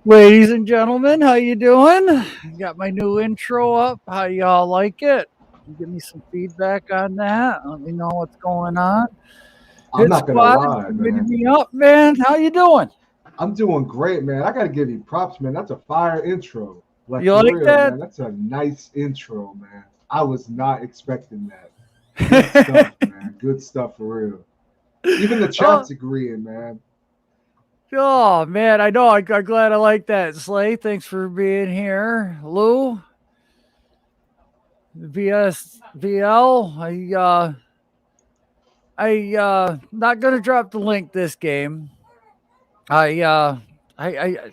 Ladies and gentlemen, how you doing? Got my new intro up. How y'all like it? Give me some feedback on that. Let me know what's going on. I'm Hit not gonna squad, lie, hitting man. me up, man. How you doing? I'm doing great, man. I gotta give you props, man. That's a fire intro. Like You for like real, that? man. That's a nice intro, man. I was not expecting that. Good stuff, man. Good stuff for real. Even the oh, chat's agreeing, man. oh, man, I know. I'm glad I like that. Slay, thanks for being here. Lou, VSVL. I not gonna drop the link this game. I I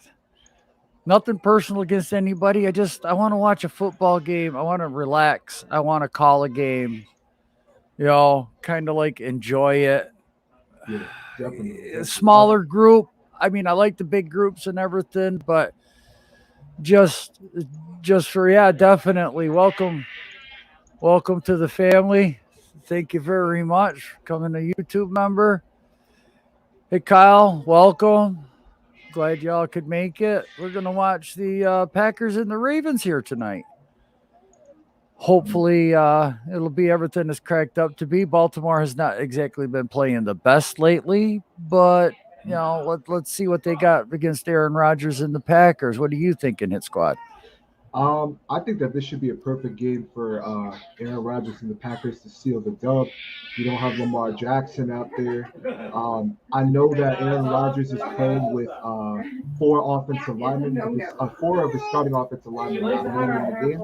nothing personal against anybody. I want to watch a football game. I want to relax. I want to call a game. Kind of like enjoy it. Yeah, definitely, A definitely. smaller group. I mean, I like the big groups and everything, but just just for definitely welcome to the family. Thank you very much for coming a YouTube member. Hey Kyle, welcome. Glad y'all could make it. We're gonna watch the Packers and the Ravens here tonight. Hopefully, it'll be everything it's cracked up to be. Baltimore has not exactly been playing the best lately, but let's see what they got against Aaron Rodgers and the Packers. What are you thinking, Hit Squad? I think that this should be a perfect game for Aaron Rodgers and the Packers to seal the dub. You don't have Lamar Jackson out there. I know that Aaron Rodgers is playing with four offensive linemen. Four of his starting offensive linemen are not known in the game,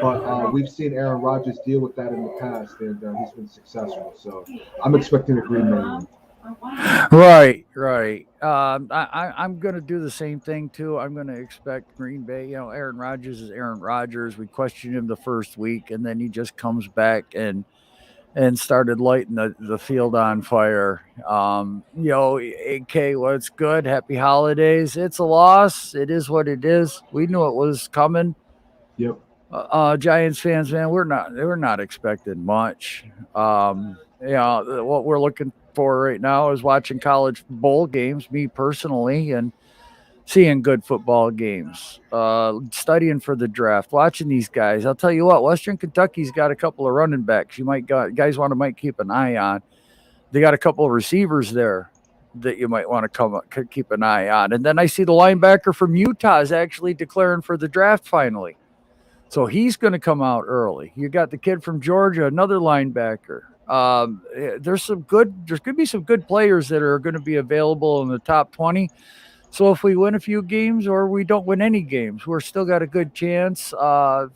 but we've seen Aaron Rodgers deal with that in the past, and he's been successful. So I'm expecting a Green Bay win. Right, right. I'm going to do the same thing too. I'm going to expect Green Bay. Aaron Rodgers is Aaron Rodgers. We questioned him the first week, and then he just comes back and started lighting the field on fire. AK, what's good? Happy holidays. It's a loss. It is what it is. We knew it was coming. Yep. Giants fans, man, we're not expecting much. What we're looking for right now is watching college bowl games. Me personally, and seeing good football games, studying for the draft, watching these guys. I'll tell you what, Western Kentucky's got a couple of running backs. You guys might keep an eye on. They got a couple of receivers there that you might want to keep an eye on. And then I see the linebacker from Utah is actually declaring for the draft finally. So he's going to come out early. You got the kid from Georgia, another linebacker. There's going to be some good players that are going to be available in the top 20. So if we win a few games or we don't win any games, we're still got a good chance of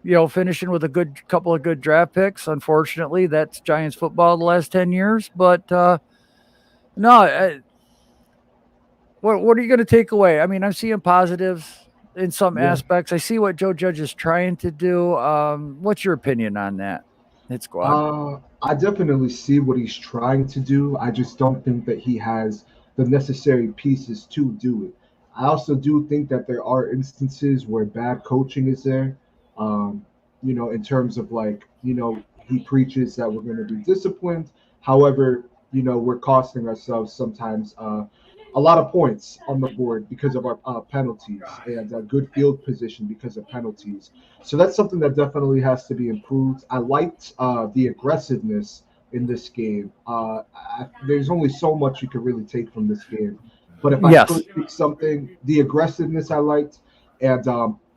Yeah. finishing with a good couple of good draft picks. Unfortunately, that's Giants football the last 10 years. But no, what are you going to take away? I mean, I'm seeing positives in some Yeah. aspects. I see what Joe Judge is trying to do. What's your opinion on that? Hit squad. I definitely see what he's trying to do. I just don't think that he has the necessary pieces to do it. I also do think that there are instances where bad coaching is there. Um, in terms of like, he preaches that we're going to be disciplined. However, we're costing ourselves sometimes a lot of points on the board because of our penalties and a good field position because of penalties. So that's something that definitely has to be improved. I liked the aggressiveness in this game. There's only so much you can really take from this game. But if I Yes. could pick something, the aggressiveness I liked, and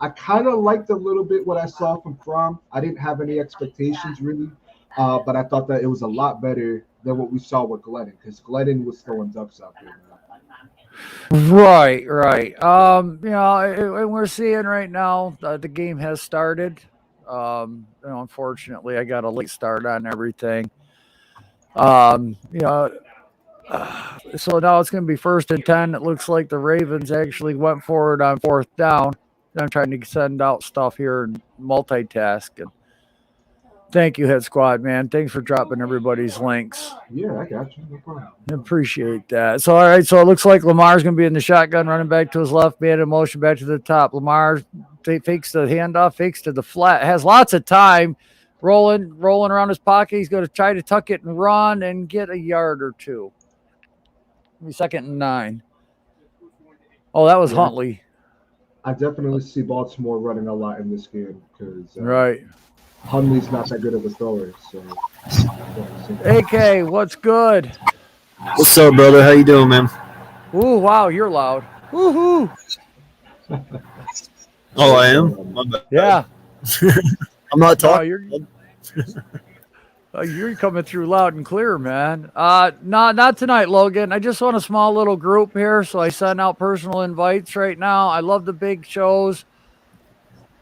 I kind of liked a little bit what I saw from Fromm. I didn't have any expectations really, but I thought that it was a lot better than what we saw with Glennon because Glennon was throwing ducks out there, man. Right, right. And we're seeing right now the game has started. Unfortunately, I got a late start on everything. Um, you know, so now it's going to be 1st and 10. It looks like the Ravens actually went forward on 4th down. I'm trying to send out stuff here and multitask. And thank you, Head Squad, man. Thanks for dropping everybody's links. Yeah, I got you. No problem. Appreciate that. So, all right. So it looks like Lamar's going to be in the shotgun, running back to his left, man in motion back to the top. Lamar fakes the handoff, fakes to the flat, has lots of time, rolling around his pocket. He's going to try to tuck it and run and get a yard or two. 2nd and 9. Oh, that was Yeah, Huntley. I definitely see Baltimore running a lot in this game because Right. Hundley's not that good of a thrower. So definitely see that. AK, what's good? What's up, brother? How you doing, man? Ooh, wow, you're loud. Woohoo! Oh, I am. My bad. Yeah. I'm not No, talking. you're coming through loud and clear, man. Not tonight, Logan. I just want a small little group here, so I send out personal invites right now. I love the big shows,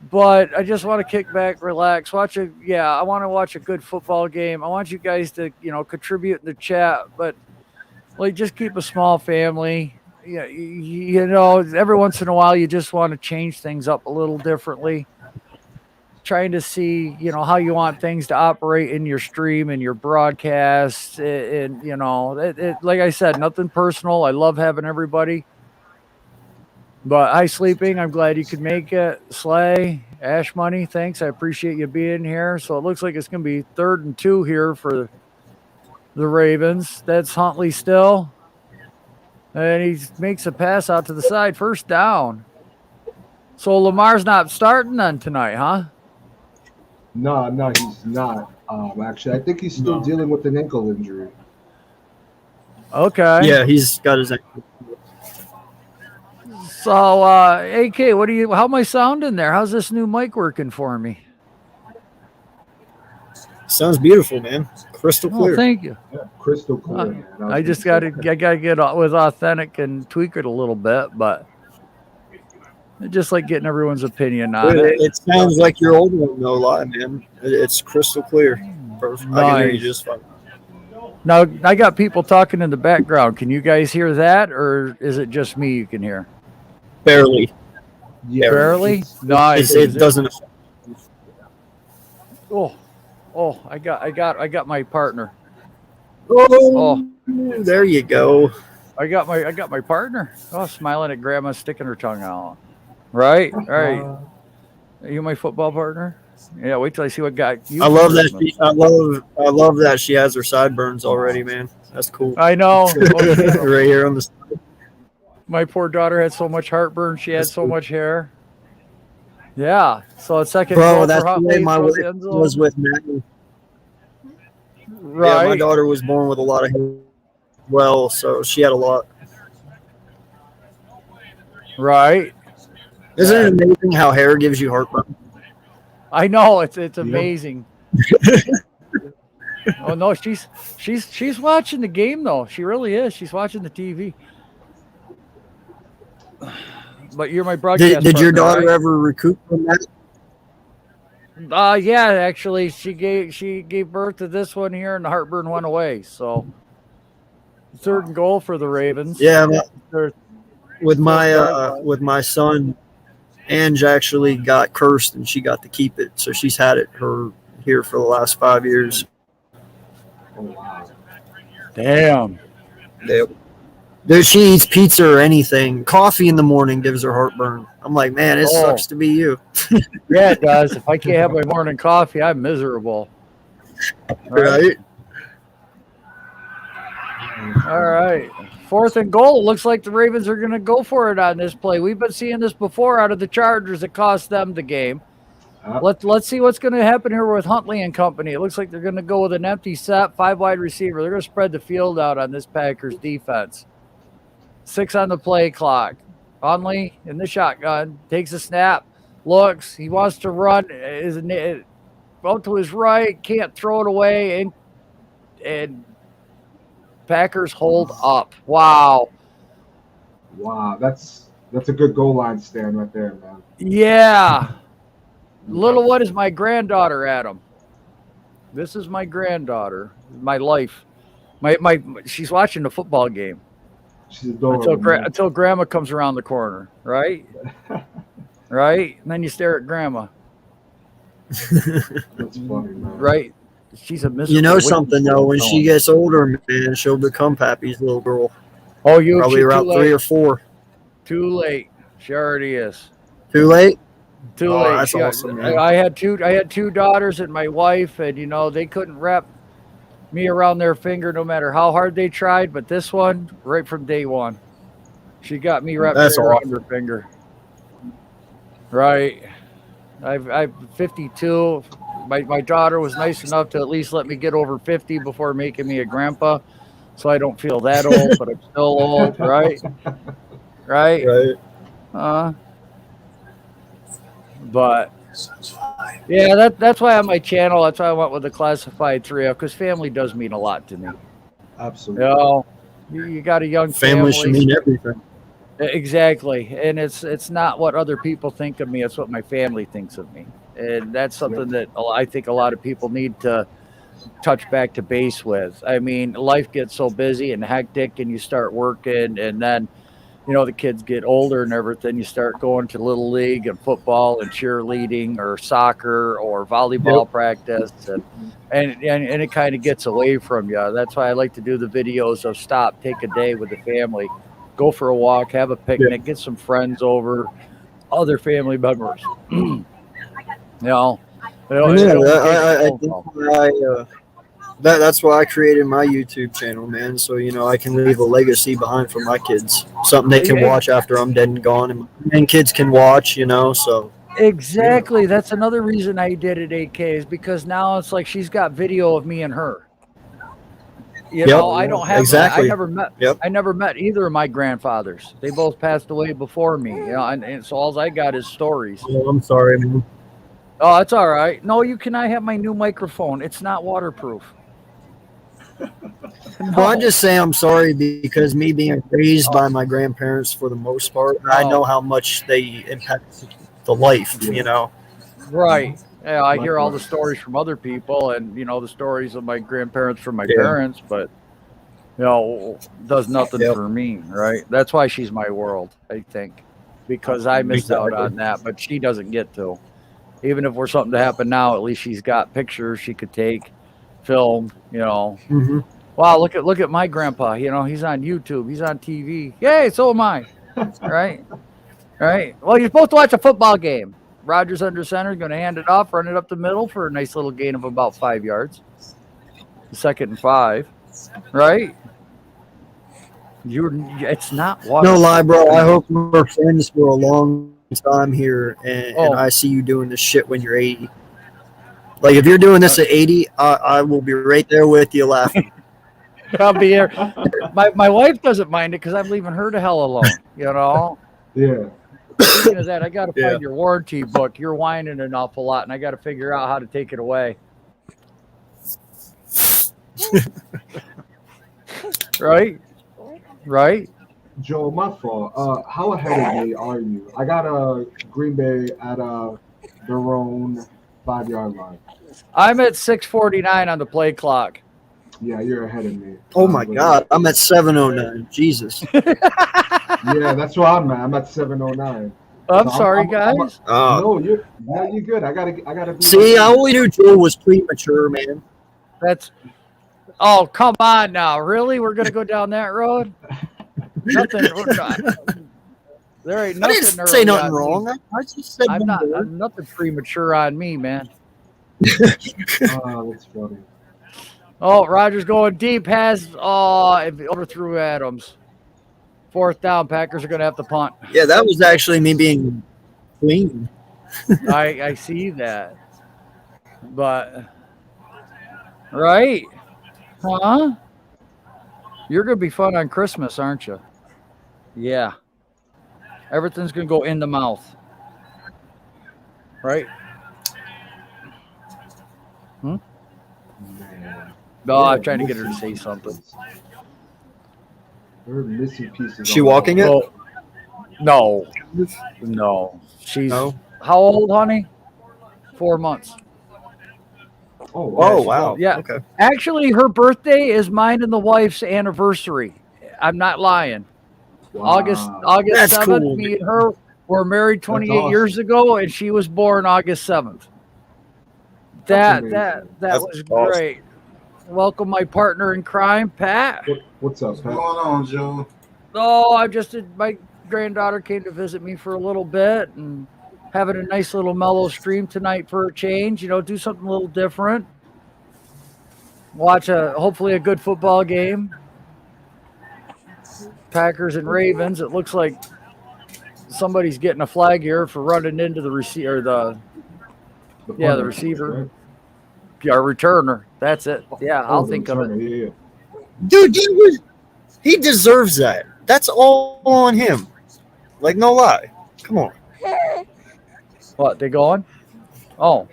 but I just want to kick back, relax, I want to watch a good football game. I want you guys to, contribute in the chat, but like just keep a small family. Yeah, every once in a while you just want to change things up a little differently. Trying to see, how you want things to operate in your stream and your broadcast. And, like I said, nothing personal. I love having everybody. But hi, Sleeping. I'm glad you could make it. Slay, Ash Money, thanks. I appreciate you being here. So it looks like it's going to be 3rd and 2 here for the Ravens. That's Huntley still. And he makes a pass out to the side. First down. So Lamar's not starting then tonight, huh? No, he's not. Actually, I think he's still dealing with an ankle injury. Okay. Yeah, he's got his ankle. So, AK, how am I sounding there? How's this new mic working for me? Sounds beautiful, man. Crystal clear. Oh, thank you. Yeah, crystal clear. Man. I just got to get with authentic and tweak it a little bit, but I just like getting everyone's opinion on it. It sounds like your old one, no lie, man. It's crystal clear. Perfect. I can hear you just fine. Now, I got people talking in the background. Can you guys hear that, or is it just me you can hear? Barely. Yeah, Barely? Nice. It doesn't affect. Oh, I got my partner. Oh, there you go. I got my partner. Oh, smiling at grandma, sticking her tongue out. Right. All right. Are you my football partner? Yeah. Wait till I see what got you. I love that. I love that she has her sideburns already, man. That's cool. I know. Right here on the side. My poor daughter had so much heartburn. She had so much hair. Yeah. So it's second. Bro, that's the way my wife was with Matty. Right. Yeah, my daughter was born with a lot of hair. Well, so she had a lot. Right. Isn't it amazing how hair gives you heartburn? I know it's amazing. Oh no, she's watching the game though. She really is. She's watching the TV. But you're my broadcast. Did your partner, daughter right? ever recoup from that? Yeah, actually, she gave birth to this one here, and the heartburn went away. So, 3rd and goal for the Ravens. Yeah, with my son, Ange actually got cursed, and she got to keep it. So she's had it here for the last 5 years. Oh, wow. Damn. Dude, she eats pizza or anything. Coffee in the morning gives her heartburn. I'm like, man, it sucks to be you. Yeah, it does. If I can't have my morning coffee, I'm miserable. Right? All right. 4th and goal. It looks like the Ravens are going to go for it on this play. We've been seeing this before out of the Chargers. It cost them the game. Let's see what's going to happen here with Huntley and company. It looks like they're going to go with an empty set, 5 wide receiver. They're going to spread the field out on this Packers defense. 6 on the play clock. Huntley in the shotgun, takes a snap, looks. He wants to run. Is out to his right, can't throw it away, and Packers hold up. Wow. Wow, that's a good goal line stand right there, man. Yeah. Little one is my granddaughter, Adam. This is my granddaughter. My life. She's watching the football game. She's adorable. Until grandma comes around the corner, right? Right? And then you stare at grandma. That's funny, man. Right? She's a miserable. You know something, though, when she gets older, man, she'll become Pappy's little girl. Oh, probably around 3 or 4. Too late. She already is. Too late? Too late. That's awesome, man. I had two daughters and my wife, and they couldn't wrap me around their finger no matter how hard they tried, but this one, right from day one. She got me wrapped That's around awesome. her finger. Right. I'm 52. My daughter was nice enough to at least let me get over 50 before making me a grandpa, so I don't feel that old, but I'm still old, right? Right. Right. But yeah, that's why on my channel, that's why I went with the classified trio, because family does mean a lot to me. Absolutely. You know, you got a young Family should mean everything. Exactly, and it's not what other people think of me; it's what my family thinks of me, and that's something that I think a lot of people need to touch back to base with. I mean, life gets so busy and hectic, and you start working, and then the kids get older and everything. You start going to little league and football and cheerleading or soccer or volleyball practice, and it kind of gets away from you. That's why I like to do the videos of stop, take a day with the family, go for a walk, have a picnic, get some friends over, other family members. That's why I created my YouTube channel, man. So I can leave a legacy behind for my kids, something they can watch after I'm dead and gone, and kids can watch. So exactly. That's another reason I did it 8K is because now it's like she's got video of me and her. I don't have exactly. I never met either of my grandfathers. They both passed away before me. And so all I got is stories. Oh, I'm sorry, man. Oh, it's all right. No, you cannot have my new microphone. It's not waterproof. Well, I just say I'm sorry because me being raised by my grandparents for the most part, I know how much they impact the life, Right. Yeah, I hear all the stories from other people and, the stories of my grandparents from my parents, but, does nothing for me, right? That's why she's my world, I think, because I missed out on that, but she doesn't get to. Even if we're something to happen now, at least she's got pictures she could take, film, Mm-hmm. Wow, look at my grandpa. He's on YouTube. He's on TV. Yay, so am I. Right? Right? Well, you're supposed to watch a football game. Rodgers under center, going to hand it off, run it up the middle for a nice little gain of about 5 yards. 2nd and 5. Right? It's not water. No lie, bro. I hope we're friends for a long time here, and I see you doing this shit when you're 80. Like, if you're doing this at 80, I will be right there with you laughing. I'll be here. My wife doesn't mind it because I'm leaving her to hell alone, Yeah. Speaking of that, I got to find your warranty book. You're whining an awful lot, and I got to figure out how to take it away. Right? Joe, my fault. How ahead of me are you? I got a Green Bay at their own 5-yard line. I'm at 6:49 on the play clock. Yeah, you're ahead of me. Oh my God, I'm at 7:09. Jesus. Yeah, that's where I'm at. I'm at 7:09. I'm sorry, guys. No, you're good. I gotta. See, I only knew Joe was premature, man. Oh, come on now. Really? We're gonna go down that road? Nothing. There ain't nothing. I didn't say nothing wrong. I just said I'm nothing premature on me, man. Oh, that's funny. Oh, Rodgers going deep, overthrew Adams. 4th down, Packers are going to have to punt. Yeah, that was actually me being clean. I see that. But, right? Huh? You're going to be fun on Christmas, aren't you? Yeah. Everything's going to go in the mouth. Right? No, I'm trying to get her to say something. We're missing pieces. She walking it? No. She's how old, honey? 4 months. Oh, wow. Yeah. Okay. Actually, her birthday is mine and the wife's anniversary. I'm not lying. Wow. August That's 7th. cool, me and her were married 28 years ago, and she was born August 7th. That was awesome. Great. Welcome my partner in crime, Pat. What's up, Pat? What's going on, Joe? Oh, my granddaughter came to visit me for a little bit and having a nice little mellow stream tonight for a change. Do something a little different. Watch hopefully a good football game. Packers and Ravens. It looks like somebody's getting a flag here for running into the receiver. The receiver. Right? Yeah, returner. That's it. Yeah, I'll think of it. Yeah. Dude, he deserves that. That's all on him. Like, no lie. Come on. What, they going? Oh,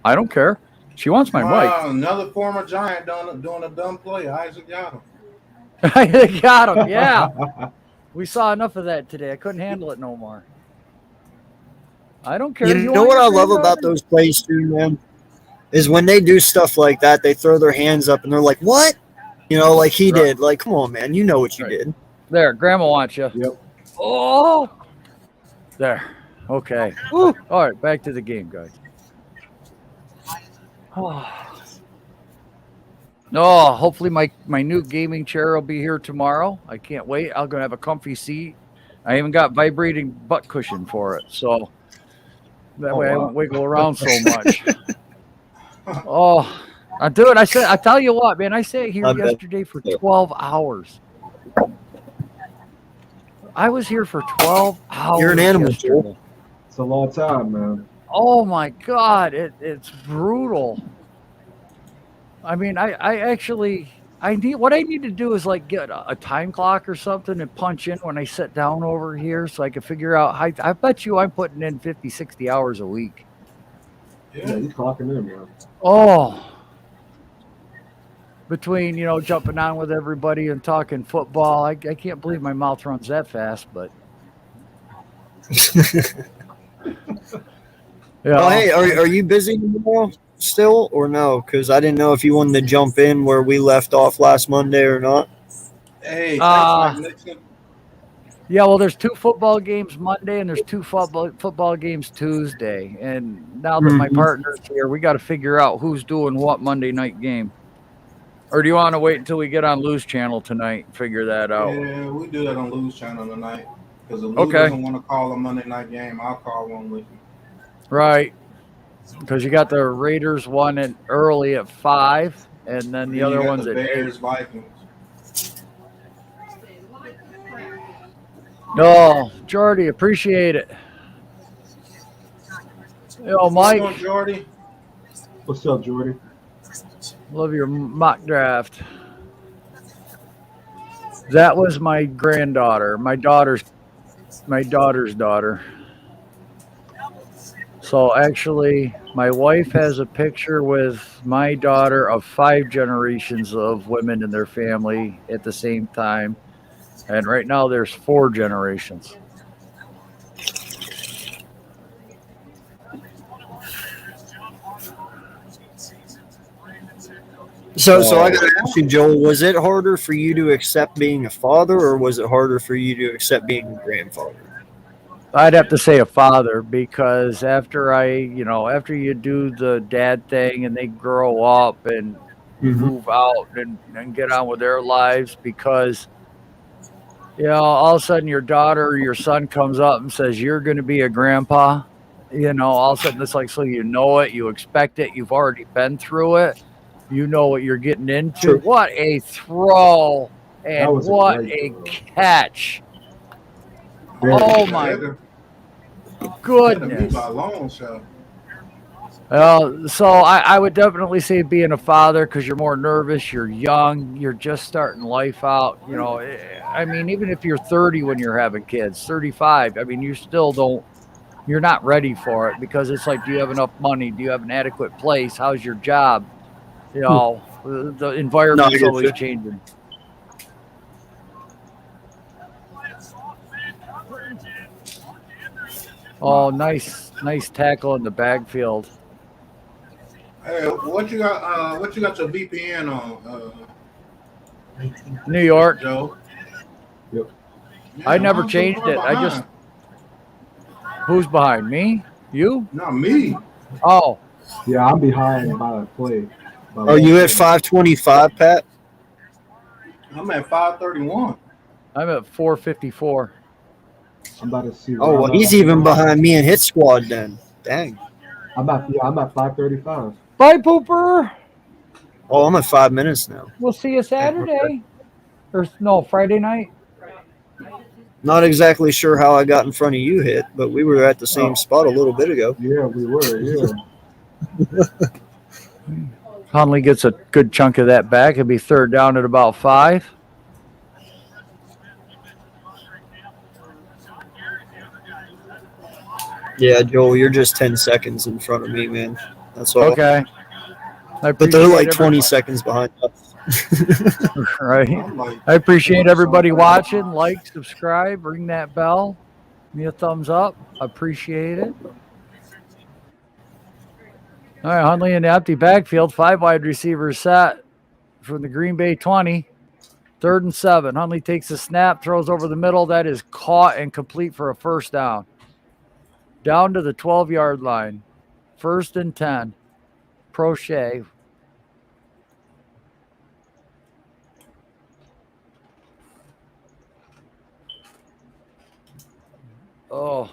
I don't care. She wants my mic. Another former Giant doing a dumb play. Isaac got him. I got him, yeah. We saw enough of that today. I couldn't handle it no more. I don't care. You know what I love about those plays too, man? Is when they do stuff like that, they throw their hands up and they're like, what? You know, like he did. Like, come on, man. You know what you did. There, Grandma wants you. Yep. Oh! There. Okay. Woo. All right, back to the game, guys. Oh, hopefully my new gaming chair will be here tomorrow. I can't wait. I'm going to have a comfy seat. I even got vibrating butt cushion for it, so that way I won't wiggle around so much. Dude, I tell you what, man, I sat here yesterday for 12 hours. I was here for 12 hours. You're an animal, Joe. It's a long time, man. Oh my God, it's brutal. I mean, I need what I need to do is like get a time clock or something and punch in when I sit down over here so I can figure out. I bet you I'm putting in 50, 60 hours a week. Yeah, you're clocking in, man. Oh, between jumping on with everybody and talking football, I can't believe my mouth runs that fast. But Oh, hey, are you busy tomorrow still or no? Because I didn't know if you wanted to jump in where we left off last Monday or not. Hey, thanks, Mike Nixon. Yeah, well, there's 2 football games Monday and there's 2 football games Tuesday. And now that my partner's here, we got to figure out who's doing what Monday night game. Or do you want to wait until we get on Lou's channel tonight and figure that out? Yeah, we do that on Lou's channel tonight. Because if Lou doesn't want to call a Monday night game, I'll call one with you. Right. Because you got the Raiders one early at 5, and then the other one's at Bears, 8. Vikings. No, Jordy, appreciate it. Yo, Mike. What's going on, Jordy? What's up, Jordy? Love your mock draft. That was my granddaughter, my daughter's daughter. So actually, my wife has a picture with my daughter of 5 generations of women in their family at the same time. And right now there's 4 generations. So I got to ask you, Joel, was it harder for you to accept being a father or was it harder for you to accept being a grandfather? I'd have to say a father, because after you do the dad thing and they grow up and move out and get on with their lives, because all of a sudden your daughter or your son comes up and says, you're going to be a grandpa, all of a sudden it's like, so it, you expect it, you've already been through it, you know what you're getting into. Sure. What a throw, and what a catch. Oh my goodness. So I would definitely say being a father, because you're more nervous, you're young, you're just starting life out. I mean, even if you're 30 when you're having kids, 35, I mean, you're not ready for it, because it's like, do you have enough money? Do you have an adequate place? How's your job? The environment's always changing. Oh, nice tackle in the backfield. Hey, what you got? What you got your VPN on? New York. Joe. Yep. Yeah, I never changed it. Behind. Who's behind me? You? Not me. Oh. Yeah, I'm behind by a play. Are you at 525, Pat? I'm at 531. I'm at 454. I'm about to see. Oh, well, he's even behind me in Hit Squad then. Dang. I'm at 535. Bye, Pooper. Oh, I'm at 5 minutes now. We'll see you Saturday. Or no, Friday night. Not exactly sure how I got in front of you, Hit, but we were at the same spot a little bit ago. Yeah, we were. Yeah. Hundley gets a good chunk of that back. It'll be third down at about 5. Yeah, Joel, you're just 10 seconds in front of me, man. That's all. Okay. But they're like 20 seconds behind us. Right. I appreciate everybody watching. Like, subscribe, ring that bell. Give me a thumbs up. Appreciate it. All right, Hundley in the empty backfield. 5 wide receivers set from the Green Bay 20. 3rd and 7. Hundley takes the snap, throws over the middle. That is caught and complete for a first down. Down to the 12-yard line. 1st and 10. Prochet. Oh.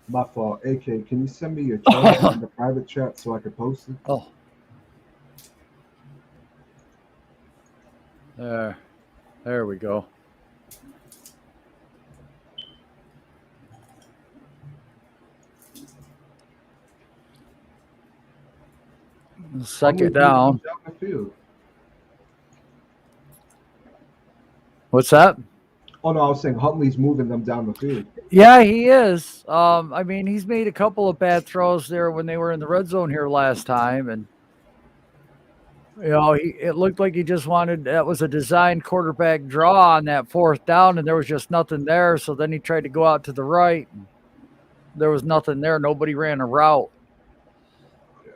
My fault. AK, can you send me your chat in the private chat so I can post it? Oh. There we go. Second down. What's that? Oh, no, I was saying Huntley's moving them down the field. Yeah, he is. I mean, he's made a couple of bad throws there when they were in the red zone here last time. And, you know, it looked like he just wanted – that was a designed quarterback draw on that 4th down, and there was just nothing there. So then he tried to go out to the right. There was nothing there. Nobody ran a route.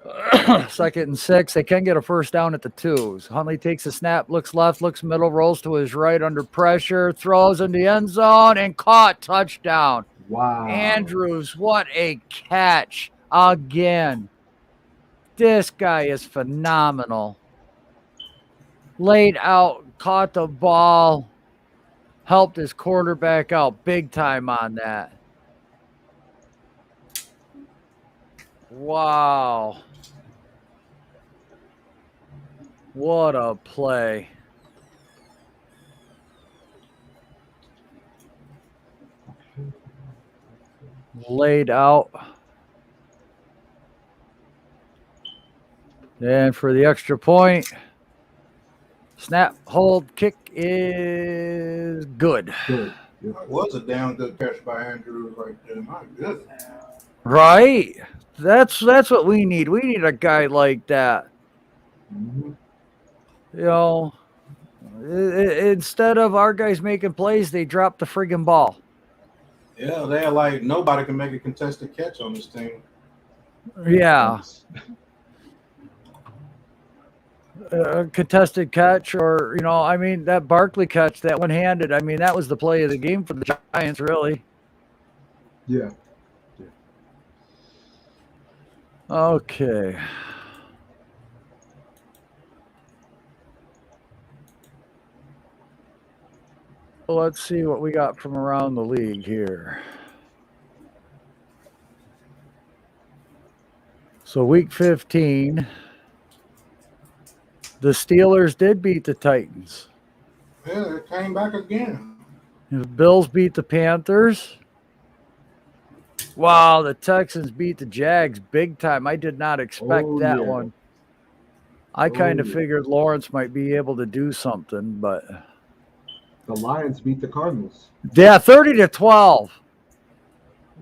2nd and 6. They can get a first down at the 2s. Hundley takes a snap, looks left, looks middle, rolls to his right under pressure, throws in the end zone, and caught. Touchdown. Wow. Andrews, what a catch again. This guy is phenomenal. Laid out, caught the ball, helped his quarterback out big time on that. Wow. What a play. Laid out. And for the extra point, snap, hold, kick is good. That was a damn good catch by Andrews right there. My goodness. Right? That's what we need. We need a guy like that. Mm-hmm. You know, instead of our guys making plays, they drop the friggin' ball. Yeah, they're like, nobody can make a contested catch on this team. Yeah. Contested catch, or, you know, I mean, that Barkley catch, that one-handed, I mean, that was the play of the game for the Giants, really. Yeah. Okay. Well, let's see what we got from around the league here. So week 15, the Steelers did beat the Titans. Yeah, it came back again. The Bills beat the Panthers. Wow, the Texans beat the Jags big time. I did not expect that one. I kind of figured Lawrence might be able to do something, but the Lions beat the Cardinals. Yeah, 30-12.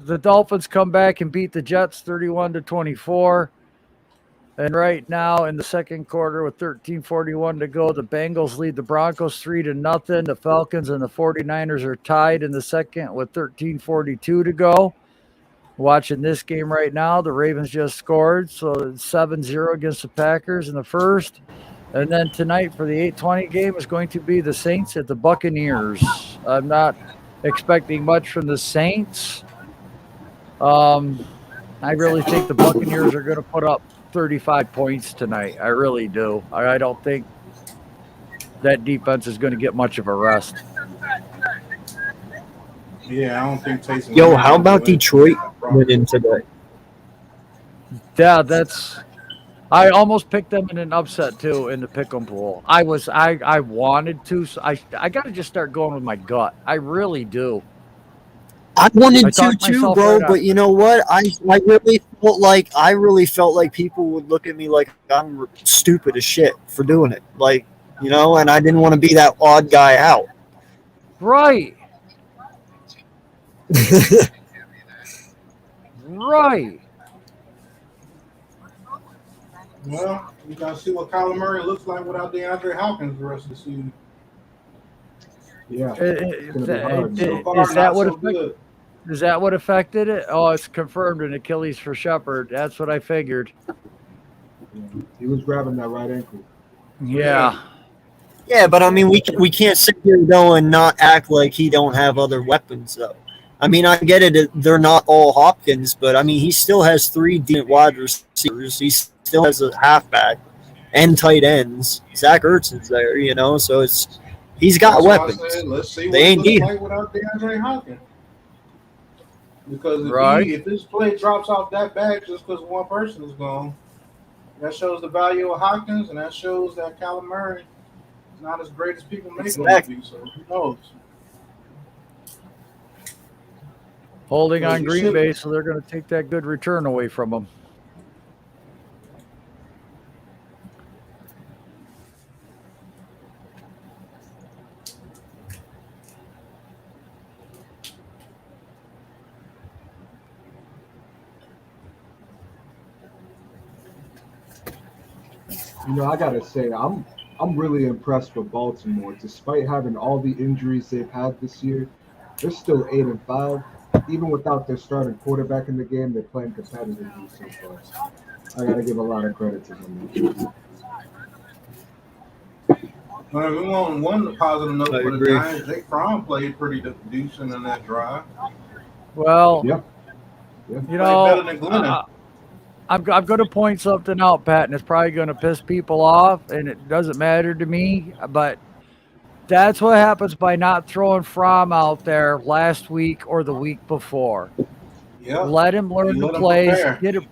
The Dolphins come back and beat the Jets 31-24. And right now in the second quarter with 13:41 to go, the Bengals lead the Broncos 3-0. The Falcons and the 49ers are tied in the second with 13:42 to go. Watching this game right now, the Ravens just scored, so it's 7-0 against the Packers in the first. And then tonight for the 8:20 game is going to be the Saints at the Buccaneers. I'm not expecting much from the Saints. I really think the Buccaneers are going to put up 35 points tonight. I really do. I don't think that defense is going to get much of a rest. Yeah, I don't think Taysom. Yo, how about Detroit winning today? Yeah, I almost picked them in an upset too in the pick'em pool. I wanted to. So I got to just start going with my gut. I really do. I wanted I to talked too, myself bro. right out. But you know what? I really felt like people would look at me like I'm stupid as shit for doing it. Like, and I didn't want to be that odd guy out. Right. Right. Well, we gotta see what Kyler Murray looks like without DeAndre Hopkins the rest of the season. Yeah, it's gonna be hard. So far, Is that not what so good. is that what affected it? Oh, it's confirmed an Achilles for Shepard. That's what I figured. Yeah. He was grabbing that right ankle. Yeah. Yeah, but I mean, we can't sit here though and not act like he don't have other weapons though. I mean, I get it; they're not all Hopkins, but I mean, he still has 3 decent wide receivers. He still has a halfback and tight ends. Zach Ertz is there, so he's got That's why I weapons. said, let's see They what he ain't looks like without DeAndre Hopkins. Because Right. if this play drops off that bag just because one person is gone, that shows the value of Hopkins, and that shows that Kyler Murray is not as great as people make him to be. So who knows? Holding Yeah, on you Green should- Bay, so they're going to take that good return away from them. I gotta say, I'm really impressed with Baltimore. Despite having all the injuries they've had this year, they're still 8-5. Even without their starting quarterback in the game, they're playing competitively so far. I gotta give a lot of credit to them. Well, we want one positive note I for the agree. Giants. Jake Fromm played pretty decent in that drive. Well, Yeah. you Played know, better than Glennon. I'm going to point something out, Pat, and it's probably going to piss people off, and it doesn't matter to me, but that's what happens by not throwing Fromm out there last week or the week before. Yep. Let him learn You the let him plays, prepare. get it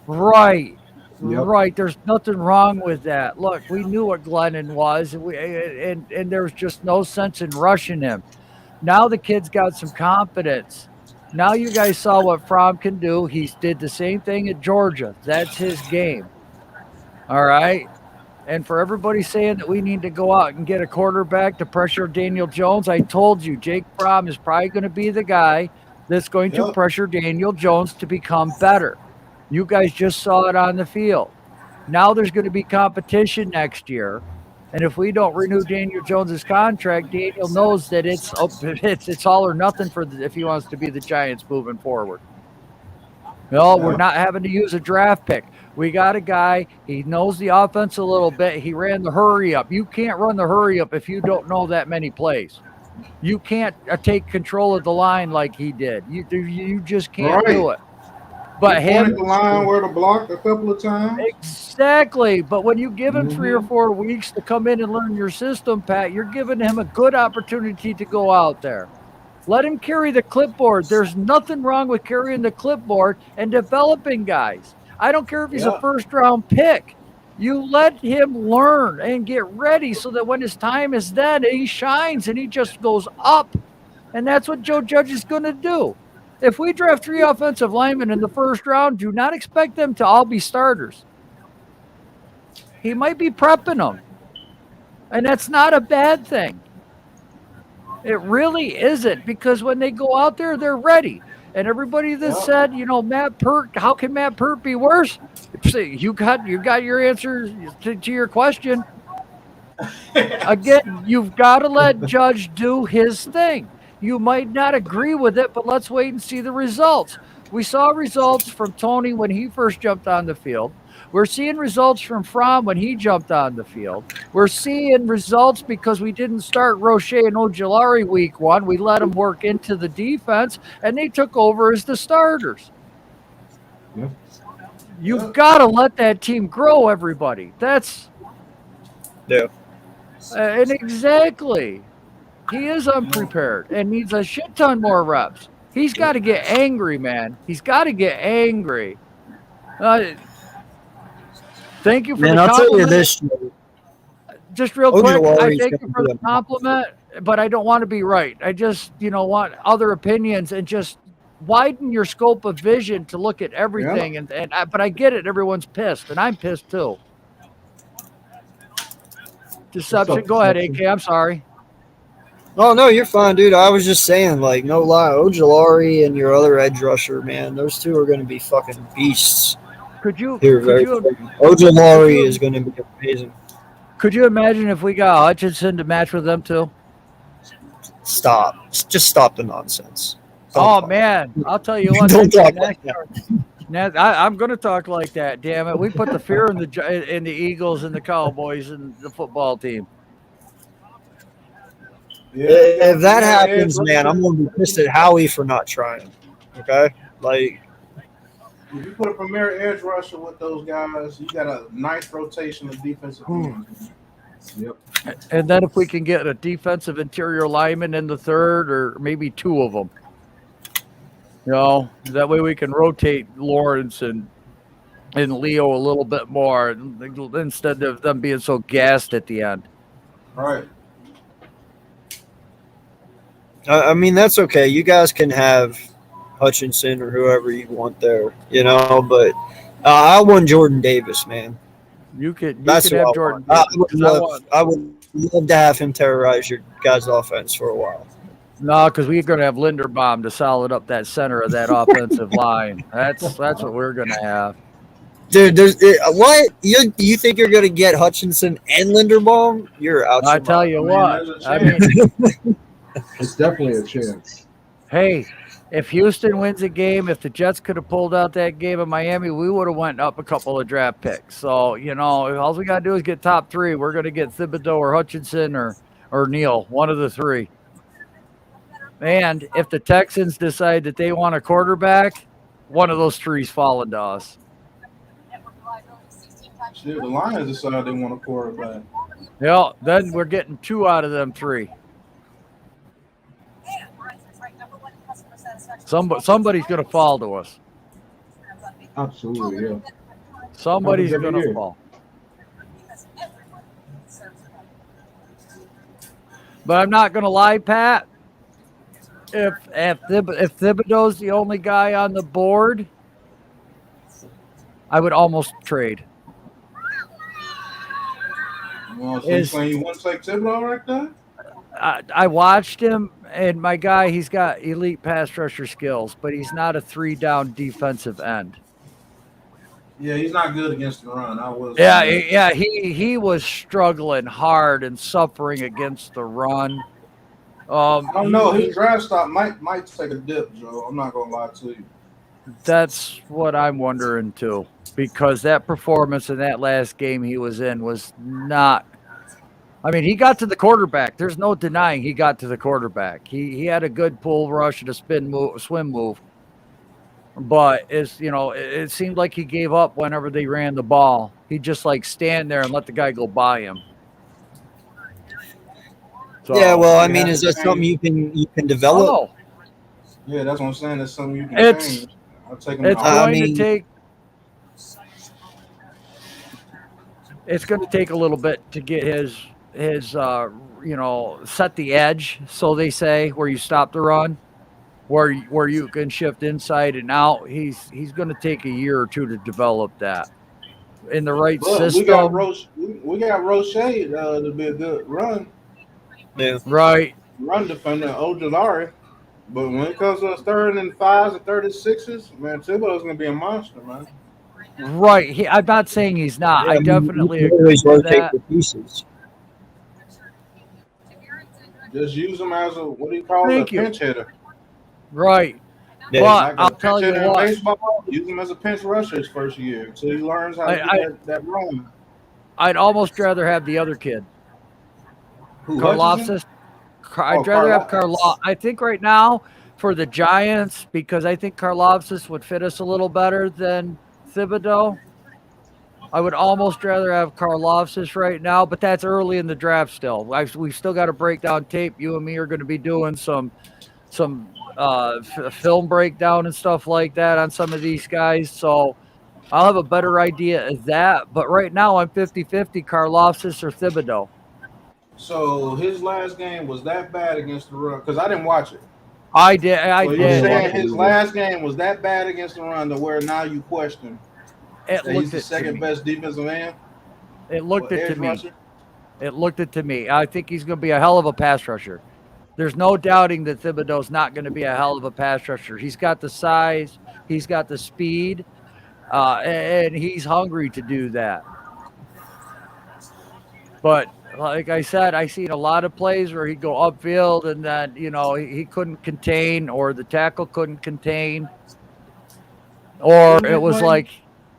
right. Yep. Right. There's nothing wrong with that. Look, we knew what Glennon was, and there was just no sense in rushing him. Now the kid's got some confidence. Now you guys saw what Fromm can do. He did the same thing at Georgia. That's his game. All right. And for everybody saying that we need to go out and get a quarterback to pressure Daniel Jones, I told you, Jake Fromm is probably going to be the guy that's going to Yep. pressure Daniel Jones to become better. You guys just saw it on the field. Now there's going to be competition next year. And if we don't renew Daniel Jones's contract, Daniel knows that it's all or nothing if he wants to be the Giants moving forward. No, we're not having to use a draft pick. We got a guy, he knows the offense a little bit. He ran the hurry up. You can't run the hurry up if you don't know that many plays. You can't take control of the line like he did. You just can't do it. But he pointed the line where to block a couple of times. Exactly. But when you give him 3 or 4 weeks to come in and learn your system, Pat, you're giving him a good opportunity to go out there. Let him carry the clipboard. There's nothing wrong with carrying the clipboard and developing guys. I don't care if he's a first-round pick. You let him learn and get ready so that when his time is then, he shines and he just goes up. And that's what Joe Judge is going to do. If we draft 3 offensive linemen in the first round, do not expect them to all be starters. He might be prepping them. And that's not a bad thing. It really isn't, because when they go out there, they're ready. And everybody that said, Matt Pert, how can Matt Pert be worse? You got your answer to your question. Again, you've got to let Judge do his thing. You might not agree with it, but let's wait and see the results. We saw results from Tony when he first jumped on the field. We're seeing results from Fromm when he jumped on the field. We're seeing results because we didn't start Roche and Ojulari week 1. We let them work into the defense, and they took over as the starters. Yeah. You've got to let that team grow, everybody. That's... Yeah. And exactly. He is unprepared and needs a shit ton more reps. He's got to get angry, man. He's got to get angry. Thank you for Man, the I'll tell you compliment. this. Just real quick, I Ojulari's thank you gonna for be the compliment, but I don't want to be right. I just, want other opinions and just widen your scope of vision to look at everything. But I get it. Everyone's pissed, and I'm pissed too. Deception. Go ahead, AK. I'm sorry. Oh no, you're fine, dude. I was just saying, like, no lie, Ojulari and your other edge rusher, man, those two are going to be fucking beasts. Could you? Here, very soon. Ojulari is going to be amazing. Could you imagine if we got Hutchinson to match with them too? Stop. Just stop the nonsense. Man, I'll tell you what. Don't talk like that. I'm going to talk like that. Damn it, we put the fear in the Eagles and the Cowboys and the football team. Yeah, if that happens, man, I'm going to be pissed at Howie for not trying. Okay, like. If you put a premier edge rusher with those guys, you got a nice rotation of defensive teams. Yep. And then if we can get a defensive interior lineman in the third, or maybe two of them, that way we can rotate Lawrence and Leo a little bit more instead of them being so gassed at the end. Right. I mean, that's okay. You guys can have Hutchinson or whoever you want there, but I want Jordan Davis, man. You could have Jordan Davis. I would love to have him terrorize your guys' offense for a while. No, because we're going to have Linderbaum to solid up that center of that offensive line. That's what we're going to have. Dude, what? You think you're going to get Hutchinson and Linderbaum? You're out. I tell you what. I mean, it's definitely a chance. Hey, if Houston wins a game, if the Jets could have pulled out that game in Miami, we would have went up a couple of draft picks. So, all we got to do is get top three. We're going to get Thibodeau or Hutchinson or Neal, one of the three. And if the Texans decide that they want a quarterback, one of those three's falling to us. Shit, the Lions decide they want a quarterback. Yeah, then we're getting two out of them three. Somebody's going to fall to us. Absolutely, yeah. Somebody's going to fall. But I'm not going to lie, Pat. If Thibodeau's the only guy on the board, I would almost trade. Well, so you're saying you want to take Thibodeau right there? I watched him, and my guy, he's got elite pass rusher skills, but he's not a 3-down defensive end. Yeah, he's not good against the run. He was struggling hard and suffering against the run. I don't know. His draft stock might take a dip, Joe. I'm not gonna lie to you. That's what I'm wondering too, because that performance in that last game he was in was not. I mean, he got to the quarterback. There's no denying he got to the quarterback. He had a good pull rush and a swim move. But it seemed like he gave up whenever they ran the ball. He'd just stand there and let the guy go by him. So, yeah, well, I mean, is that something you can develop? Oh. Yeah, that's what I'm saying. That's something you can change. It's going to take a little bit to get his set the edge, so they say, where you stop the run, where you can shift inside and out. He's going to take a year or two to develop that in the right system. We got Roche to be a good run. Yeah. Right. Run defender, Ojulari. But when it comes to 3rd and 5s and 36s, man, Thibodeau's going to be a monster, man. Right. I'm not saying he's not. Yeah, I definitely agree with that. The pieces. Just use him as a pinch hitter. Right. Yeah, but I'll tell you what. Baseball, use him as a pinch rusher his first year until he learns how to get that run. I'd almost rather have the other kid. Karlaftis. I'd rather have Karlaftis. I think right now for the Giants, because I think Karlaftis would fit us a little better than Thibodeau. I would almost rather have Karlaftis right now, but that's early in the draft still. We've still got to break down tape. You and me are going to be doing some film breakdown and stuff like that on some of these guys. So I'll have a better idea of that. But right now, I'm 50-50, Karlaftis or Thibodeau. So his last game was that bad against the run? Because I didn't watch it. I did. I So you're didn't did. watch saying it his either. last game was that bad against the run to where now you question It that he's looked the it to second me. best defensive end It looked or it to edge me. rusher? It looked it to me. I think he's going to be a hell of a pass rusher. There's no doubting that Thibodeau's not going to be a hell of a pass rusher. He's got the size. He's got the speed. And he's hungry to do that. But like I said, I seen a lot of plays where he'd go upfield and then, he couldn't contain, or the tackle couldn't contain, or it was like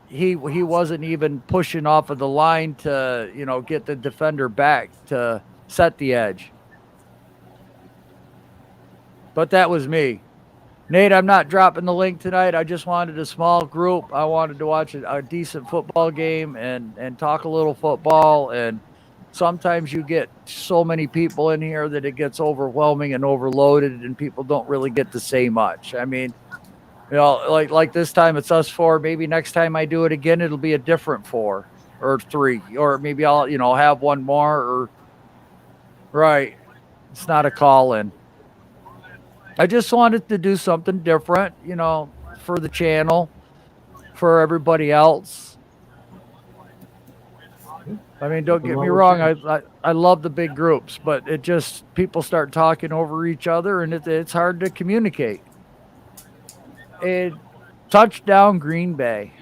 he wasn't even pushing off of the line to, get the defender back to set the edge. But that was me. Nate, I'm not dropping the link tonight. I just wanted a small group. I wanted to watch a decent football game and talk a little football. And sometimes you get so many people in here that it gets overwhelming and overloaded, and people don't really get to say much. I mean, like this time it's us four. Maybe next time I do it again, it'll be a different 4 or 3, or maybe I'll, have one more. Or right, it's not a call in. I just wanted to do something different, for the channel, for everybody else. I mean, don't get me wrong. I love the big groups, but it just, people start talking over each other, and it's hard to communicate. Touchdown Green Bay.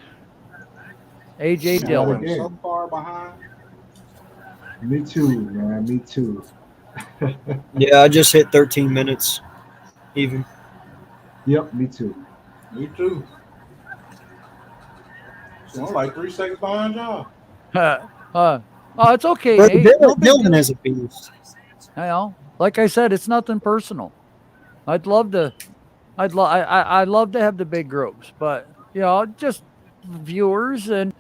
A.J. Dillon. So far behind. Me too, man. Me too. Yeah, I just hit 13 minutes. Even. Yep, me too. Me too. So I'm like 3 seconds behind y'all. It's okay, But Nate. Dillon is a beast. Like I said, it's nothing personal. I'd love to have the big groups, but just viewers, and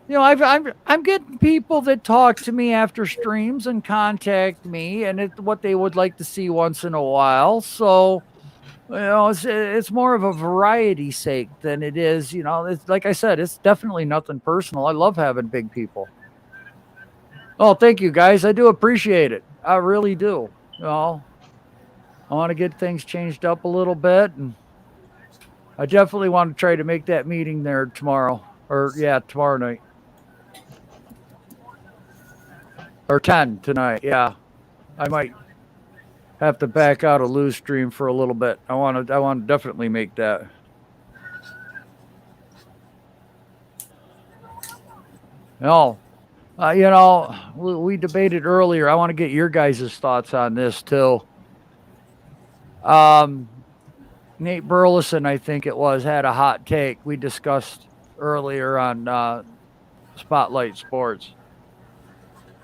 I'm getting people that talk to me after streams and contact me, and what they would like to see once in a while. So it's more of a variety sake than it is. It's, like I said, it's definitely nothing personal. I love having big people. Oh, thank you, guys. I do appreciate it. I really do. I want to get things changed up a little bit, and I definitely want to try to make that meeting there tomorrow. Tomorrow night. Or 10 tonight, yeah. I might have to back out of Lou's stream for a little bit. I want to definitely make that. No. We debated earlier. I want to get your guys' thoughts on this too. Nate Burleson, I think it was, had a hot take we discussed earlier on Spotlight Sports.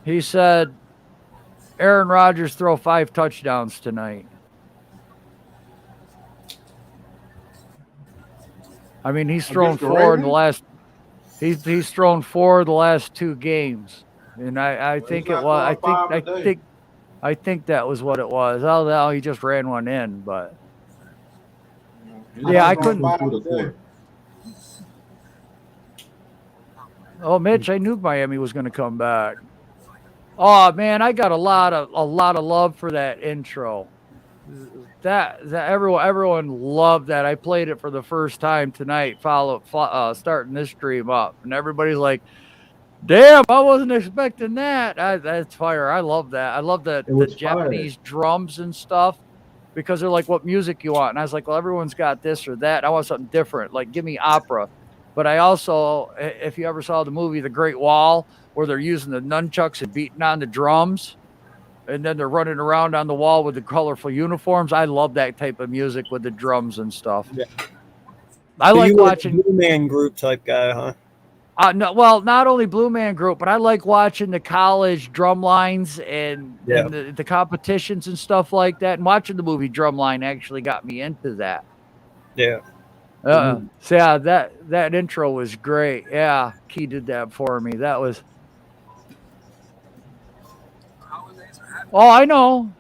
He said Aaron Rodgers throw 5 touchdowns tonight. I mean, he's thrown 4 in the last. He's thrown 4 the last 2 games, and I think it was. I think that was what it was. Oh, he just ran one in, but yeah, I couldn't. Oh, Mitch, I knew Miami was going to come back. Oh man, I got a lot of love for that intro. That everyone loved that. I played it for the first time tonight, starting this stream up, and everybody's like, "Damn, I wasn't expecting that." That's fire. I love that. I love the Japanese drums and stuff, because they're like, "What music you want?" And I was like, "Well, everyone's got this or that. I want something different. Like, give me opera." But I also, if you ever saw the movie The Great Wall, where they're using the nunchucks and beating on the drums, and then they're running around on the wall with the colorful uniforms. I love that type of music with the drums and stuff. Yeah. I like watching Blue Man Group type guy, huh? No, well, not only Blue Man Group, but I like watching the college drum lines and the competitions and stuff like that. And watching the movie Drumline actually got me into that. Yeah. So yeah, that intro was great. Yeah, Key did that for me. That was. Oh, I know.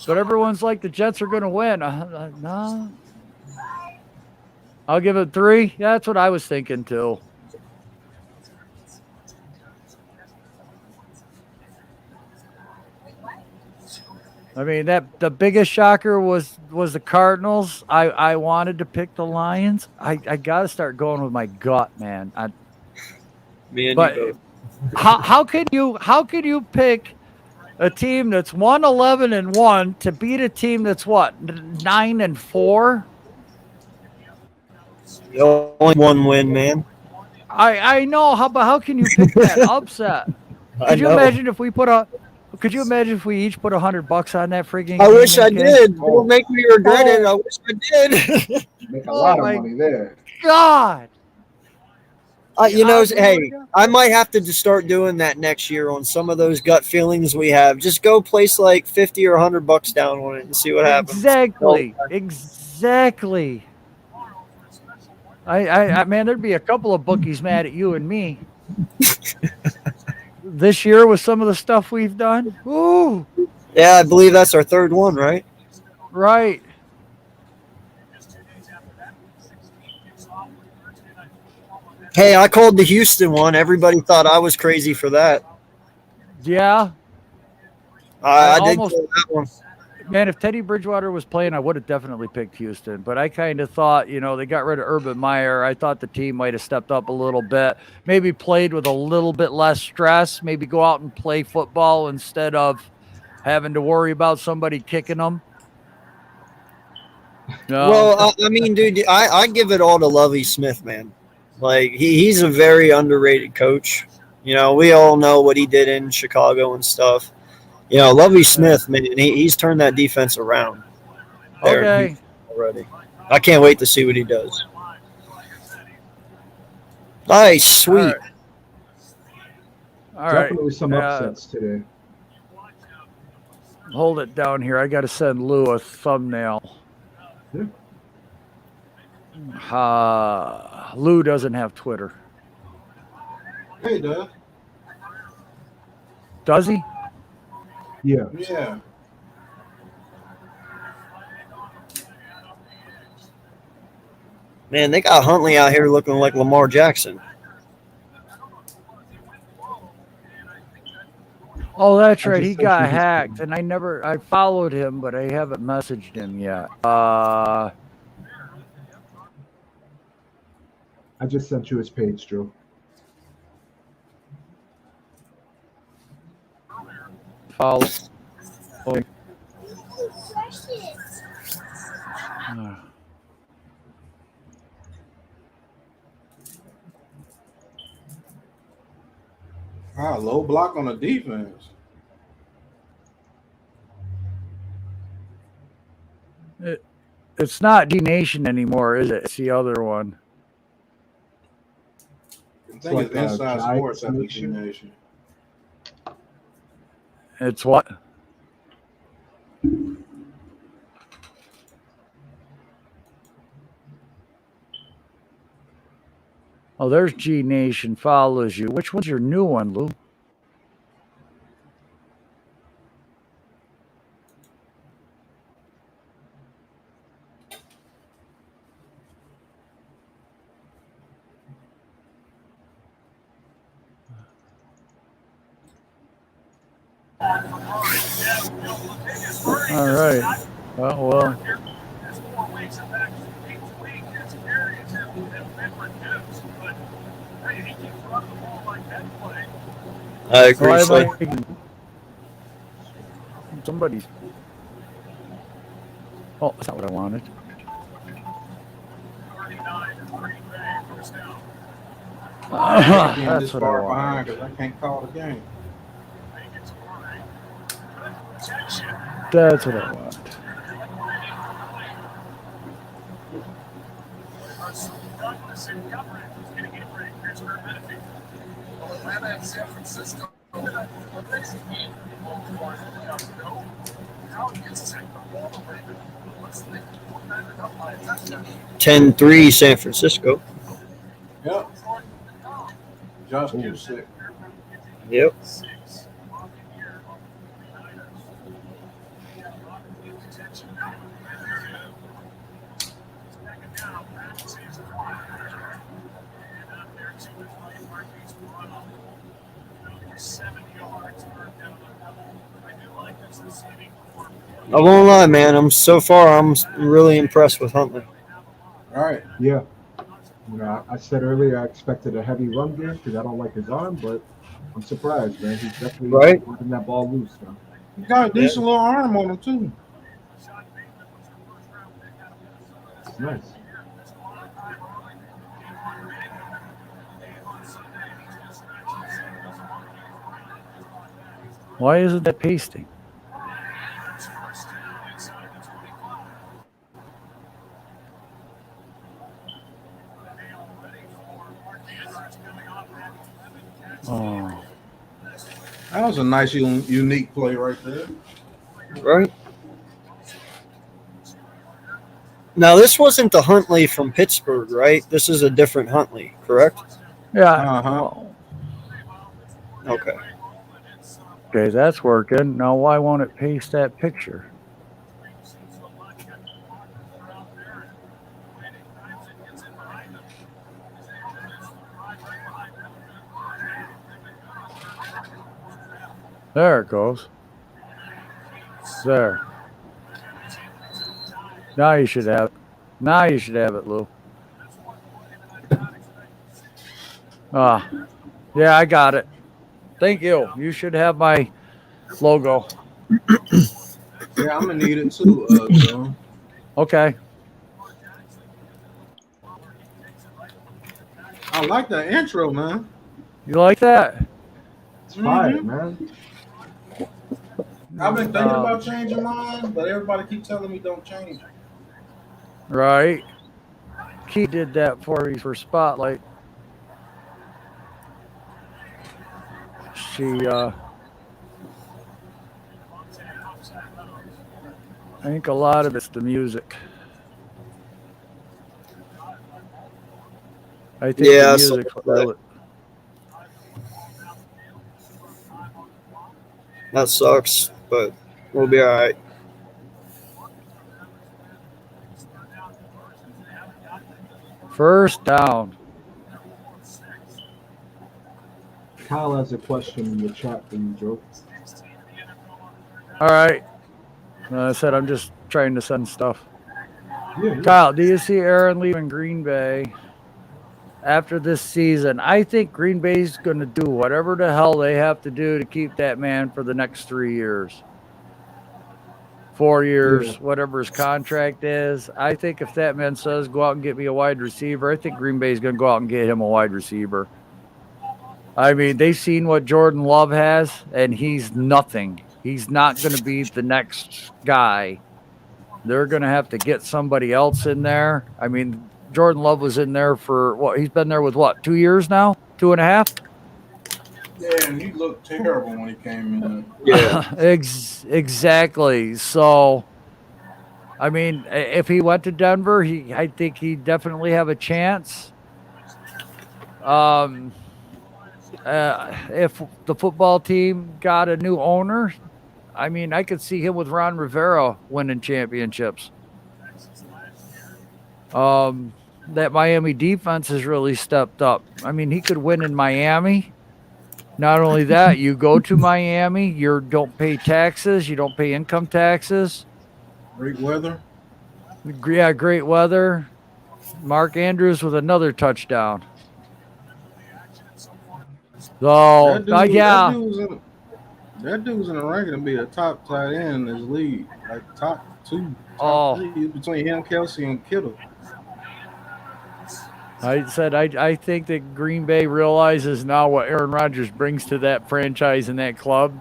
But everyone's like, the Jets are going to win. No. I'll give it 3. Yeah, that's what I was thinking too. I mean, the biggest shocker was the Cardinals. I wanted to pick the Lions. I got to start going with my gut, man. Me and But you both. how can you pick a team that's 1-11-1 to beat a team that's what 9-4? Only one win, man. I know how can you pick that upset? I Could you know. imagine if we each put $100 on that freaking game? I wish I AK? did. Oh. Don't make me regret it. I wish I did. Make a Oh lot of my money there. God. You know, God, hey, Lord. I might have to just start doing that next year on some of those gut feelings we have. Just go place like 50 or $100 down on it and see what happens. Exactly. I man, there'd be a couple of bookies mad at you and me this year with some of the stuff we've done. Ooh, Yeah, I believe that's our third one, right? right. Hey, I called the Houston one. Everybody thought I was crazy for that. Yeah, I did call that one. man, if Teddy Bridgewater was playing, I would have definitely picked Houston. But I kind of thought, they got rid of Urban Meyer. I thought the team might have stepped up a little bit, maybe played with a little bit less stress, maybe go out and play football instead of having to worry about somebody kicking them. No. Well, I mean, dude, I give it all to Lovie Smith, man. Like, he's a very underrated coach. You know, we all know what he did in Chicago and stuff. You know, Lovie Smith, man, he's turned that defense around there Okay. already. I can't wait to see what he does. Nice, sweet. All right. Definitely some upsets today. Hold it down here. I got to send Lou a thumbnail. Yeah. Lou doesn't have Twitter. Hey, Doug. Does he? Yeah. Yeah. Man, they got Huntley out here looking like Lamar Jackson. Oh, that's right. just He sent got you his hacked, thing. and I followed him, but I haven't messaged him yet. I just sent you his page, Drew. Follow. Low block on the defense. It's not G Nation anymore, is it? It's the other one. I think it's Inside Giants Sports at the G Nation. Nation. It's what? Oh, there's G Nation follows you. Which one's your new one, Lou? All right. Well. I agree. Somebody's. Oh, that's not what I wanted. That's this far behind because I can't call the game. That's what I want. Atlanta and San Francisco. 10-3 San Francisco. Yep. Josh Cusick. Yep. I won't lie, man. I'm really impressed with Huntley. All right. Yeah. I said earlier I expected a heavy run game because I don't like his arm, but I'm surprised, man. He's definitely Right? letting that ball loose now. He got a decent little arm on him too. It's nice. Why isn't that pasting? Oh, That was a nice, unique play right there. Right? Now, this wasn't the Huntley from Pittsburgh, right? This is a different Huntley, correct? yeah. Uh-huh. Well, Okay. okay, that's working. Now, why won't it paste that picture? There it goes. There. Now you should have it. Now you should have it, Lou. Ah, yeah, I got it. Thank you. You should have my logo. Yeah, I'm gonna need it too, John. Okay. I like that intro, man. You like that? It's fire, man. I've been thinking about changing mine, but everybody keeps telling me don't change it. Right. Key did that for me for Spotlight. She I think a lot of it's the music. I think Yeah, the so- music really. That sucks, but we'll be all right. First down. Kyle has a question in the chat for you, Joe. All right. I said I'm just trying to send stuff. Yeah. Kyle, do you see Aaron leaving Green Bay after this season? I think Green Bay's going to do whatever the hell they have to do to keep that man for the next 3 years. 4 years, whatever his contract is. I think if that man says, go out and get me a wide receiver, I think Green Bay's going to go out and get him a wide receiver. I mean, they've seen what Jordan Love has, and he's nothing. He's not going to be the next guy. They're going to have to get somebody else in there. I mean, Jordan Love was in there for, what, he's been there with, what, 2 years now? 2.5? Yeah, and he looked terrible when he came in. Yeah. Exactly. So, I mean, if he went to Denver, I think he'd definitely have a chance. If the football team got a new owner, I mean, I could see him with Ron Rivera winning championships. That Miami defense has really stepped up. I mean, he could win in Miami. Not only that, you go to Miami, you don't pay taxes, you don't pay income taxes. Great weather. Yeah, great weather. Mark Andrews with another touchdown. So, yeah. That dude's in the ranking to be a top tight end in his league. Like top two. Three, between him, Kelsey, and Kittle. I said I think that Green Bay realizes now what Aaron Rodgers brings to that franchise and that club.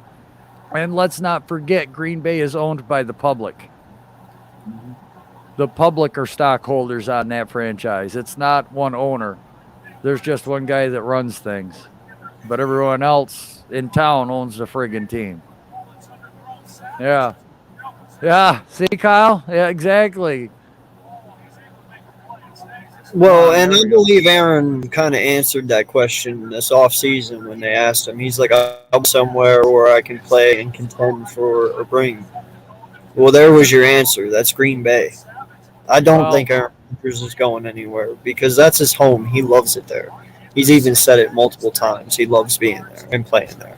And let's not forget, Green Bay is owned by the public. The public are stockholders on that franchise. It's not one owner. There's just one guy that runs things. But everyone else in town owns the friggin' team. Yeah. Yeah. See, Kyle? Yeah, exactly. Well, and I believe Aaron kind of answered that question this offseason when they asked him. He's like, I'm somewhere where I can play and contend for a ring. Well, there was your answer. That's Green Bay. I don't think Aaron Rodgers is going anywhere because that's his home. He loves it there. He's even said it multiple times. He loves being there and playing there.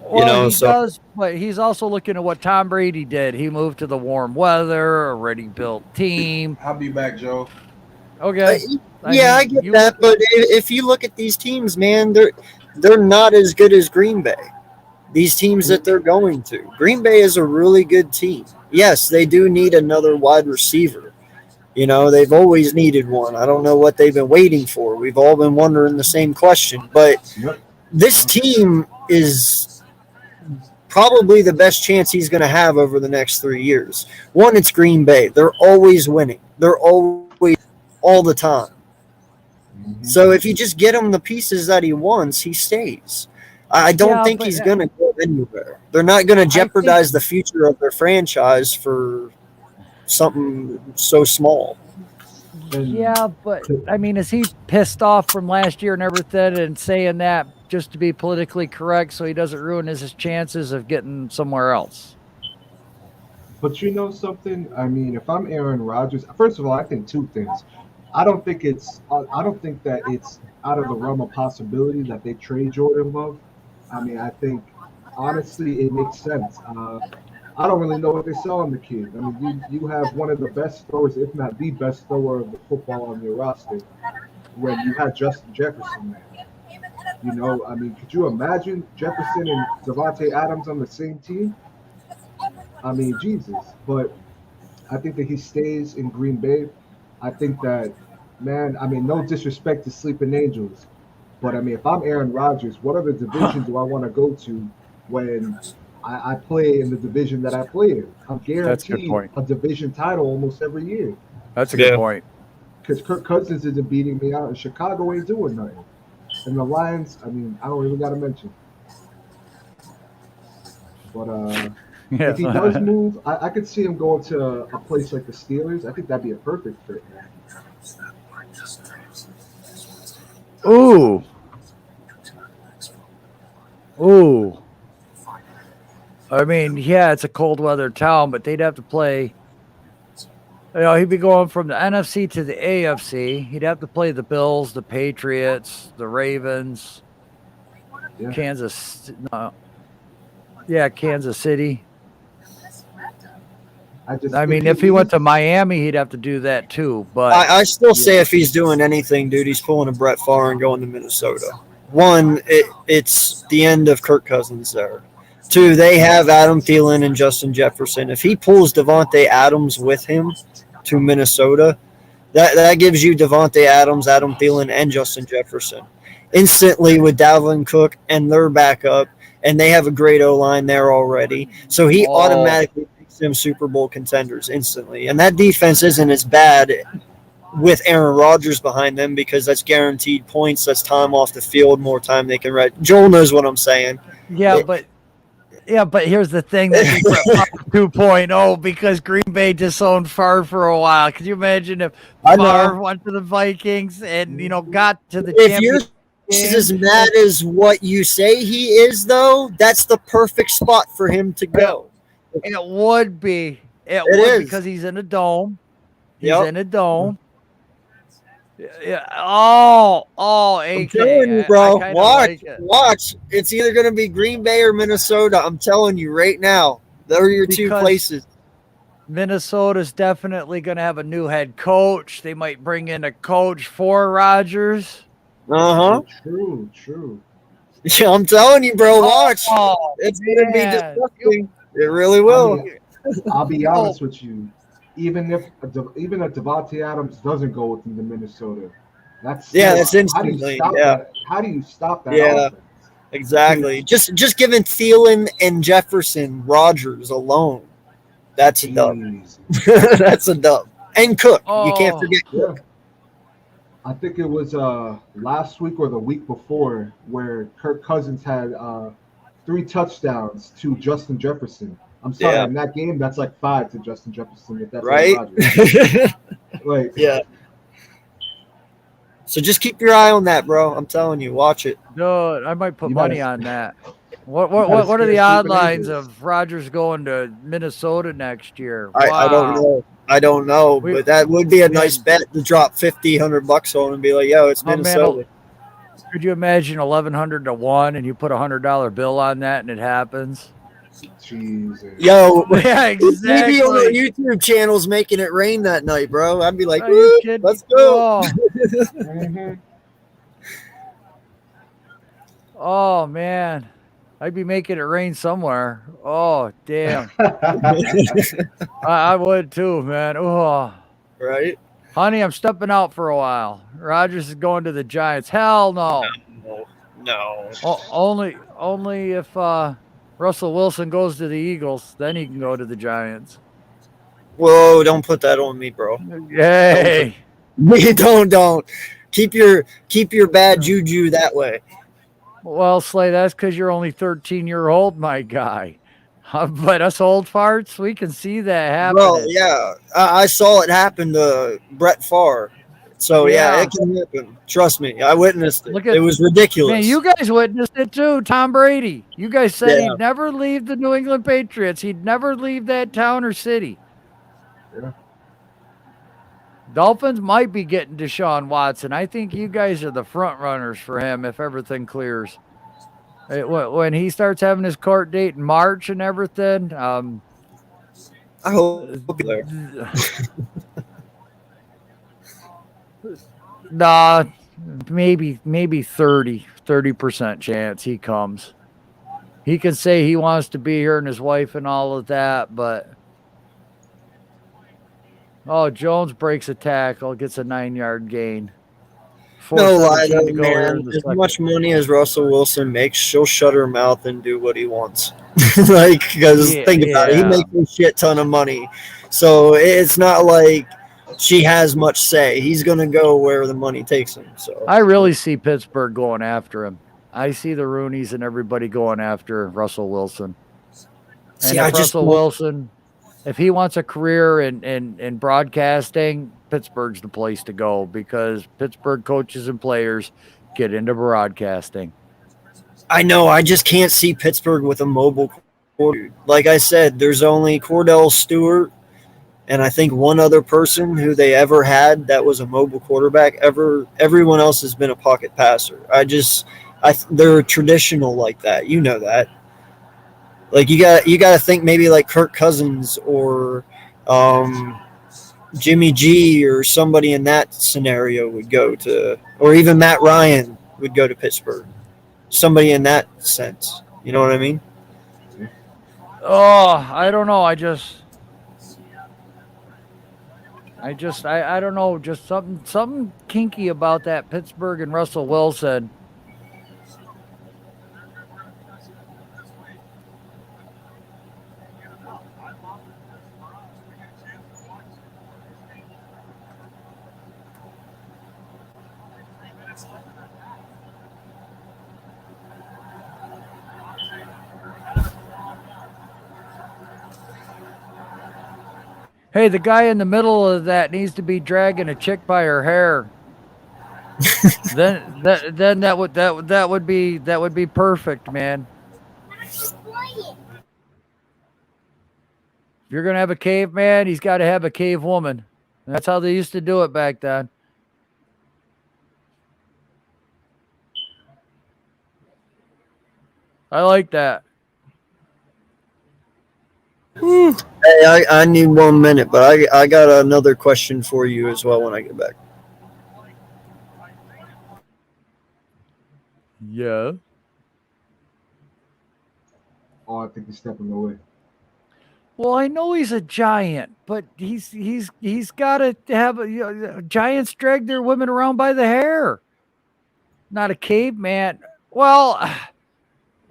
Well, he So does, but he's also looking at what Tom Brady did. He moved to the warm weather, already built team. I'll be back, Joe. Okay. I get that, but if you look at these teams, man, they're not as good as Green Bay. These teams that they're going to. Green Bay is a really good team. Yes, they do need another wide receiver. They've always needed one. I don't know what they've been waiting for. We've all been wondering the same question. But this team is probably the best chance he's going to have over the next 3 years. One, it's Green Bay. They're always winning. They're always, all the time. So if you just get him the pieces that he wants, he stays. I don't think he's going to go anywhere. They're not going to jeopardize the future of their franchise for something so small. Yeah, but I mean, is he pissed off from last year and everything and saying that just to be politically correct so he doesn't ruin his chances of getting somewhere else? But you know something? I mean, if I'm Aaron Rodgers, first of all, I think two things. I don't think that it's out of the realm of possibility that they trade Jordan Love. I mean, I think honestly it makes sense. I don't really know what they saw in the kid. I mean, you have one of the best throwers, if not the best thrower of the football on your roster, when you had Justin Jefferson there. I mean, could you imagine Jefferson and Davante Adams on the same team? I mean, Jesus. But I think that he stays in Green Bay. I think that, man, I mean, no disrespect to Sleeping Angels, but I mean, if I'm Aaron Rodgers, what other division do I want to go to when I play in the division that I play in? I'm guaranteed a division title almost every year. That's a good point. Because Kirk Cousins isn't beating me out, and Chicago ain't doing nothing. And the Lions, I mean, I don't even got to mention. But if he does move, I could see him going to a place like the Steelers. I think that'd be a perfect fit, man. Ooh. I mean, yeah, it's a cold weather town, but they'd have to play. He'd be going from the NFC to the AFC. He'd have to play the Bills, the Patriots, the Ravens, Kansas City. I mean, if he went to Miami, he'd have to do that too. But I still say if he's doing anything, dude, he's pulling a Brett Favre and going to Minnesota. One, it's the end of Kirk Cousins there. Two, they have Adam Thielen and Justin Jefferson. If he pulls Davante Adams with him to Minnesota, that gives you Davante Adams, Adam Thielen, and Justin Jefferson instantly with Dalvin Cook and their backup, and they have a great O-line there already. So he automatically makes them Super Bowl contenders instantly. And that defense isn't as bad with Aaron Rodgers behind them because that's guaranteed points. That's time off the field, more time they can ride. Joel knows what I'm saying. Yeah, but here's the thing that 2.0 because Green Bay disowned Favre for a while. Could you imagine if Favre went to the Vikings and got to the championship? If you're as mad as what you say he is, though, that's the perfect spot for him to go. It would be. It would because he's in a dome. He's in a dome. Yeah. I'm telling you, bro. Watch. It's either going to be Green Bay or Minnesota. I'm telling you right now. Those are your two places. Minnesota's definitely going to have a new head coach. They might bring in a coach for Rodgers. True. Yeah, I'm telling you, bro. Watch. It's going to be disgusting. It really will. I'll be honest with you. Even if Davante Adams doesn't go with him to Minnesota, that's instantly. How do you stop that? Yeah, offense? Exactly. Just giving Thielen and Jefferson Rodgers alone, that's a dub. That's a dub. And Cook, you can't forget Cook. I think it was last week or the week before where Kirk Cousins had 3 touchdowns to Justin Jefferson. I'm sorry, in that game, that's like 5 to Justin Jefferson. If that's right. Yeah. So just keep your eye on that, bro. I'm telling you, watch it. No, I might put money on that. What are the odd lines of Rodgers going to Minnesota next year? Wow. I don't know, but that would be a nice bet to drop $50, $100 on and be like, yo, it's Minnesota. Could you imagine 1,100 to 1 and you put $100 bill on that and it happens? Jesus. Yo, Yeah, maybe on our exactly. YouTube channel's making it rain that night, bro. I'd be like, Are you "Woo, kidding? let's go." Oh, Mhm. oh man. I'd be making it rain somewhere. Oh, damn. I would too, man. Oh. Right? Honey, I'm stepping out for a while. Rodgers is going to the Giants. Hell no. No. Only if Russell Wilson goes to the Eagles, then he can go to the Giants. Whoa, don't put that on me, bro. Hey. Don't. Keep your bad juju that way. Well, Slay, that's because you're only 13-year-old, my guy. But us old farts, we can see that happening. Well, yeah, I saw it happen to Brett Favre. So yeah, it can happen. Trust me, I witnessed it. It was ridiculous. Man, you guys witnessed it too. Tom Brady. You guys said Yeah. he'd never leave the New England Patriots. He'd never leave that town or city. Yeah. Dolphins might be getting Deshaun Watson. I think you guys are the front runners for him if everything clears. When he starts having his court date in March and everything, I hope there. nah, maybe 30% chance he comes. He can say he wants to be here and his wife and all of that, but Jones breaks a tackle, gets a 9-yard gain. No lie, though, to go here man. in the As second. much money as Russell Wilson makes, she'll shut her mouth and do what he wants. Because think about it, he makes a shit ton of money, so it's not like she has much say. He's gonna go where the money takes him. So I really see Pittsburgh going after him. I see the Rooneys and everybody going after Russell Wilson. And Wilson, if he wants a career in broadcasting, Pittsburgh's the place to go because Pittsburgh coaches and players get into broadcasting. I know. I just can't see Pittsburgh with a mobile quarterback. Like I said, there's only Cordell Stewart and I think one other person who they ever had that was a mobile quarterback. Everyone else has been a pocket passer. They're traditional like that. You know that. Like you got to think maybe like Kirk Cousins or Jimmy G or somebody in that scenario would go to, or even Matt Ryan would go to Pittsburgh. Somebody in that sense. You know what I mean? Oh, I don't know. I don't know. Just something kinky about that Pittsburgh and Russell Wilson. Hey, the guy in the middle of that needs to be dragging a chick by her hair. then that would be perfect, man. If you're gonna have a caveman, he's got to have a cave woman. That's how they used to do it back then. I like that. Hey, I need 1 minute, but I got another question for you as well when I get back. Yeah. Oh, I think he's stepping away. Well, I know he's a giant, but he's got to have giants drag their women around by the hair. Not a caveman. Well,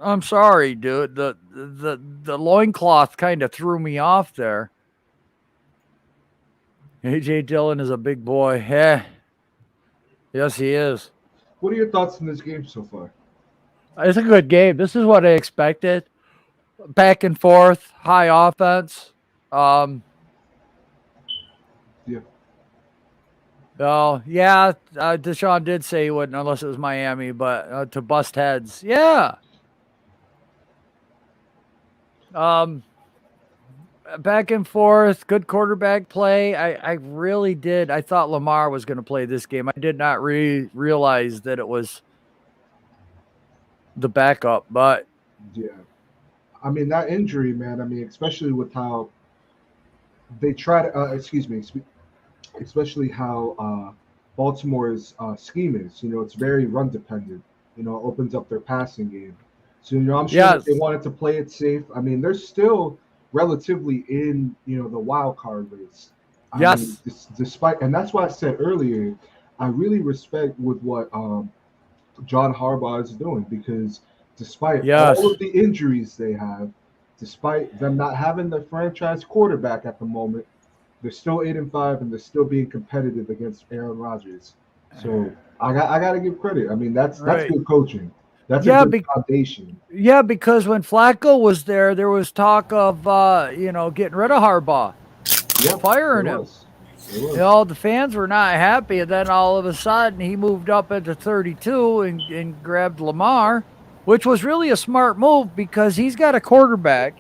I'm sorry, dude. The loincloth kind of threw me off there. AJ Dillon is a big boy. Yeah. Yes, he is. What are your thoughts on this game so far? It's a good game. This is what I expected. Back and forth, high offense. Yeah. Oh, yeah. Deshaun did say he wouldn't unless it was Miami, but to bust heads. Yeah. Back and forth, good quarterback play. I really did. I thought Lamar was going to play this game. I did not realize that it was the backup. But Yeah. I mean, that injury, man, I mean, especially with how they try to, especially how Baltimore's scheme is. It's very run dependent. It opens up their passing game. So, I'm sure that yes, they wanted to play it safe. I mean, they're still relatively in, the wild card race. I mean, yes, despite, and that's why I said earlier, I really respect with what John Harbaugh is doing because despite all yes. of the injuries they have, despite them not having the franchise quarterback at the moment, they're still 8-5 and they're still being competitive against Aaron Rodgers. So I got to give credit. I mean that's Right. good coaching. That's a Yeah, good foundation. yeah, because when Flacco was there was talk of getting rid of Harbaugh, Yeah, firing there him. was. There was. The fans were not happy, and then all of a sudden he moved up into 32 and grabbed Lamar, which was really a smart move because he's got a quarterback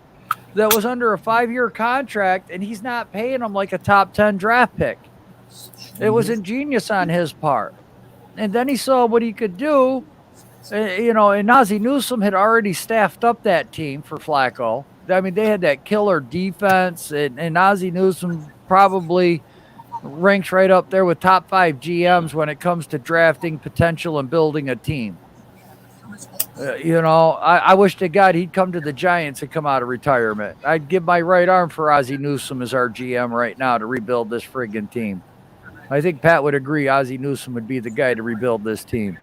that was under a 5-year contract, and he's not paying him like a top 10 draft pick. It was ingenious on his part. And then he saw what he could do. And Ozzie Newsome had already staffed up that team for Flacco. I mean, they had that killer defense, and Ozzie Newsome probably ranks right up there with top 5 GMs when it comes to drafting potential and building a team. I wish to God he'd come to the Giants and come out of retirement. I'd give my right arm for Ozzie Newsome as our GM right now to rebuild this friggin' team. I think Pat would agree Ozzie Newsome would be the guy to rebuild this team.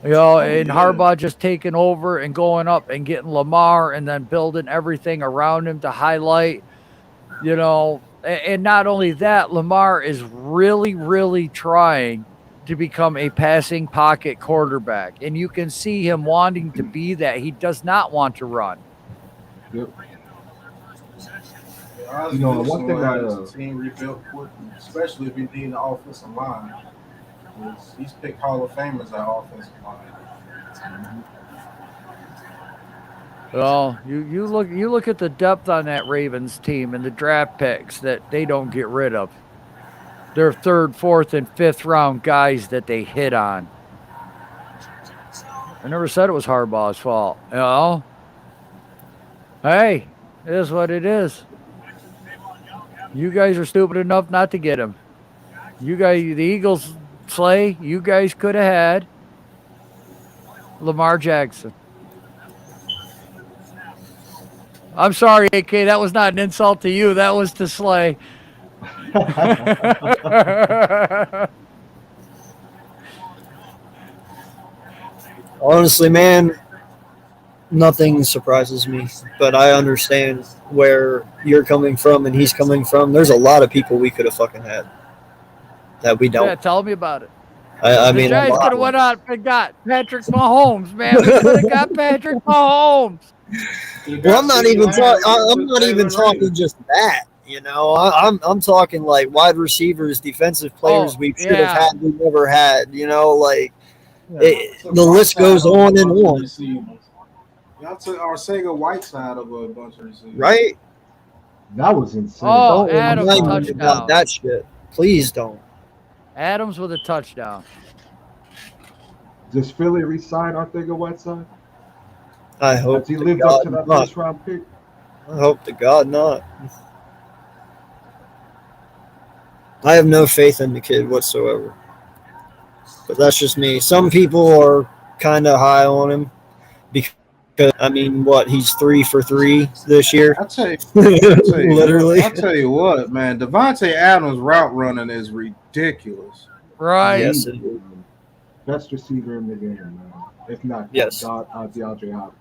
And Harbaugh just taking over and going up and getting Lamar and then building everything around him to highlight, and not only that, Lamar is really, really trying to become a passing pocket quarterback. And you can see him wanting to be that. He does not want to run. Yep. One thing the team rebuilt quickly, especially if you need an offensive line. He's picked Hall of Famers at offensive line. Well, you look at the depth on that Ravens team and the draft picks that they don't get rid of. Their 3rd, 4th, and 5th round guys that they hit on. I never said it was Harbaugh's fault. Hey, it is what it is. You guys are stupid enough not to get him. You guys, the Eagles, Slay, you guys could have had Lamar Jackson. I'm sorry, AK. That was not an insult to you. That was to Slay. Honestly, man, nothing surprises me, but I understand where you're coming from and he's coming from. There's a lot of people we could have fucking had that we don't. Yeah, tell me about it. I mean, the Giants could have went out and got Patrick Mahomes, man. We could have got Patrick Mahomes. Well, I'm not even talking just that. I'm talking like wide receivers, defensive players we should have had, we never had. The list goes on and on. Y'all took our Sega Whiteside of a bunch of receivers, right? That was insane. Oh, Adams touchdown. That shit. Please don't. Adams with a touchdown. Does Philly re-sign Arthur Whiteside? I hope Has he lived up to that first round pick? I hope to God not. I have no faith in the kid whatsoever. But that's just me. Some people are kind of high on him because, he's 3 for 3 this year. I'll tell you Literally. I'll tell you what, man. Devontae Adams' route running is ridiculous. Right. Yes, it is. Best receiver in the game, man. If not, yes. DeAndre Hopkins.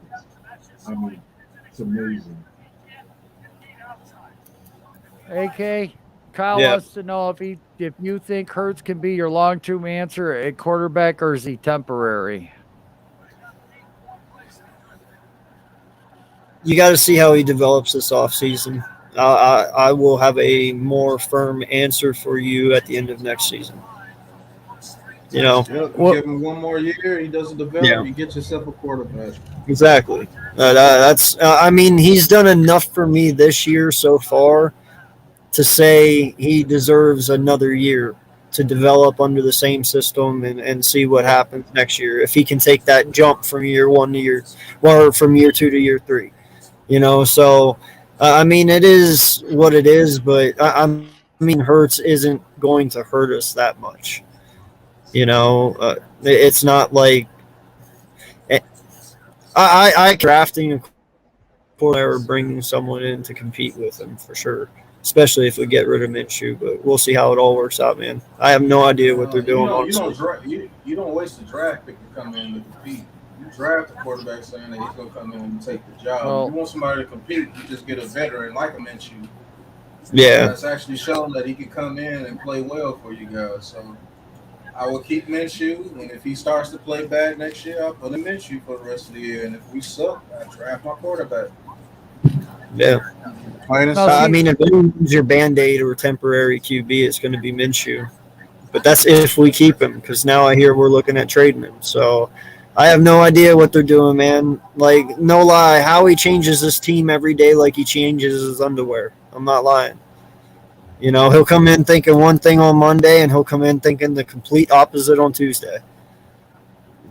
I mean, it's amazing. AK, Kyle wants to know if you think Hurts can be your long-term answer at quarterback, or is he temporary? You got to see how he develops this offseason. I will have a more firm answer for you at the end of next season. Give him one more year, he doesn't develop, you get yourself a quarterback. Exactly. He's done enough for me this year so far to say he deserves another year. to develop under the same system and see what happens next year if he can take that jump from year 1 to from year 2 to year 3. So I mean, it is what it is, but I mean, Hurts isn't going to hurt us that much. It's not like I drafting a quarterback or bringing someone in to compete with him for sure, especially if we get rid of Minshew. But we'll see how it all works out, man. I have no idea what they're doing. You don't waste a draft pick to come in to compete. You draft a quarterback saying that he's going to come in and take the job. Well, if you want somebody to compete, you just get a veteran like a Minshew. Yeah. That's actually shown that he can come in and play well for you guys. So I will keep Minshew, and if he starts to play bad next year, I'll put him Minshew for the rest of the year. And if we suck, I draft my quarterback. Yeah. I mean, if it's your Band-Aid or temporary QB, it's going to be Minshew. But that's if we keep him, because now I hear we're looking at trading him. So I have no idea what they're doing, man. Like, no lie, Howie changes this team every day like he changes his underwear. I'm not lying. He'll come in thinking one thing on Monday, and he'll come in thinking the complete opposite on Tuesday.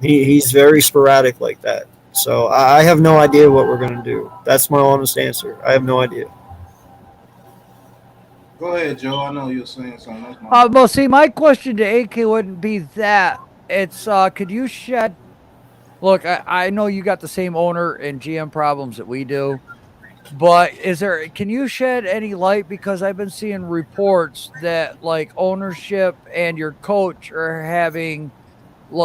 He's very sporadic like that. So I have no idea what we're going to do. That's my honest answer. I have no idea. Go ahead, Joe. I know you're saying something. Well, see, my question to AK wouldn't be that. It's could you shed? Look, I know you got the same owner and GM problems that we do. But can you shed any light? Because I've been seeing reports that like ownership and your coach are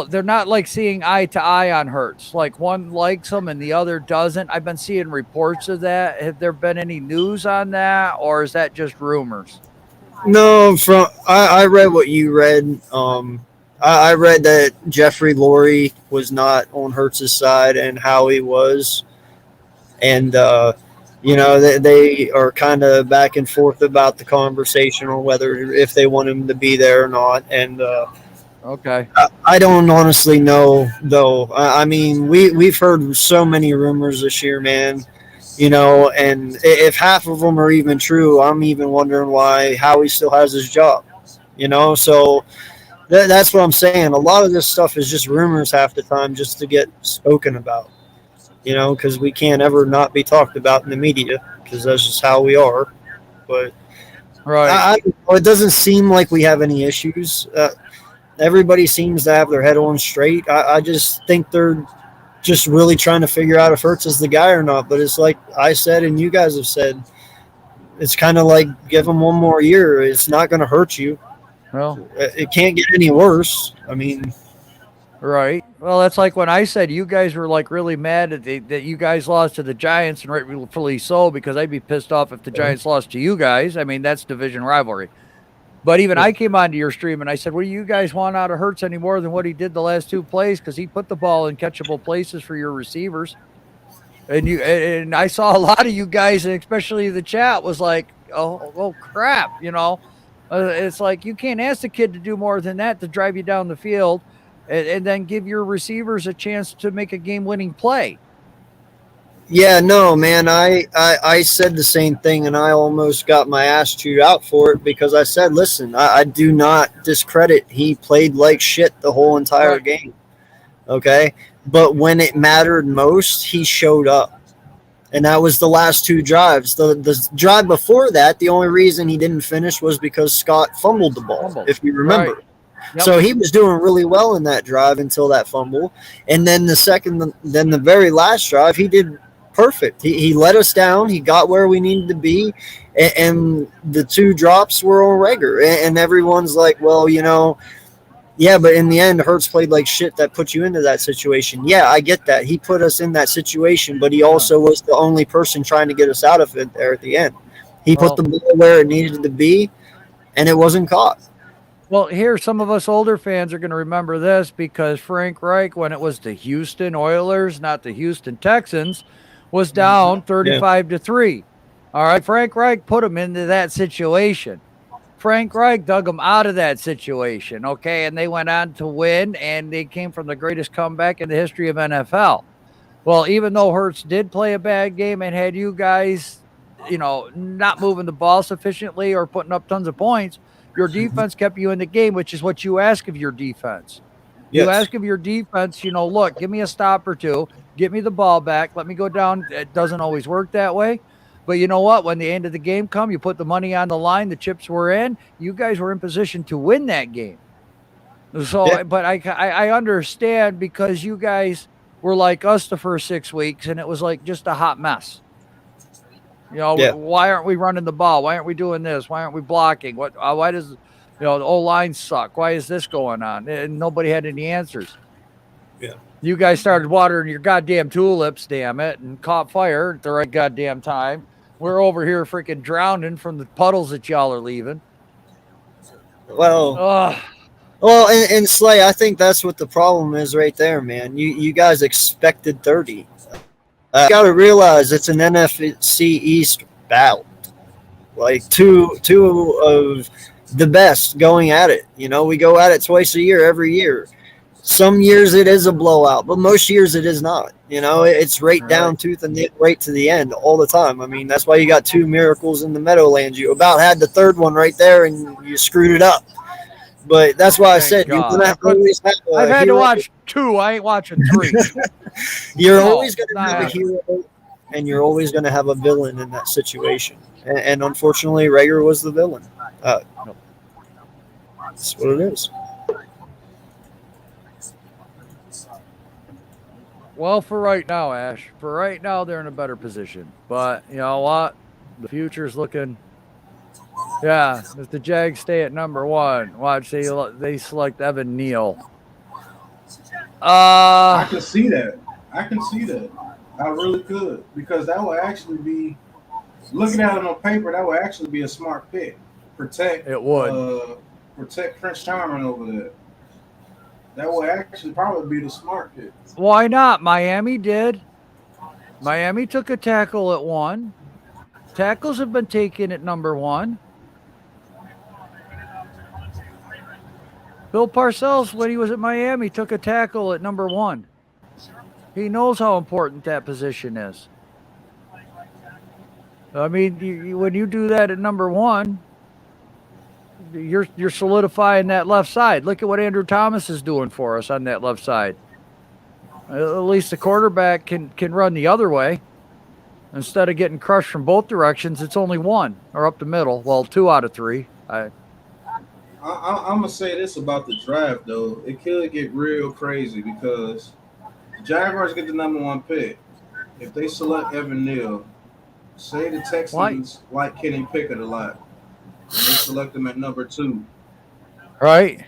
they're not like seeing eye to eye on Hurts. Like one likes him and the other doesn't. I've been seeing reports of that. Have there been any news on that, or is that just rumors? No, I read what you read. I read that Jeffrey Lurie was not on Hurts' side and Howie was. And they are kind of back and forth about the conversation on if they want him to be there or not. And okay, I don't honestly know, though. I mean, we've heard so many rumors this year, man. And if half of them are even true, I'm even wondering why Howie still has his job. So that's what I'm saying. A lot of this stuff is just rumors half the time, just to get spoken about. Because we can't ever not be talked about in the media, because that's just how we are. But right, it doesn't seem like we have any issues. Everybody seems to have their head on straight. I just think they're just really trying to figure out if Hurts is the guy or not. But it's like I said and you guys have said, it's kind of like give him one more year. It's not going to hurt you. well, It can't get any worse. I mean, right. Well, that's like when I said you guys were like really mad that you guys lost to the Giants, and rightfully so, because I'd be pissed off if the Giants lost to you guys. I mean, that's division rivalry. But even I came onto your stream and I said, what do you guys want out of Hurts any more than what he did the last 2 plays? Because he put the ball in catchable places for your receivers. And I saw a lot of you guys, and especially the chat, was like, oh crap, It's like you can't ask the kid to do more than that to drive you down the field and then give your receivers a chance to make a game-winning play. Yeah, no, man, I said the same thing, and I almost got my ass chewed out for it because I said, listen, I do not discredit. He played like shit the whole entire game, okay? But when it mattered most, he showed up, and that was the last 2 drives. The drive before that, the only reason he didn't finish was because Scott fumbled the ball, if you remember. Right. Yep. So he was doing really well in that drive until that fumble, and then the very last drive, he did perfect. He let us down. He got where we needed to be, and the 2 drops were on Rager. And everyone's like, well, yeah, but in the end, Hurts played like shit that put you into that situation. Yeah, I get that. He put us in that situation, but he also was the only person trying to get us out of it there at the end. He put the ball where it needed to be, and it wasn't caught. Well, here, some of us older fans are going to remember this because Frank Reich, when it was the Houston Oilers, not the Houston Texans, was down 35-3. All right, Frank Reich put him into that situation. Frank Reich dug him out of that situation, okay, and they went on to win, and they came from the greatest comeback in the history of NFL. Well, even though Hurts did play a bad game and had you guys, not moving the ball sufficiently or putting up tons of points, Your defense kept you in the game, which is what you ask of your defense. You ask of your defense, look, give me a stop or two, get me the ball back, let me go down. It doesn't always work that way. But you know what? When the end of the game come, you put the money on the line, the chips were in, you guys were in position to win that game. So, but I understand because you guys were like us the first 6 weeks, and it was like just a hot mess. Why aren't we running the ball? Why aren't we doing this? Why aren't we blocking? Why does the O-line suck? Why is this going on? And nobody had any answers. Yeah. You guys started watering your goddamn tulips, damn it, and caught fire at the right goddamn time. We're over here freaking drowning from the puddles that y'all are leaving. Well, and Slay, I think that's what the problem is right there, man. You guys expected 30. You got to realize it's an NFC East battle. Like two of the best going at it. We go at it twice a year, every year. Some years it is a blowout, but most years it is not. It's right down tooth and nail, right to the end all the time. I mean, that's why you got 2 miracles in the Meadowlands. You about had the third one right there, and you screwed it up. But that's why I said you're gonna always have I've had to watch 2. I ain't watching 3. You're always gonna have a hero, and you're always gonna have a villain in that situation. And unfortunately, Rager was the villain. That's what it is. Well, for right now, Ash. For right now, they're in a better position. But you know what? The future's looking. Yeah, if the Jags stay at number 1, watch they select Evan Neal. I can see that. I really could, because that would actually be, looking at it on paper, that would actually be a smart pick. Protect Prince Charming over there. That would actually probably be the smart pick. Why not? Miami did. Miami took a tackle at 1. Tackles have been taken at number 1. Bill Parcells, when he was at Miami, took a tackle at number 1. He knows how important that position is. I mean, when you do that at number 1, you're solidifying that left side. Look at what Andrew Thomas is doing for us on that left side. At least the quarterback can run the other way. Instead of getting crushed from both directions, it's only 1 or up the middle. Well, 2 out of 3. I'm going to say this about the draft, though. It could get real crazy because the Jaguars get the number 1 pick. If they select Evan Neal, say the Texans like Kenny Pickett a lot, and they select him at number 2. Right.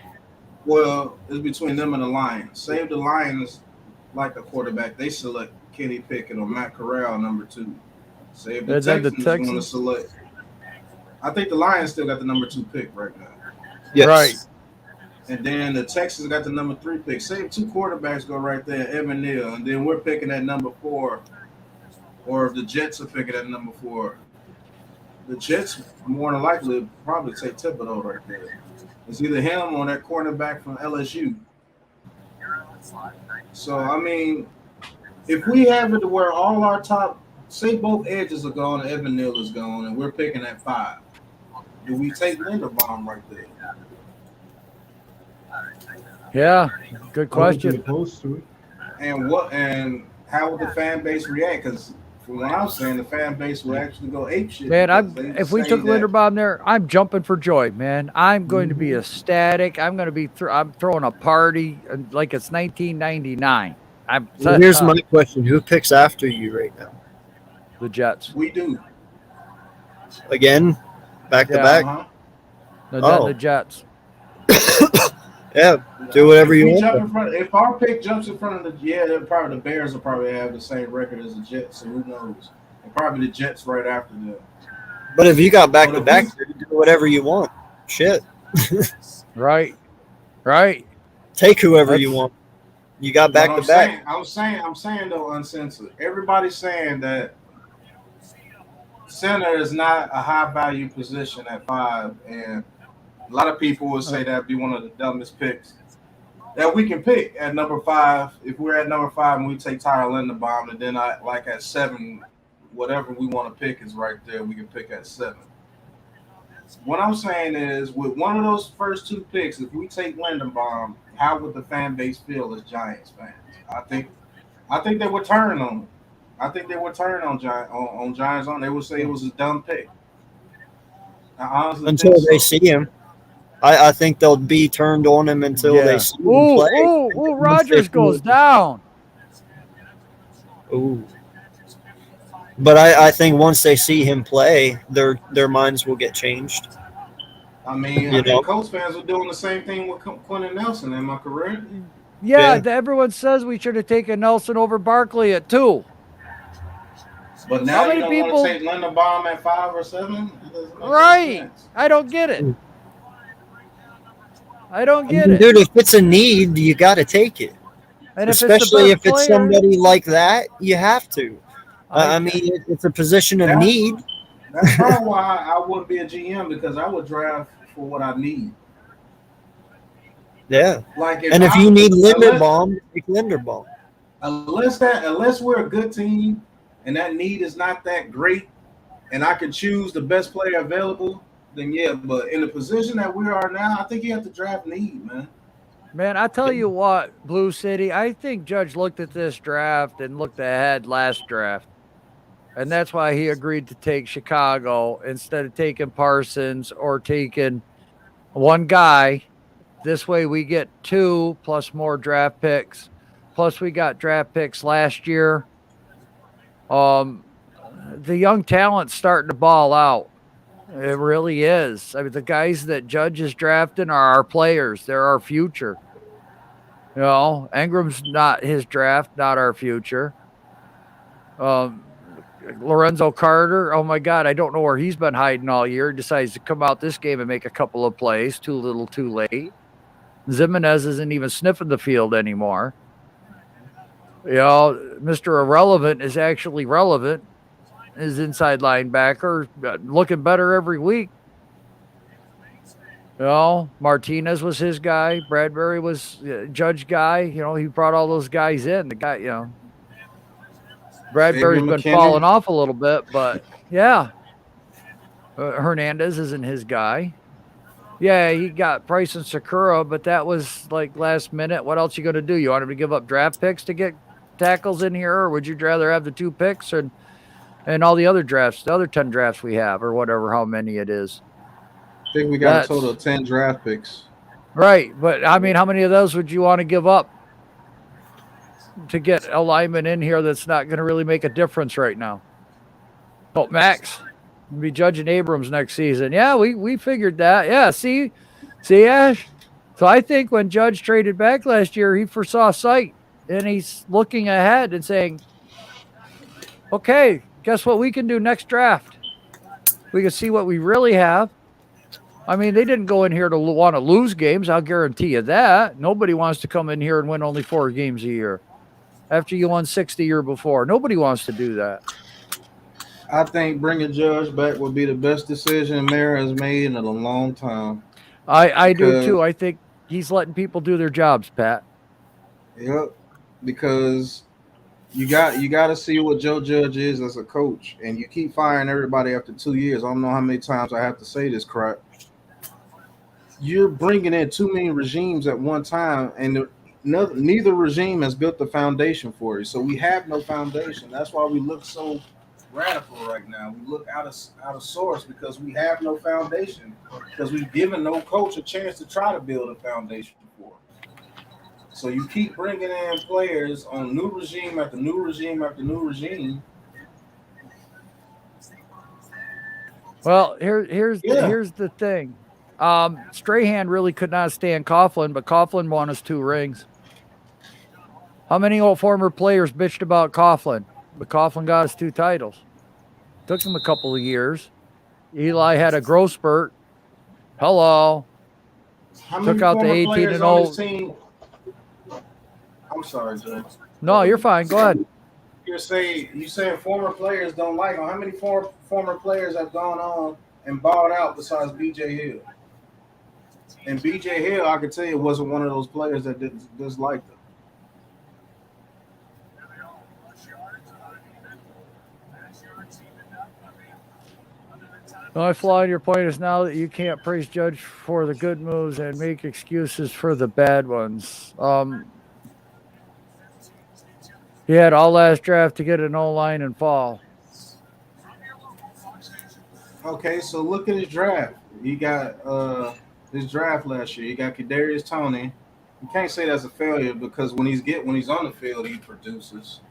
Well, it's between them and the Lions. Say if the Lions like a quarterback, they select Kenny Pickett or Matt Corral number 2. Say if the Texans want to select, I think the Lions still got the number 2 pick right now. Yes. Right. And then the Texans got the number 3 pick. Say if 2 quarterbacks go right there, Evan Neal, and then we're picking at number 4, or if the Jets are picking at number 4, the Jets more than likely probably take Thibodeau right there. It's either him or that cornerback from LSU. So, I mean, if we have it to where all our top, say both edges are gone and Evan Neal is gone, and we're picking at 5, do we take Linderbaum right there? Yeah, good question. And how would the fan base react? Because from what I'm saying, the fan base will actually go apeshit. Man, if we took Linderbaum there, I'm jumping for joy, man. I'm going to be ecstatic. I'm going to be I'm throwing a party like it's 1999. Here's my question: who picks after you right now? The Jets. We do. Again, back to back. The Jets. Yeah, do whatever you want. If our pick jumps in front of the Bears will probably have the same record as the Jets, so who knows? And probably the Jets right after them. But if you got back to back, you do whatever you want. Shit. Right. Take whoever you want. You got back to back. I'm saying though, uncensored. Everybody's saying that center is not a high value position at 5, and a lot of people would say that'd be one of the dumbest picks that we can pick at number 5. If we're at number 5 and we take Tyler Linderbaum, and then at 7, whatever we want to pick is right there. We can pick at 7. What I'm saying is, with one of those first two picks, if we take Lindenbaum, how would the fan base feel as Giants fans? I think they would turn on him. I think they would turn on Giants on. They would say it was a dumb pick. I honestly think until they so. see him. I think they'll be turned on him until they Yeah. see him Ooh, play. ooh, And ooh, then once they Rogers goes down. Ooh. But I think once they see him play, their minds will get changed. I mean, I You think know? Colts fans are doing the same thing with Quentin Nelson. Am I correct? Yeah, Yeah. everyone says we should have taken Nelson over Barkley at 2. But How now you many don't want to people? take Lindenbaum at 5 or 7? That doesn't make any Right. sense. I don't get it. I don't I get mean, it. dude, if it's a need, you got to take it. And if it's the Especially best if it's player, somebody like that, you have to. I mean, it's a position of That's need. that's probably why I wouldn't be a GM, because I would draft for what I need. Yeah. Like And if you need Linderbaum, take Linderbaum. unless we're a good team and that need is not that great, and I can choose the best player available, then yeah. But in the position that we are now, I think you have to draft need, man. man, I tell you what, Blue City, I think Judge looked at this draft and looked ahead last draft. And that's why he agreed to take Chicago instead of taking Parsons or taking one guy. This way we get 2 plus more draft picks. Plus we got draft picks last year. The young talent's starting to ball out. It really is. I mean, the guys that Judge is drafting are our players. They're our future. You know, Ingram's not his draft, not our future. Um, Lorenzo Carter, oh my God, I don't know where he's been hiding all year. Decides to come out this game and make a couple of plays. Too little, too late. Zimenez isn't even sniffing the field anymore. You know, Mr. Irrelevant is actually relevant. His inside linebacker looking better every week. You know, Martinez was his guy. Bradbury was Judge guy. You know, he brought all those guys in. The guy, you know, Bradbury's Xavier been McKinney. falling off a little bit, but yeah, Hernandez isn't his guy. Yeah, he got Price and Sakura, but that was like last minute. What else you going to do? You want him to give up draft picks to get tackles in here, or would you rather have the 2 picks and all the other drafts, the other 10 drafts we have, or whatever, how many it is? I think we got a total of 10 draft picks. Right, but I mean, how many of those would you want to give up to get a lineman in here that's not going to really make a difference right now? Oh, Max, we'll be judging Abrams next season. Yeah, we figured that. Yeah, see, Ash. So I think when Judge traded back last year, he foresaw sight, and he's looking ahead and saying, "Okay, guess what we can do next draft? We can see what we really have." I mean, they didn't go in here to want to lose games. I'll guarantee you that. Nobody wants to come in here and win only 4 games a year after you won 6 the year before. Nobody wants to do that. I think bringing Judge back would be the best decision Mayor has made in a long time. I do too. I think he's letting people do their jobs, Pat. Yep, because you got to see what Joe Judge is as a coach, and you keep firing everybody after 2 years. I don't know how many times I have to say this crap. You're bringing in too many regimes at one time, and neither regime has built the foundation for you. So we have no foundation. That's why we look so radical right now. We look out of source because we have no foundation, because we've given no coach a chance to try to build a foundation for it. So you keep bringing in players on new regime after new regime after new regime. Well, here's the thing. Strahan really could not stand Coughlin, but Coughlin won us 2 rings. How many old former players bitched about Coughlin? But Coughlin got us 2 titles. Took him a couple of years. Eli had a growth spurt. Hello. How many took out the former 18 players and on 0. this team? I'm sorry, Jay. No, you're fine. Go ahead. You saying former players don't like him. How many former players have gone on and balled out besides B.J. Hill? And B.J. Hill, I can tell you, wasn't one of those players that disliked him. The only flaw in your point is now that you can't praise Judge for the good moves and make excuses for the bad ones. He had all last draft to get an O-line and fall. Okay, so look at his draft. He got his draft last year. He got Kadarius Toney. You can't say that's a failure because when he's on the field, he produces.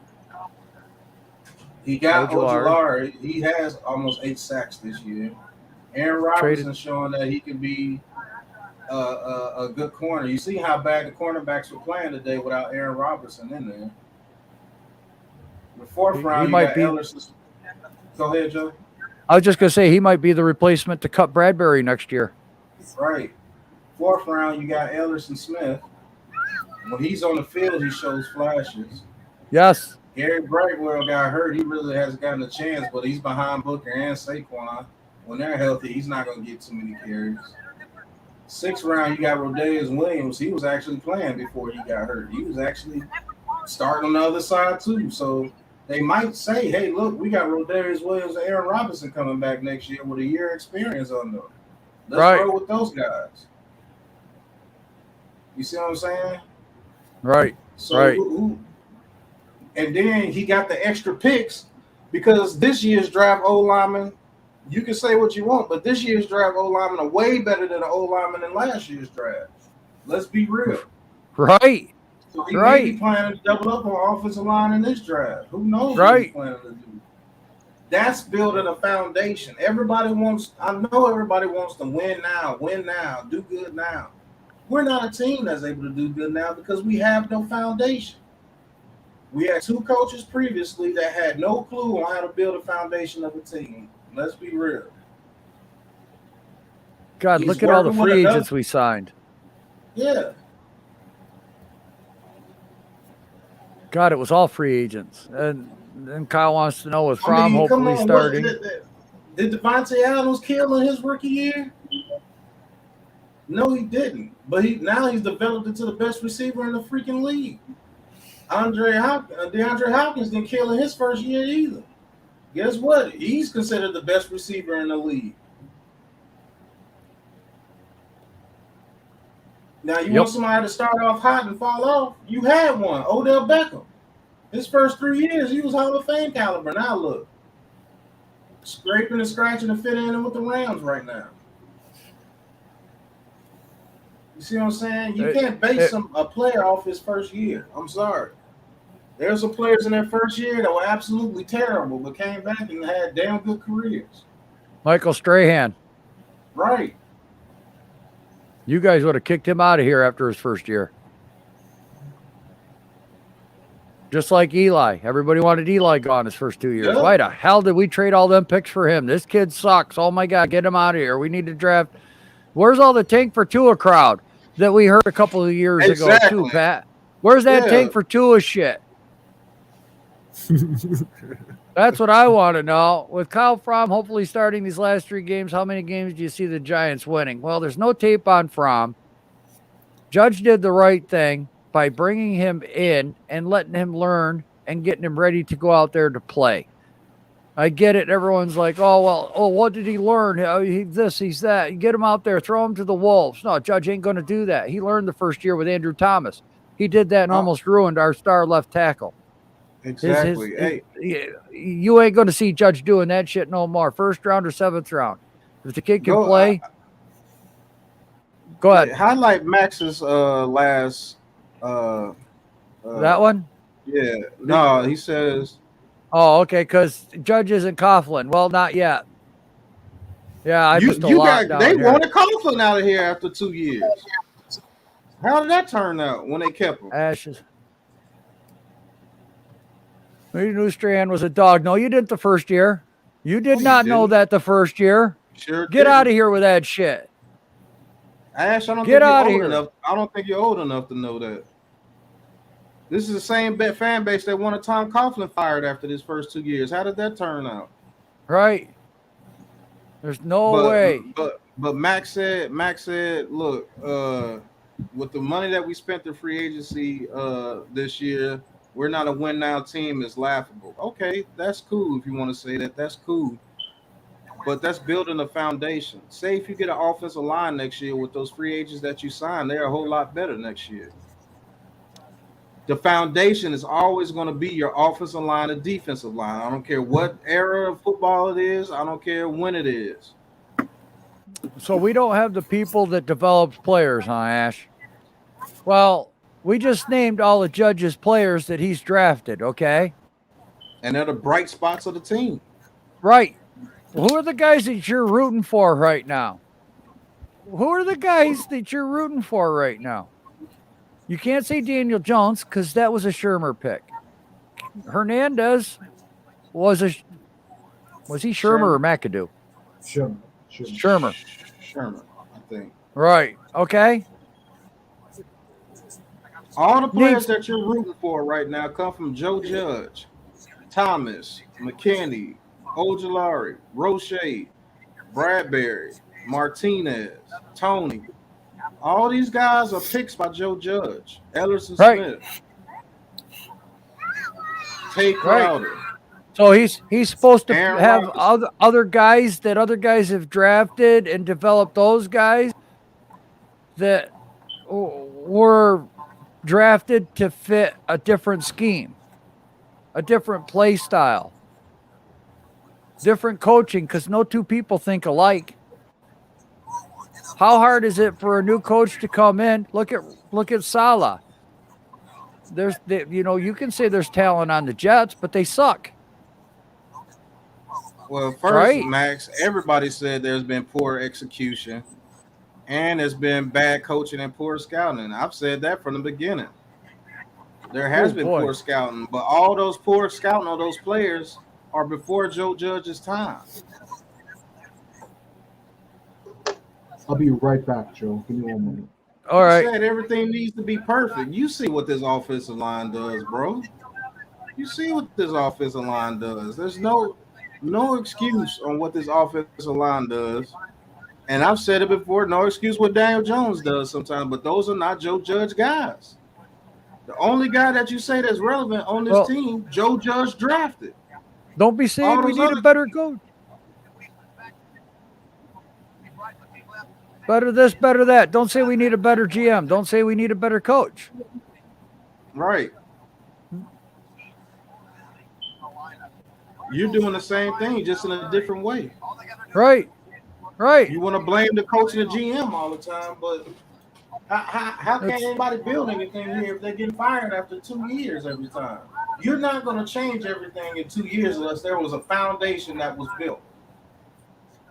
He got Ojulari. He has almost 8 sacks this year. Aaron Robinson showing that he can be a good corner. You see how bad the cornerbacks were playing today without Aaron Robinson in there. The fourth round, you got Ellerson. Go ahead, Joe. I was just going to say he might be the replacement to Cut Bradbury next year. Right. Fourth round, you got Ellerson Smith. When he's on the field, he shows flashes. Yes. Gary Brightwell got hurt. He really hasn't gotten a chance, but he's behind Booker and Saquon. When they're healthy, he's not going to get too many carries. Sixth round, you got Rodarius Williams. He was actually playing before he got hurt. He was actually starting on the other side, too. So they might say, hey, look, we got Rodarius Williams and Aaron Robinson coming back next year with a year experience on them. Let's roll with those guys. You see what I'm saying? Right. So, and then he got the extra picks because this year's draft O-lineman, you can say what you want, but this year's draft O-lineman are way better than the O-lineman in last year's draft. Let's be real. Right. So he may be planning to double up on offensive line in this draft. Who knows what he's planning to do? That's building a foundation. I know everybody wants to win now, do good now. We're not a team that's able to do good now because we have no foundation. We had 2 coaches previously that had no clue on how to build a foundation of a team. Let's be real. God, look at all the free agents we signed. Yeah. God, it was all free agents. And then Kyle wants to know with Fromm hopefully starting. Did Devontae Adams kill in his rookie year? No, he didn't. But now he's developed into the best receiver in the freaking league. DeAndre Hopkins didn't kill in his first year either. Guess what? He's considered the best receiver in the league. Now, you want somebody to start off hot and fall off? You had one, Odell Beckham. His first 3 years, he was Hall of Fame caliber. Now look, scraping and scratching and fitting in with the Rams right now. You see what I'm saying? You can't base a player off his first year. I'm sorry. There's some players in their first year that were absolutely terrible, but came back and had damn good careers. Michael Strahan. Right. You guys would have kicked him out of here after his first year. Just like Eli. Everybody wanted Eli gone his first 2 years. Yeah. Why the hell did we trade all them picks for him? This kid sucks. Oh, my God, get him out of here. We need to draft. Where's all the tank for Tua crowd that we heard a couple of years ago, too, Pat? Where's that tank for Tua shit? That's what I want to know. With Kyle Fromm hopefully starting these last 3 games, how many games do you see the Giants winning? Well, there's no tape on Fromm. Judge did the right thing by bringing him in and letting him learn and getting him ready to go out there to play. I get it. Everyone's like, what did he learn? He's that. You get him out there, throw him to the wolves. No, Judge ain't going to do that. He learned the first year with Andrew Thomas. He did that and almost ruined our star left tackle. Exactly. You ain't going to see Judge doing that shit no more. First round or 7th round. If the kid can play, go ahead. Highlight Max's last. That one? Yeah. No, he says. Oh, okay, because Judge isn't Coughlin. Well, not yet. Yeah, I just they wanted Coughlin out of here after 2 years. How did that turn out when they kept him? Ashes. You knew Strahan was a dog. No, you didn't the first year. You did not know that the first year. Sure. Get out of here with that shit. Ash, I don't think you're old enough to know that. This is the same fan base that wanted Tom Coughlin fired after his first 2 years. How did that turn out? Right. There's no way. But Max said, look, with the money that we spent in free agency this year, we're not a win now team is laughable. Okay, that's cool if you want to say that. That's cool. but that's building a foundation. Say if you get an offensive line next year with those free agents that you sign, they're a whole lot better next year. The foundation is always going to be your offensive line and defensive line. I don't care what era of football it is. I don't care when it is. So we don't have the people that develops players, huh, Ash? Well, we just named all the Judge's players that he's drafted, okay? And they're the bright spots of the team. Right. Who are the guys that you're rooting for right now? Who are the guys that you're rooting for right now? You can't say Daniel Jones because that was a Shermer pick. Hernandez was he Shermer or McAdoo? Shermer. Sherman, I think. Right. Okay. All the players that you're rooting for right now come from Joe Judge, Thomas, McKinney, Ojulari, Roche, Bradbury, Martinez, Tony. All these guys are picks by Joe Judge, Ellerson Smith, Tay Crowder. Right. So he's supposed to Aaron have Rodgers. other guys that other guys have drafted and developed those guys that were drafted to fit a different scheme, a different play style, different coaching, because no two people think alike. How hard is it for a new coach to come in? Look at Saleh. You can say there's talent on the Jets, but they suck. Well, first, Right. Max, everybody said there's been poor execution and there's been bad coaching and poor scouting. I've said that from the beginning. There has been poor scouting, but all those poor scouting of those players are before Joe Judge's time. I'll be right back, Joe. Give me 1 minute. All right. You said everything needs to be perfect. You see what this offensive line does, bro. You see what this offensive line does. There's no excuse on what this offensive line does. And I've said it before, no excuse what Daniel Jones does sometimes, but those are not Joe Judge guys. The only guy that you say that's relevant on this team, Joe Judge drafted. Don't be saying we need a better coach. Better this, better that. Don't say we need a better GM. Don't say we need a better coach. Right. You're doing the same thing, just in a different way. Right. Right. You want to blame the coach and the GM all the time, but how can anybody build anything here if they're getting fired after 2 years every time? You're not going to change everything in 2 years unless there was a foundation that was built.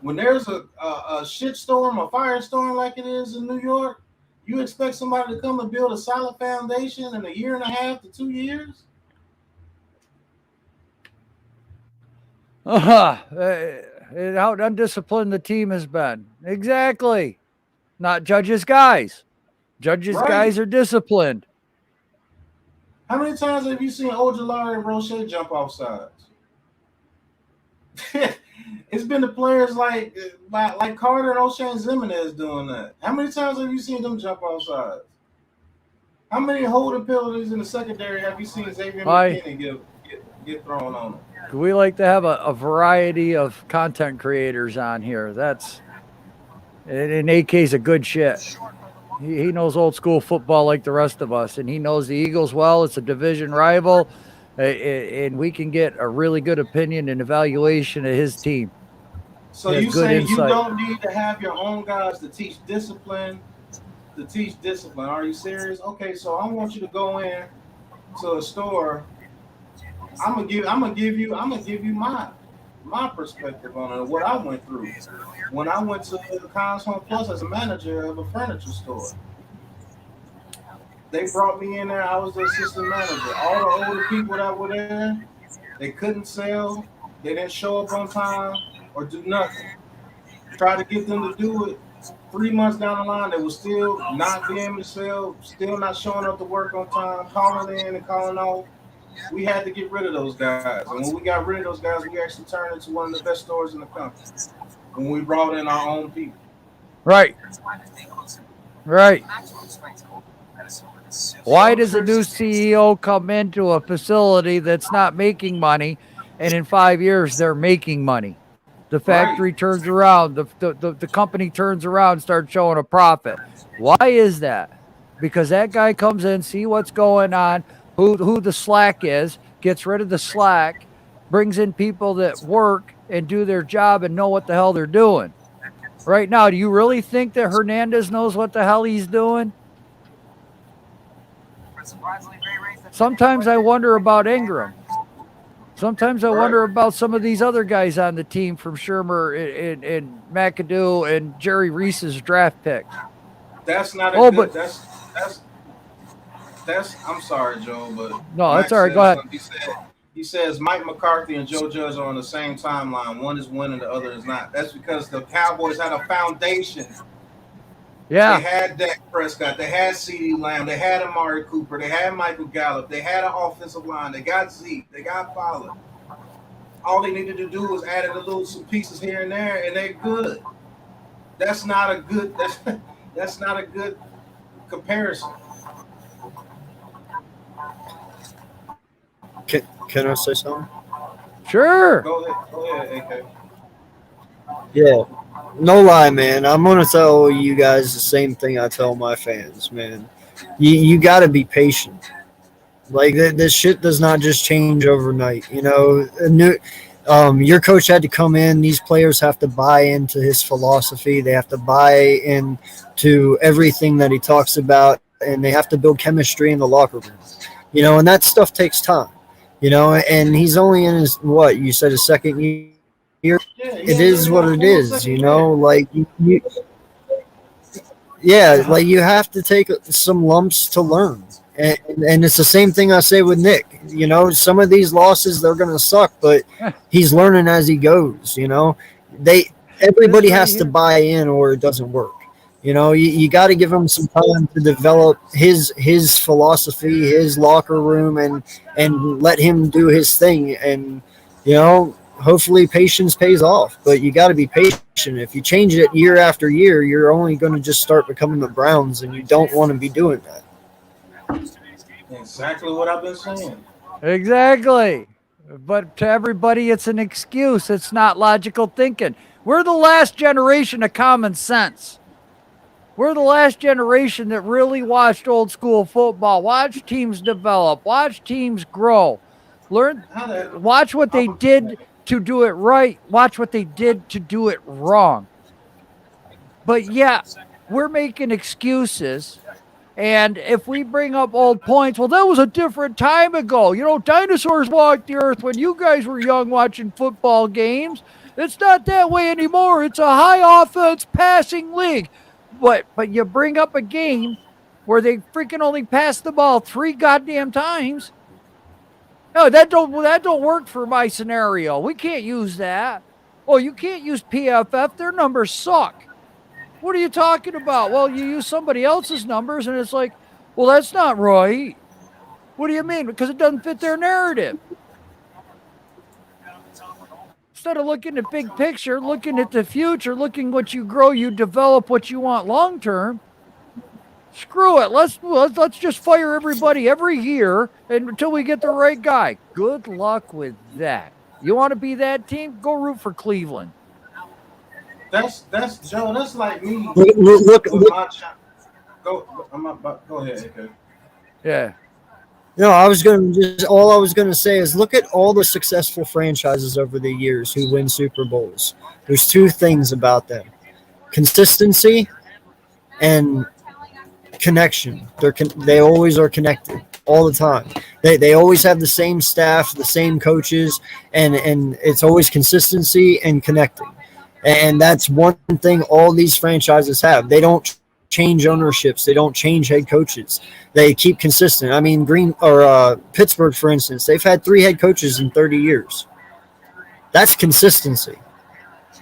When there's a shitstorm, a firestorm like it is in New York, you expect somebody to come and build a solid foundation in 1.5 to 2 years? How undisciplined the team has been. Exactly. Not Judge's guys. Judge's guys are disciplined. How many times have you seen Ojulari and Roche jump off sides? It's been the players like Carter and O'Shane Zimenez doing that. How many times have you seen them jump off sides? How many holding penalties in the secondary have you seen Xavier McKinney get thrown on them? We like to have a variety of content creators on here. And AK's a good shit. He knows old school football like the rest of us, and he knows the Eagles well. It's a division rival, and we can get a really good opinion and evaluation of his team. So you say you don't need to have your own guys to teach discipline? Are you serious? Okay, so I want you to go in to a store. I'm gonna give you my perspective on it, what I went through when I went to the Cons Home Plus as a manager of a furniture store. They brought me in there. I was the assistant manager. All the older people that were there, they couldn't sell. They didn't show up on time or do nothing. Tried to get them to do it. 3 months down the line, they were still not being able to sell, still not showing up to work on time, calling in and calling off. We had to get rid of those guys. And when we got rid of those guys, we actually turned into one of the best stores in the country. When we brought in our own people. Right. Right. Why does a new CEO come into a facility that's not making money, and in 5 years they're making money? The factory turns around, the company turns around, starts showing a profit. Why is that? Because that guy comes in, see what's going on, who the slack is, gets rid of the slack, brings in people that work and do their job and know what the hell they're doing. Right now, do you really think that Hernandez knows what the hell he's doing? Sometimes I wonder about Ingram. Sometimes I wonder about some of these other guys on the team from Shermer and McAdoo and Jerry Reese's draft picks. That's not a good. That's. I'm sorry, Joe, but no, that's all right. Go ahead. He says Mike McCarthy and Joe Judge are on the same timeline. One is winning, the other is not. That's because the Cowboys had a foundation. Yeah. They had Dak Prescott. They had CeeDee Lamb. They had Amari Cooper. They had Michael Gallup. They had an offensive line. They got Zeke. They got Pollard. All they needed to do was add some pieces here and there, and they're good. That's not a good. That's not a good comparison. Can I say something? Sure. Go ahead, AK. Yeah. No lie, man. I'm going to tell you guys the same thing I tell my fans, man. You got to be patient. Like, this shit does not just change overnight. You know, your coach had to come in. These players have to buy into his philosophy. They have to buy into everything that he talks about, and they have to build chemistry in the locker room. You know, and that stuff takes time. You know, and he's only in his, what, you said his second year? It is what it is, you know, like like you have to take some lumps to learn. And it's the same thing I say with Nick. You know, some of these losses, they're going to suck, but he's learning as he goes, you know. Everybody has to buy in or it doesn't work. You know, you got to give him some time to develop his philosophy, his locker room, and let him do his thing. And, you know, hopefully patience pays off. But you got to be patient. If you change it year after year, you're only going to just start becoming the Browns, and you don't want to be doing that. Exactly what I've been saying. Exactly. But to everybody, it's an excuse. It's not logical thinking. We're the last generation of common sense. We're the last generation that really watched old school football, watched teams develop, watched teams grow, watch what they did to do it right, watch what they did to do it wrong. But yeah, we're making excuses. And if we bring up old points, well, that was a different time ago. You know, dinosaurs walked the earth when you guys were young watching football games. It's not that way anymore. It's a high offense passing league. But you bring up a game where they freaking only passed the ball 3 goddamn times. No, that don't work for my scenario. We can't use that. Oh, you can't use PFF. Their numbers suck. What are you talking about? Well, you use somebody else's numbers, and it's like, well, that's not right. What do you mean? Because it doesn't fit their narrative. Instead of looking at big picture, looking at the future, looking what you grow, you develop what you want long term. Screw it. Let's just fire everybody every year until we get the right guy. Good luck with that. You want to be that team? Go root for Cleveland. That's Joe. That's like me. Look. Go ahead. Okay. Yeah. No, all I was gonna say is look at all the successful franchises over the years who win Super Bowls. There's 2 things about them: consistency and connection. They always are connected all the time. They always have the same staff, the same coaches, and it's always consistency and connecting. And that's one thing all these franchises have. They don't change ownerships. They don't change head coaches. They keep consistent. I mean, Pittsburgh, for instance, they've had 3 head coaches in 30 years. That's consistency.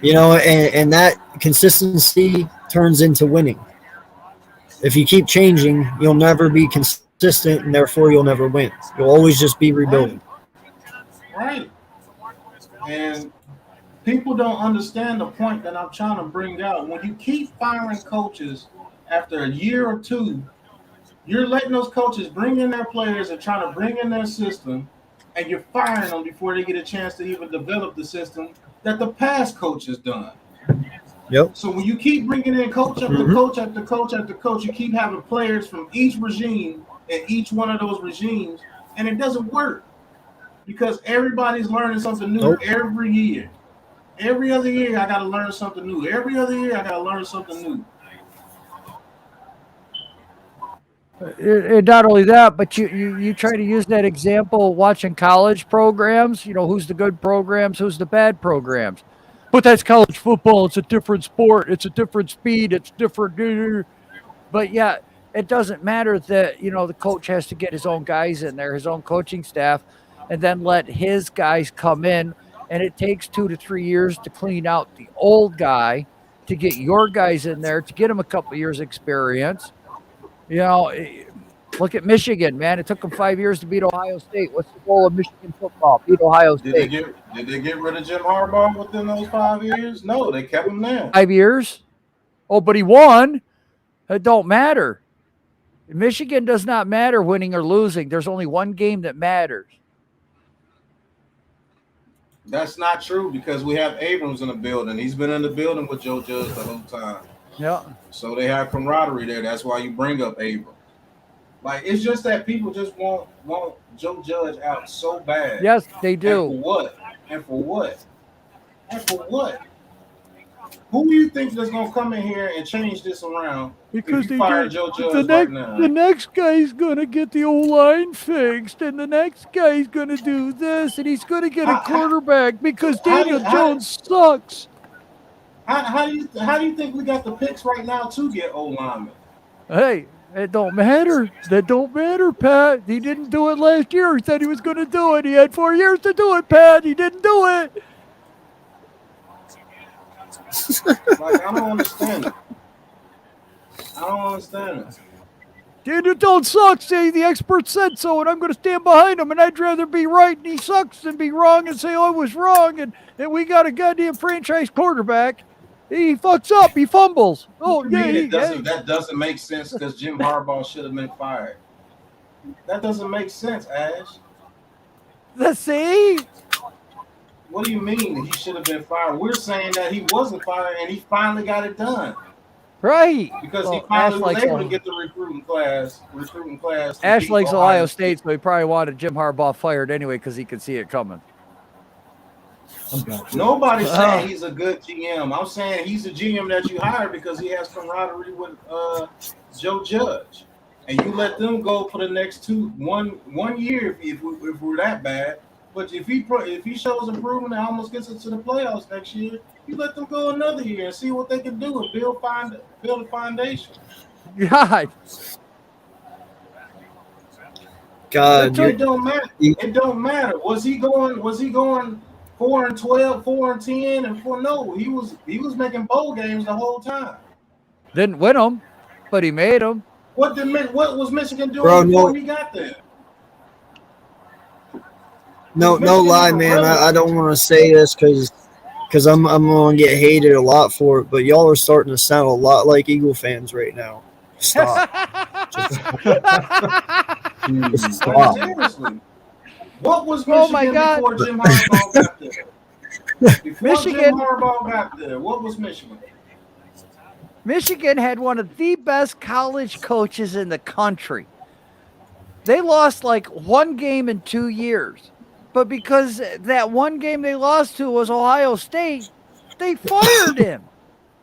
You know, and that consistency turns into winning. If you keep changing, you'll never be consistent, and therefore you'll never win. You'll always just be rebuilding. Right. And people don't understand the point that I'm trying to bring out. When you keep firing coaches after a year or 2, you're letting those coaches bring in their players and trying to bring in their system, and you're firing them before they get a chance to even develop the system that the past coach has done. Yep. So when you keep bringing in coach after coach after coach after coach, you keep having players from each regime and each one of those regimes, and it doesn't work because everybody's learning something new every year. Every other year, I got to learn something new. Every other year, I got to learn something new. Not only that, but you try to use that example watching college programs, who's the good programs, who's the bad programs. But that's college football. It's a different sport. It's a different speed. It's different. But yeah, it doesn't matter that, the coach has to get his own guys in there, his own coaching staff, and then let his guys come in. And it takes 2 to 3 years to clean out the old guy, to get your guys in there, to get them a couple of years experience. Look at Michigan, man. It took them 5 years to beat Ohio State. What's the goal of Michigan football? Beat Ohio State. Did they get rid of Jim Harbaugh within those 5 years? No, they kept him there. 5 years? Oh, but he won. It don't matter. Michigan does not matter winning or losing. There's only one game that matters. That's not true because we have Abrams in the building. He's been in the building with Joe Judge the whole time. Yeah. So they have camaraderie there. That's why you bring up Abrams. Like, it's just that people just want Joe Judge out so bad. Yes, they do. And for what? And for what? And for what? Who do you think that's going to come in here and change this around? Because they fire Joe Judge right now? The next guy's going to get the O-line fixed, and the next guy's going to do this, and he's going to get a quarterback because Daniel Jones sucks. How do you think we got the picks right now to get O-linemen? Hey, it don't matter. That don't matter, Pat. He didn't do it last year. He said he was going to do it. He had 4 years to do it, Pat. He didn't do it. Like, I don't understand it. Daniel Jones sucks. The expert said so, and I'm going to stand behind him, and I'd rather be right and he sucks than be wrong and say, I was wrong, and we got a goddamn franchise quarterback. He fucks up. He fumbles. Oh, yeah. That doesn't make sense because Jim Harbaugh should have been fired. That doesn't make sense, Ash. Let's see. What do you mean he should have been fired? We're saying that he wasn't fired and he finally got it done. Right. Because he finally was able to get the recruiting class. Ash likes Ohio State, so he probably wanted Jim Harbaugh fired anyway because he could see it coming. Nobody's saying he's a good GM. I'm saying he's a GM that you hire because he has camaraderie with Joe Judge, and you let them go for the next one year if we're that bad. But if he shows improvement and almost gets us to the playoffs next year, you let them go another year and see what they can do and build a foundation. God, it don't matter. It don't matter. Was he going 4-12, 4-10, and 4? No, he was making bowl games the whole time. Didn't win them, but he made them. What was Michigan doing before he got there? No lie, man. I don't want to say this because I'm going to get hated a lot for it, but y'all are starting to sound a lot like Eagle fans right now. Stop. Just stop. Seriously. What was Michigan before Jim Harbaugh got there? Jim Harbaugh got there, what was Michigan? Michigan had one of the best college coaches in the country. They lost like one game in 2 years. But because that one game they lost to was Ohio State, they fired him.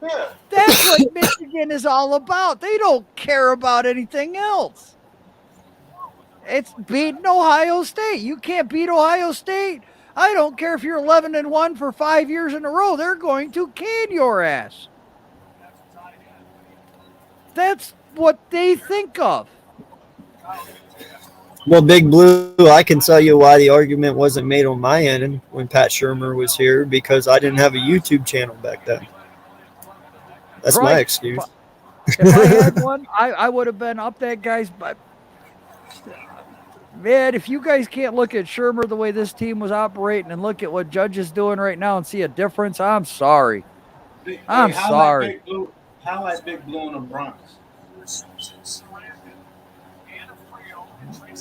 Yeah. That's what Michigan is all about. They don't care about anything else. It's beating Ohio State. You can't beat Ohio State. I don't care if you're 11-1 for 5 years in a row. They're going to can your ass. That's what they think of. Well, Big Blue, I can tell you why the argument wasn't made on my end when Pat Shurmur was here, because I didn't have a YouTube channel back then. That's my excuse. If I had one, I would have been up that guy's butt. Man, if you guys can't look at Shurmur the way this team was operating and look at what Judge is doing right now and see a difference, I'm sorry. I'm sorry. How like Big Blue in the Bronx?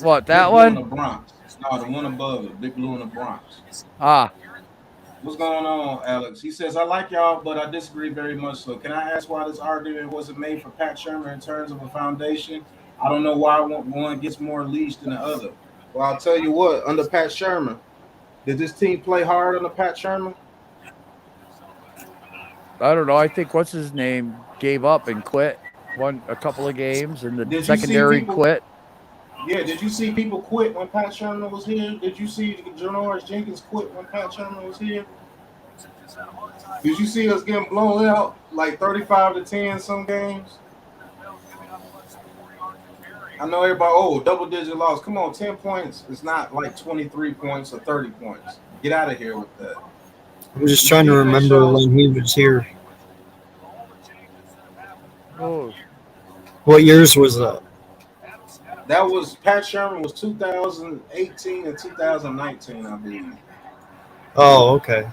What, that one? In the Bronx. No, the one above it, Big Blue in the Bronx. Ah, What's going on, Alex? He says, I like y'all, but I disagree very much so. Can I ask why this argument wasn't made for Pat Shermer in terms of a foundation? I don't know why one gets more leash than the other. Well, I'll tell you what, under Pat Shermer, did this team play hard under Pat Shermer? I don't know. I think what's his name gave up and quit. Won a couple of games, and the Did you see secondary people- quit. Yeah, did you see people quit when Pat Shermer was here? Did you see Janoris Jenkins quit when Pat Shermer was here? Did you see us getting blown out like 35-10 some games? I know everybody, double-digit loss. Come on, 10 points. It's not like 23 points or 30 points. Get out of here with that. I'm just trying to remember when he was here. Oh, What years was that? That was Pat Sherman was 2018 and 2019, I believe. Oh, okay.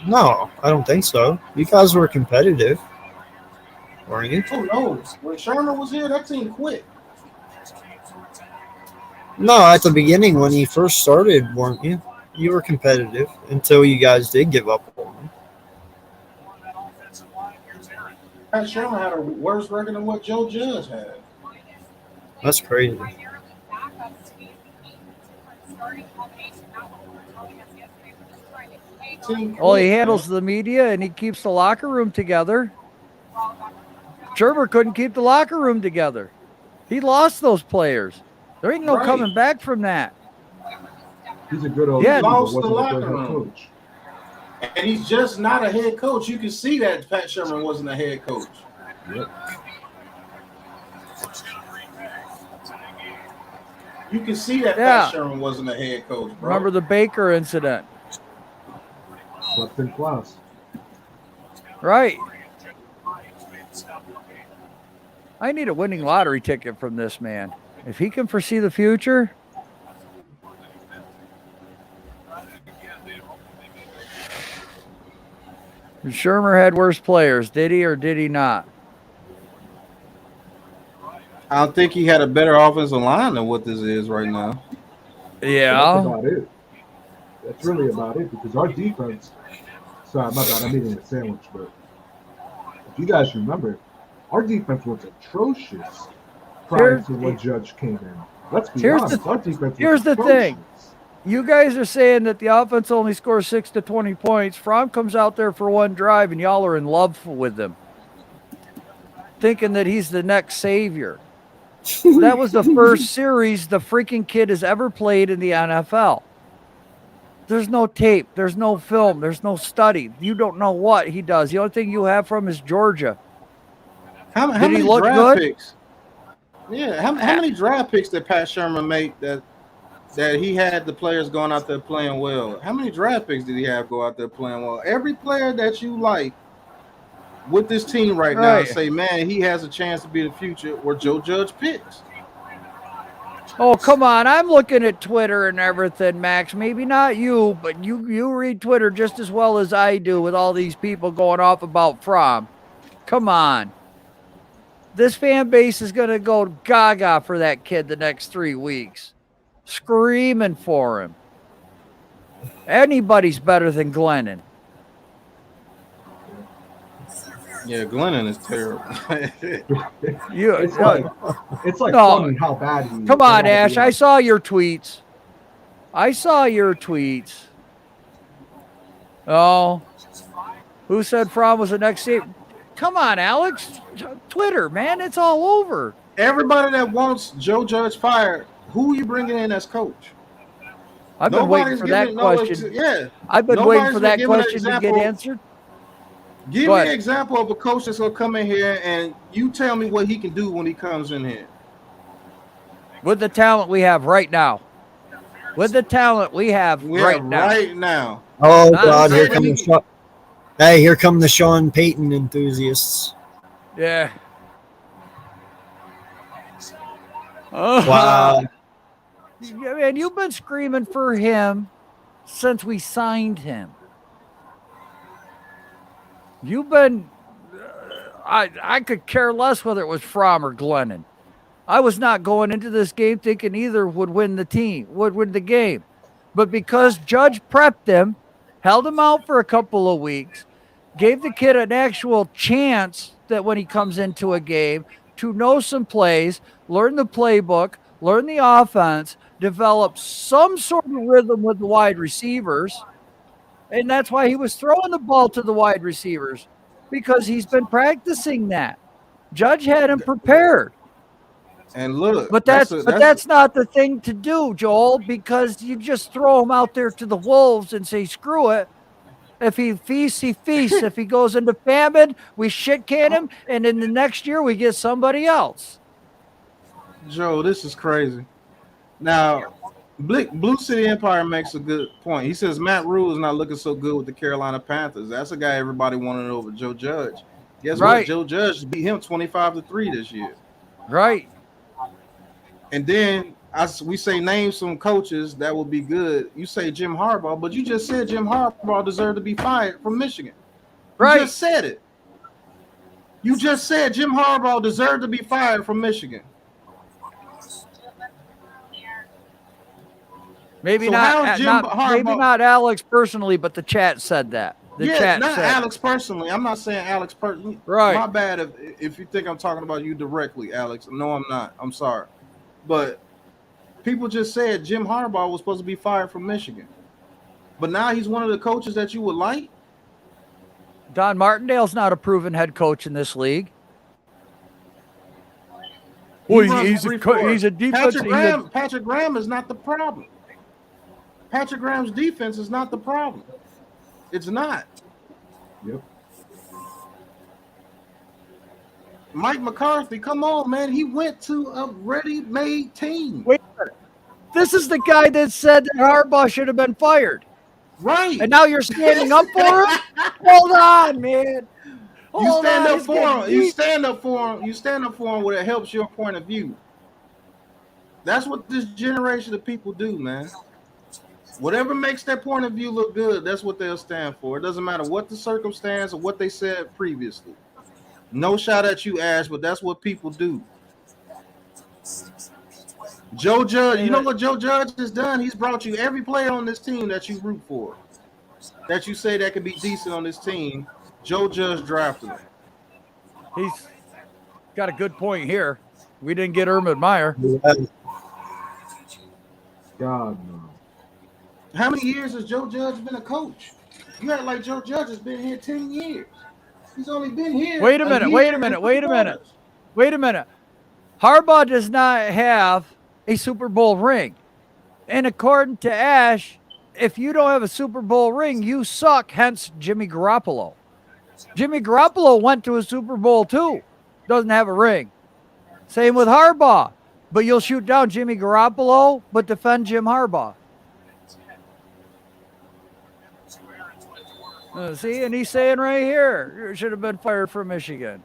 No, I don't think so. You guys were competitive, weren't you? Who knows? When Sherman was here, that team quit. No, at the beginning when he first started, weren't you? You were competitive until you guys did give up on him. Pat Sherman had a worse record than what Joe Judge had. That's crazy. well, he handles the media and he keeps the locker room together. Shermer couldn't keep the locker room together. He lost those players. There ain't no Right. coming back from that. He's a good old Yeah. but Lost the wasn't a locker good head room. coach. And he's just not a head coach. You can see that Pat Sherman wasn't a head coach. Yep. You can see that Yeah. Pat Sherman wasn't a head coach, bro. Remember the Baker incident, Slept in class. right? I need a winning lottery ticket from this man. If he can foresee the future, Shermer had worse players, did he or did he not? I don't think he had a better offensive line than what this is right now. That's Yeah. about it. That's really about it because our defense. Sorry, my bad. I'm eating a sandwich, but if you guys remember, our defense was atrocious prior Here's- to when Judge came in. Let's be Here's honest. the- Our defense was here's the atrocious. thing. You guys are saying that the offense only scores 6 to 20 points. Fromm comes out there for one drive, and y'all are in love with him, thinking that he's the next savior. That was the first series the freaking kid has ever played in the NFL. There's no tape. There's no film. There's no study. You don't know what he does. The only thing you have from is Georgia. How Did he many look draft good? picks? Yeah, how many draft picks did Pat Sherman make that he had the players going out there playing well? How many draft picks did he have go out there playing well? Every player that you like with this team right now Right. say, man, he has a chance to be the future, or Joe Judge picks. Oh, come on. I'm looking at Twitter and everything, Max. Maybe not you, but you read Twitter just as well as I do with all these people going off about Fromm. Come on. This fan base is going to go gaga for that kid the next 3 weeks. Screaming for him. Anybody's better than Glennon. Yeah, Glennon is terrible. You, It's like No. funny how bad he is. come I on, gotta be Ash. I honest. saw your tweets. Oh, who said Fromm was the next state? Come on, Alex. Twitter, man, it's all over. Everybody that wants Joe Judge fired, who are you bringing in as coach? I've been waiting for that question. I've been waiting for that question to get answered. Give Go me ahead. an example of a coach that's gonna come in here and you tell me what he can do when he comes in here. With the talent we have right now. With the talent we have right now. Right now. Oh Not God, here saying come he- the here come the Sean Payton enthusiasts. Yeah. Oh, Wow. yeah, man, you've been screaming for him since we signed him. You've been. I could care less whether it was Fromm or Glennon. I was not going into this game thinking either would win the game. But because Judge prepped him, held him out for a couple of weeks, gave the kid an actual chance that when he comes into a game to know some plays, learn the playbook, learn the offense, develop some sort of rhythm with the wide receivers. And that's why he was throwing the ball to the wide receivers, because he's been practicing that. Judge had him prepared. And look, But that's not the thing to do, Joel, because you just throw him out there to the wolves and say, screw it. If he feasts, he feasts. If he goes into famine, we shit can him, and in the next year we get somebody else. Joe, this is crazy. Now, Blue City Empire makes a good point. He says Matt Rule is not looking so good with the Carolina Panthers. That's a guy everybody wanted over Joe Judge. Guess what? Joe Judge beat him 25-3 this year. Right. And then we say name some coaches that would be good. You say Jim Harbaugh, but you just said Jim Harbaugh deserved to be fired from Michigan. You just said it. You just said Jim Harbaugh deserved to be fired from Michigan. Maybe so not Alex personally, but the chat said that. Chat not said Alex personally. I'm not saying Alex personally. Right. My bad if you think I'm talking about you directly, Alex. No, I'm not. I'm sorry. But people just said Jim Harbaugh was supposed to be fired from Michigan. But now he's one of the coaches that you would like? Don Martindale's not a proven head coach in this league. He's a defense. Patrick Graham is not the problem. Patrick Graham's defense is not the problem. It's not. Yep. Mike McCarthy, come on, man. He went to a ready-made team. Wait a minute. This is the guy that said that Harbaugh should have been fired. Right. And now you're standing up for him? Hold on, man. You stand up for him. You stand up for him when it helps your point of view. That's what this generation of people do, man. Whatever makes their point of view look good, that's what they'll stand for. It doesn't matter what the circumstance or what they said previously. No shot at you, Ash, but that's what people do. Joe Judge, you know what Joe Judge has done? He's brought you every player on this team that you root for, that you say that could be decent on this team. Joe Judge drafted him. He's got a good point here. We didn't get Urban Meyer. God, no. How many years has Joe Judge been a coach? You act like Joe Judge has been here 10 years. He's only been here. Wait a minute. Harbaugh does not have a Super Bowl ring. And according to Ash, if you don't have a Super Bowl ring, you suck, hence Jimmy Garoppolo. Jimmy Garoppolo went to a Super Bowl too. Doesn't have a ring. Same with Harbaugh. But you'll shoot down Jimmy Garoppolo, but defend Jim Harbaugh. See, and he's saying right here, you should have been fired from Michigan.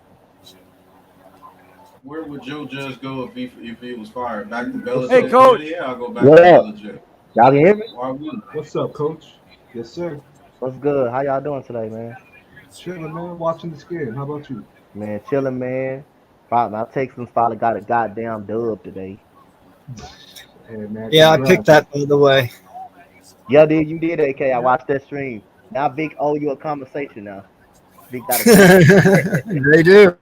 Where would Joe Judge go if he was fired? Back to Belichick? Hey, Coach. Yeah, I'll go back to Belichick. Y'all can hear me? What's up, Coach? Yes, sir. What's good? How y'all doing today, man? Chilling, man. Watching this game. How about you? Man, chilling, man. My Texans finally got a goddamn dub today. Hey, man, yeah, I picked that, by the way. Yeah, you did, AK. I watched that stream. Now Vic owe you a conversation now. Vic got They do.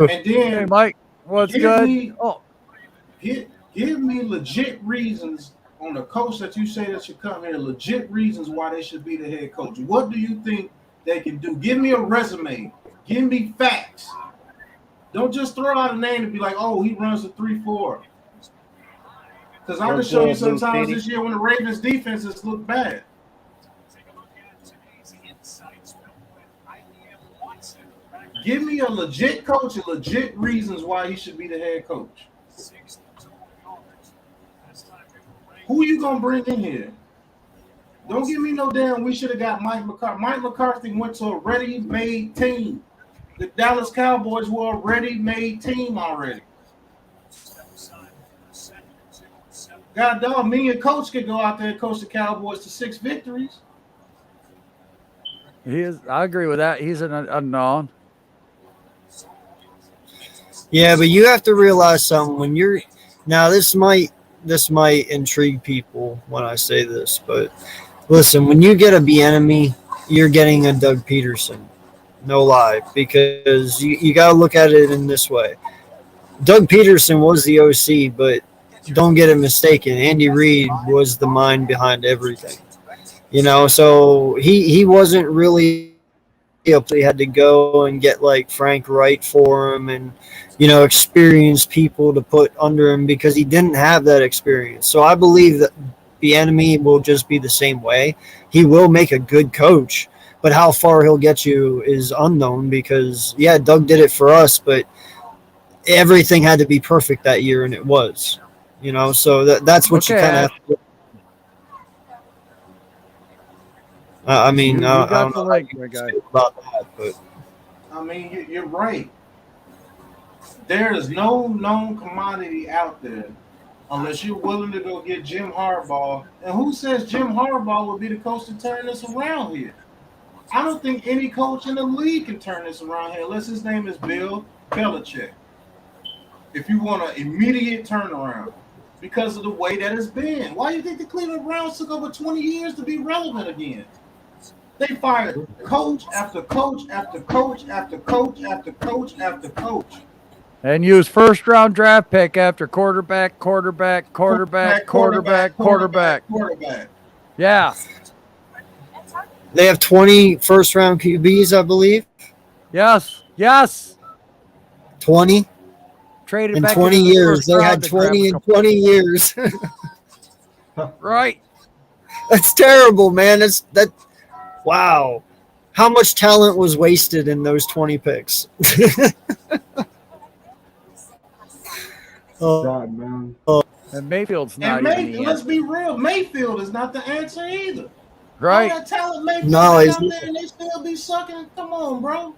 And then, hey, Mike, what's good? Give me legit reasons on a coach that you say that should come here, legit reasons why they should be the head coach. What do you think they can do? Give me a resume. Give me facts. Don't just throw out a name and be like, oh, he runs a 3-4. Because I can show you sometimes this year when the Ravens defenses look bad. Give me a legit coach and legit reasons why he should be the head coach. Who you going to bring in here? Don't give me no damn, we should have got Mike McCarthy. Mike McCarthy went to a ready-made team. The Dallas Cowboys were a ready-made team already. God dog, me and Coach could go out there and coach the Cowboys to 6 victories. I agree with that. He's an unknown. Yeah, but you have to realize something when you're now. This might this might intrigue people when I say this, but listen, when you get a Bieniemy, you're getting a Doug Peterson. No lie, because you got to look at it in this way. Doug Peterson was the OC, but don't get it mistaken. Andy Reid was the mind behind everything. So he wasn't really up. They had to go and get like Frank Wright for him and, experienced people to put under him because he didn't have that experience. So I believe that Bieniemy will just be the same way. He will make a good coach, but how far he'll get you is unknown because, yeah, Doug did it for us, but everything had to be perfect that year, and it was. So that's what you kind of have to do. I mean, You I got don't the know link, how my you guy. feel about that, but I mean, you're right. There is no known commodity out there unless you're willing to go get Jim Harbaugh. And who says Jim Harbaugh would be the coach to turn this around here? I don't think any coach in the league can turn this around here unless his name is Bill Belichick. If you want an immediate turnaround because of the way that it's been. Why do you think the Cleveland Browns took over 20 years to be relevant again? They fired coach after coach after coach after coach after coach after coach. And use first-round draft pick after quarterback. Yeah. they have 20 first-round QBs, I believe. Yes. 20 Traded in back 20 into the years. first They round had to grab 20 a in couple. 20 years. Right. That's terrible, man. That. Wow. How much talent was wasted in those 20 picks? God, man. And Mayfield's And not even the let's answer. be real, Mayfield is not the answer either. All Right. that talent Mayfield No, got he's out not. there and they still be sucking. Come on, bro.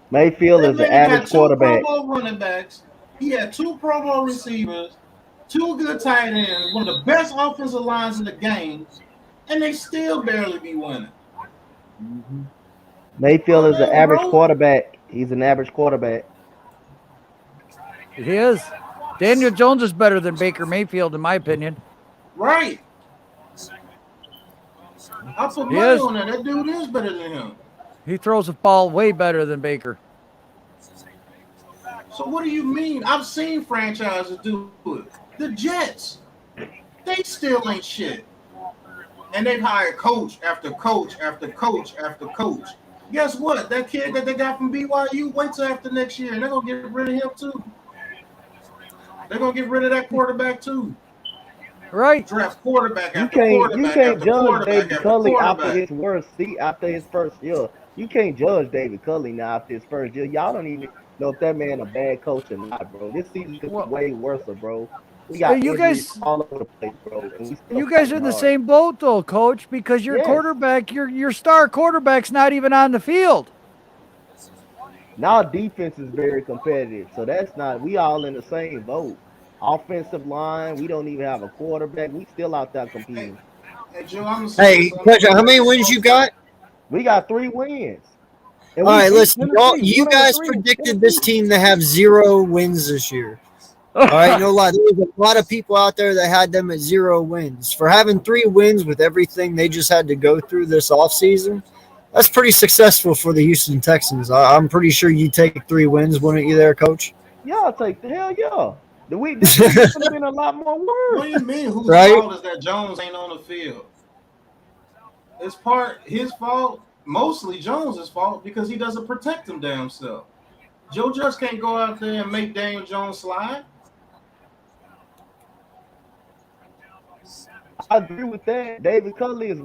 Mayfield That is an man got average 2 Pro quarterback. Bowl running backs. He had 2 Pro Bowl receivers, 2 good tight ends, one of the best offensive lines in the game, and they still barely be winning. Mm-hmm. Mayfield is an Come on, average bro. quarterback. He's an average quarterback. He is. Daniel Jones is better than Baker Mayfield, in my opinion. Right. I put He money is. on that. That dude is better than him. He throws the ball way better than Baker. So what do you mean? I've seen franchises do it. The Jets, they still ain't shit. And they've hired coach after coach after coach after coach. Guess what? That kid that they got from BYU, wait till after next year, and they're going to get rid of him too. They're going to get rid of that quarterback too. Right. Draft quarterback You after can't quarterback judge after David quarterback after Culley after quarterback. his worst after his first year. You can't judge David Culley now after his first year. Y'all don't even know if that man a bad coach or not, bro. This season could be Well, way worse, bro. We got you injuries guys, all over the place, bro. And we still you guys are fighting in the hard. same boat, though, Coach, because your Yes. quarterback, your star quarterback's not even on the field. Now defense is very competitive, so that's not. We all in the same boat. Offensive line, we don't even have a quarterback. We still out there competing. Hey, Joe, I'm going to say Hey, something. Pleasure, how many wins you got? We got 3 wins. And All we right, beat listen, Tennessee. you We're guys 3 predicted Tennessee. this team to have 0 wins this year. All right, no lie. There was a lot of people out there that had them at 0 wins. For having 3 wins with everything they just had to go through this offseason, that's pretty successful for the Houston Texans. I'm pretty sure you take 3 wins, wouldn't you there, Coach? Yeah, I'll take the hell yeah. This week could have been a lot more What worse. do you mean? Whose Right? fault is that Jones ain't on the field? It's part his fault, mostly Jones' fault, because he doesn't protect him damn self. Joe Judge can't go out there and make Daniel Jones slide. I agree with that. David Culley is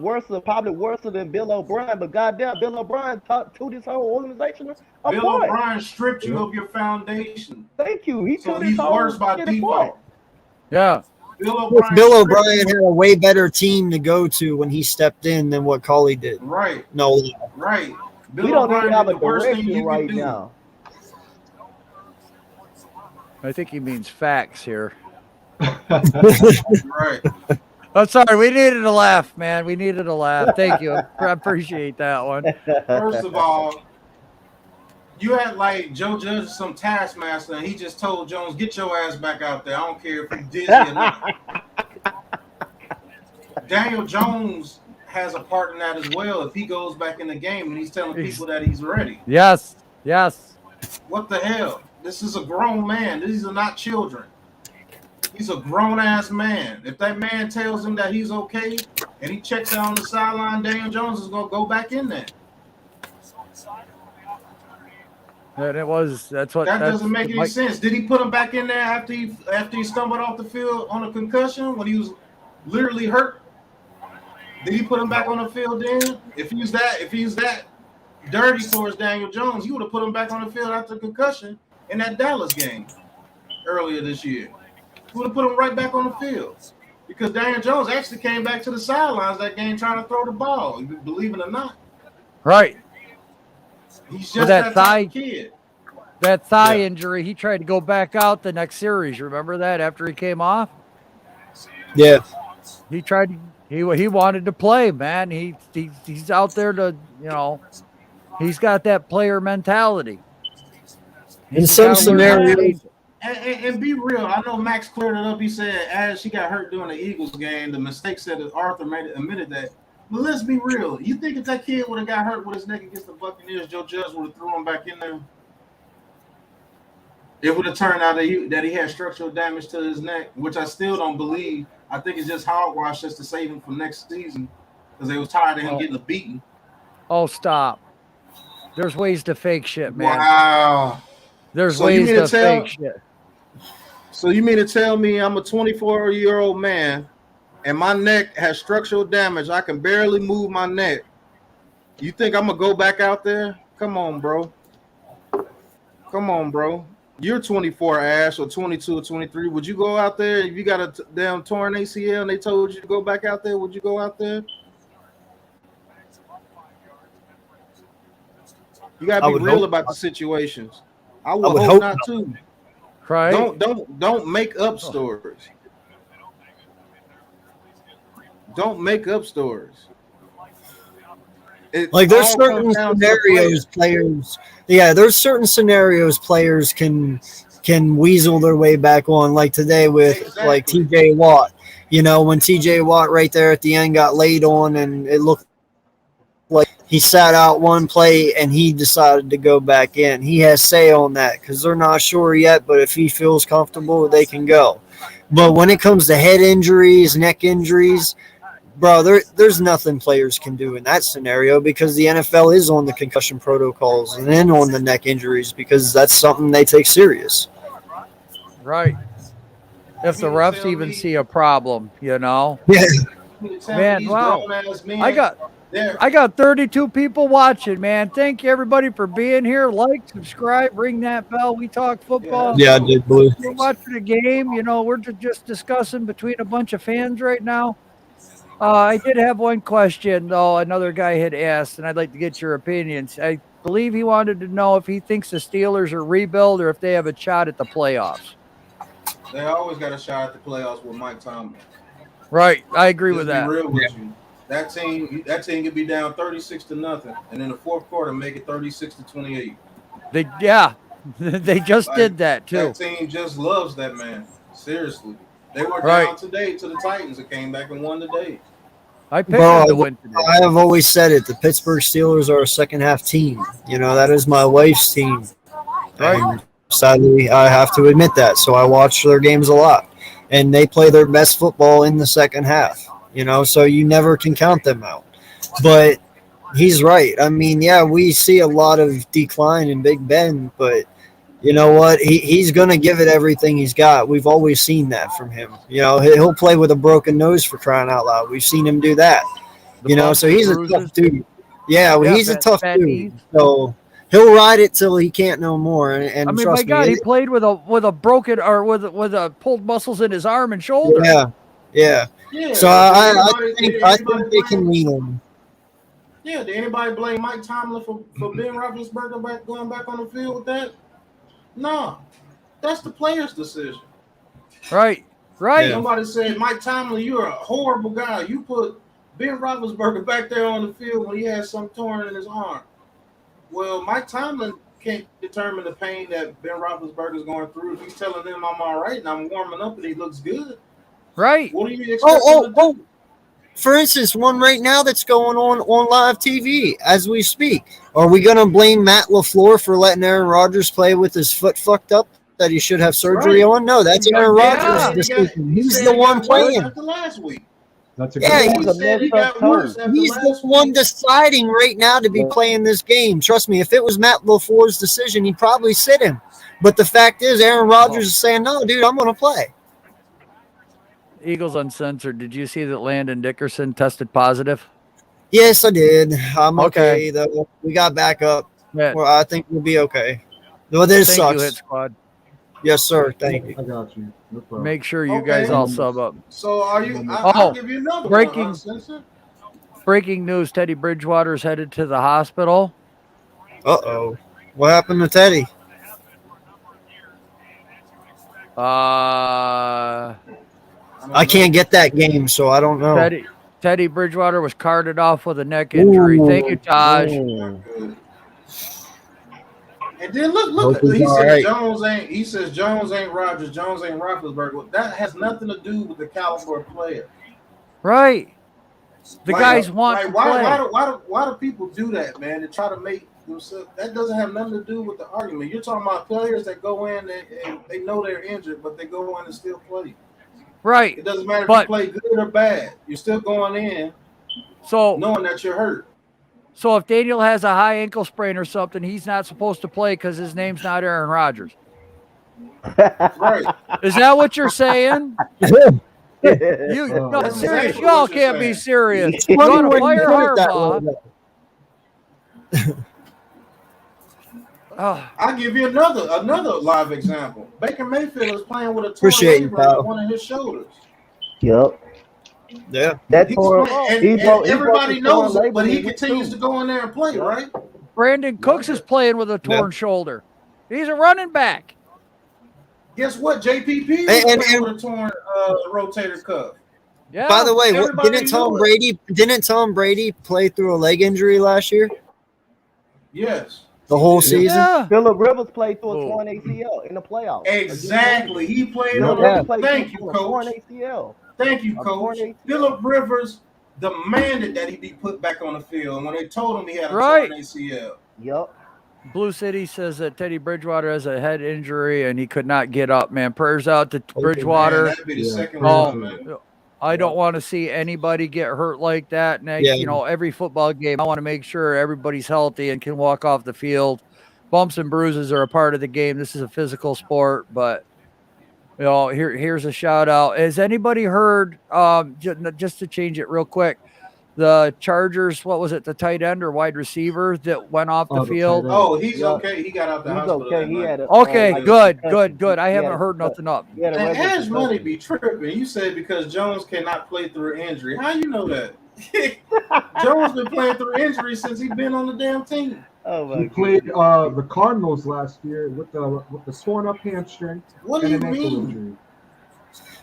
probably worse than Bill O'Brien, but goddamn, Bill O'Brien taught this whole organization apart. Bill O'Brien stripped you of your foundation. Thank you. He So took he's this whole worse by shit default. apart. Yeah. Bill O'Brien, Bill stripped O'Brien you. had a way better team to go to when he stepped in than what Culley did. Right, No, right. Bill We don't O'Brien even have did a the worst thing direction you right could do. now. I think he means facts here. Right. I'm sorry. We needed a laugh, man. We needed a laugh. Thank you. I appreciate that one. First of all, you had like Joe Judge is some taskmaster, and he just told Jones, "Get your ass back out there. I don't care if you're dizzy or not." Daniel Jones has a part in that as well. If he goes back in the game and he's telling people that he's ready. Yes. What the hell? This is a grown man. These are not children. He's a grown-ass man. If that man tells him that he's okay and he checks out on the sideline, Daniel Jones is going to go back in there. And that doesn't make any sense. Did he put him back in there after he stumbled off the field on a concussion when he was literally hurt? Did he put him back on the field then? If he's that dirty towards Daniel Jones, he would have put him back on the field after the concussion in that Dallas game earlier this year. He would have put him right back on the field because Daniel Jones actually came back to the sidelines that game trying to throw the ball, believe it or not. Right. He's just that type of kid. That thigh injury, he tried to go back out the next series. Remember that after he came off? Yeah. He tried. He wanted to play, man. He's out there to, he's got that player mentality. In some scenarios. And be real, I know Max cleared it up. He said as she got hurt during the Eagles game, the mistake said that Arthur admitted that. But let's be real. You think if that kid would have got hurt with his neck against the Buccaneers, Joe Judge would have threw him back in there? It would have turned out that he had structural damage to his neck, which I still don't believe. I think it's just hogwash just to save him for next season because they was tired of him getting a beating. Oh, stop. There's ways to fake shit, man. Wow. There's ways to fake shit. So you mean to tell me I'm a 24-year-old man and my neck has structural damage? I can barely move my neck. You think I'm going to go back out there? Come on, bro. You're 24, Ash, or 22 or 23. Would you go out there if you got a damn torn ACL and they told you to go back out there? Would you go out there? You got to be real about the situations. I would hope not too. Right. Don't make up stories. Don't make up stories. Like there's certain scenarios players. Yeah, there's certain scenarios players can weasel their way back on. Like today with like TJ Watt. When TJ Watt right there at the end got laid on and it looked like he sat out one play and he decided to go back in. He has say on that because they're not sure yet, but if he feels comfortable, they can go. But when it comes to head injuries, neck injuries, bro, there's nothing players can do in that scenario because the NFL is on the concussion protocols and then on the neck injuries because that's something they take serious. Right. If the refs even see a problem, Yeah. Man, wow. I got 32 people watching, man. Thank you, everybody, for being here. Like, subscribe, ring that bell. We talk football. Yeah, I did, Blue. We're watching a game. We're just discussing between a bunch of fans right now. I did have one question, though, another guy had asked, and I'd like to get your opinions. I believe he wanted to know if he thinks the Steelers are rebuild or if they have a shot at the playoffs. They always got a shot at the playoffs with Mike Tomlin. Right. I agree with that. Be real with you. That team could be down 36-0, and in the fourth quarter make it 36-28. They just did that too. That team just loves that man. Seriously, they were down today to the Titans and came back and won today. I picked them to win today. I have always said it. The Pittsburgh Steelers are a second half team. That is my wife's team. Right. And sadly, I have to admit that. So I watch their games a lot, and they play their best football in the second half. So you never can count them out. But he's right. I mean, yeah, we see a lot of decline in Big Ben, but you know what? He's going to give it everything he's got. We've always seen that from him. He'll play with a broken nose for crying out loud. We've seen him do that. So he's a tough dude. Yeah, he's a tough dude. So he'll ride it till he can't no more. And I mean, trust my God, me, he played with a broken or with a pulled muscles in his arm and shoulder. Yeah. So I think they can lean on him. Yeah, did anybody blame Mike Tomlin for Ben Roethlisberger going back on the field with that? No. That's the player's decision. Right. Yeah. Somebody said, Mike Tomlin, you're a horrible guy. You put Ben Roethlisberger back there on the field when he has some torn in his arm. Well, Mike Tomlin can't determine the pain that Ben Roethlisberger is going through. If he's telling them I'm all right and I'm warming up and he looks good. Right. What do you expect him to do? for instance, one right now that's going on live TV as we speak. Are we going to blame Matt LaFleur for letting Aaron Rodgers play with his foot fucked up that he should have surgery on? No, that's Aaron Rodgers' decision. He's the one playing. After last week. That's a Yeah, good point. He got worse after He's the last one week. deciding right now to be playing this game. Trust me, if it was Matt LaFleur's decision, he'd probably sit him. But the fact is, Aaron Rodgers is saying, no, dude, I'm going to play. Eagles Uncensored. Did you see that Landon Dickerson tested positive? Yes, I did. I'm Okay. okay, though. We got back up. Yeah. Well, I think we'll be okay. Well, this Thank sucks. you, Hit Squad. Yes, sir. Thank you. I got you. No problem. Make sure you Okay. guys all sub up. So are you? I'll give you another breaking- one. Uncensored. Breaking news: Teddy Bridgewater is headed to the hospital. Uh-oh. What happened to Teddy? I can't get that game, so I don't know. Teddy Bridgewater was carted off with a neck injury. Ooh. Thank you, Taj. And then look. Hope he's He all says right. Jones ain't. He says Jones ain't Rodgers. Jones ain't Roethlisberger. Well, that has nothing to do with the caliber of player. Right. The Like, guys want to play. Why do people do that, man? To try to make themselves. That doesn't have nothing to do with the argument. You're talking about players that go in and they know they're injured, but they go in and still play. Right. It doesn't matter if But- you play good or bad. You're still going in So knowing that you're hurt. So if Daniel has a high ankle sprain or something, he's not supposed to play because his name's not Aaron Rodgers. Right. Is that what you're saying? You Oh. no, That's serious. exactly Y'all what you're can't be saying. serious. Funny You want to when fire put it that Harbaugh? way. Oh, I'll give you another live example. Baker Mayfield is playing with a torn Appreciate you, labrum pal. on one of his shoulders. Yep. Yeah. That He's torn. playing, he and broke everybody his torn knows it, but labrum he in week continues 2. to go in there and play, right? Brandon Cooks is playing with a torn shoulder. He's a running back. Guess what? JPP is And- playing with a torn rotator cuff. Yeah. By the way, Everybody didn't Tom knew it. Brady play through a leg injury last year? Yes. The whole season? Yeah. Phillip Rivers played through a Oh. torn ACL in the playoffs. Exactly. He played Yeah. on Yeah. the Thank you, Torn coach. ACL. Thank you, A coach. torn ACL. Phillip Rivers demanded that he be put back on the field when they told him he had a Right. torn ACL. Yep. Blue City says that Teddy Bridgewater has a head injury and he could not get up, man. Prayers out to Bridgewater. Man, that'd be the Yeah. second Oh. round, man. I don't want to see anybody get hurt like that. And, Yeah. you know, every football game, I want to make sure everybody's healthy and can walk off the field. Bumps and bruises are a part of the game. This is a physical sport, but, you know, here's a shout out. Has anybody heard, just to change it real quick, the Chargers, what was it, the tight end or wide receiver that went off the Oh, the field? tight end. Oh, he's Yeah. okay. He got out the He's hospital. okay. that He night. had a Okay, like good. concussion. I He haven't had a heard concussion. nothing up. He had a And regular Ash Money concussion. be tripping. You said because Jones cannot play through an injury. How you know that? Jones been playing through injury since he been on the damn team. Oh He my played God. the Cardinals last year with the torn up hamstring What do and you an ankle mean? injury.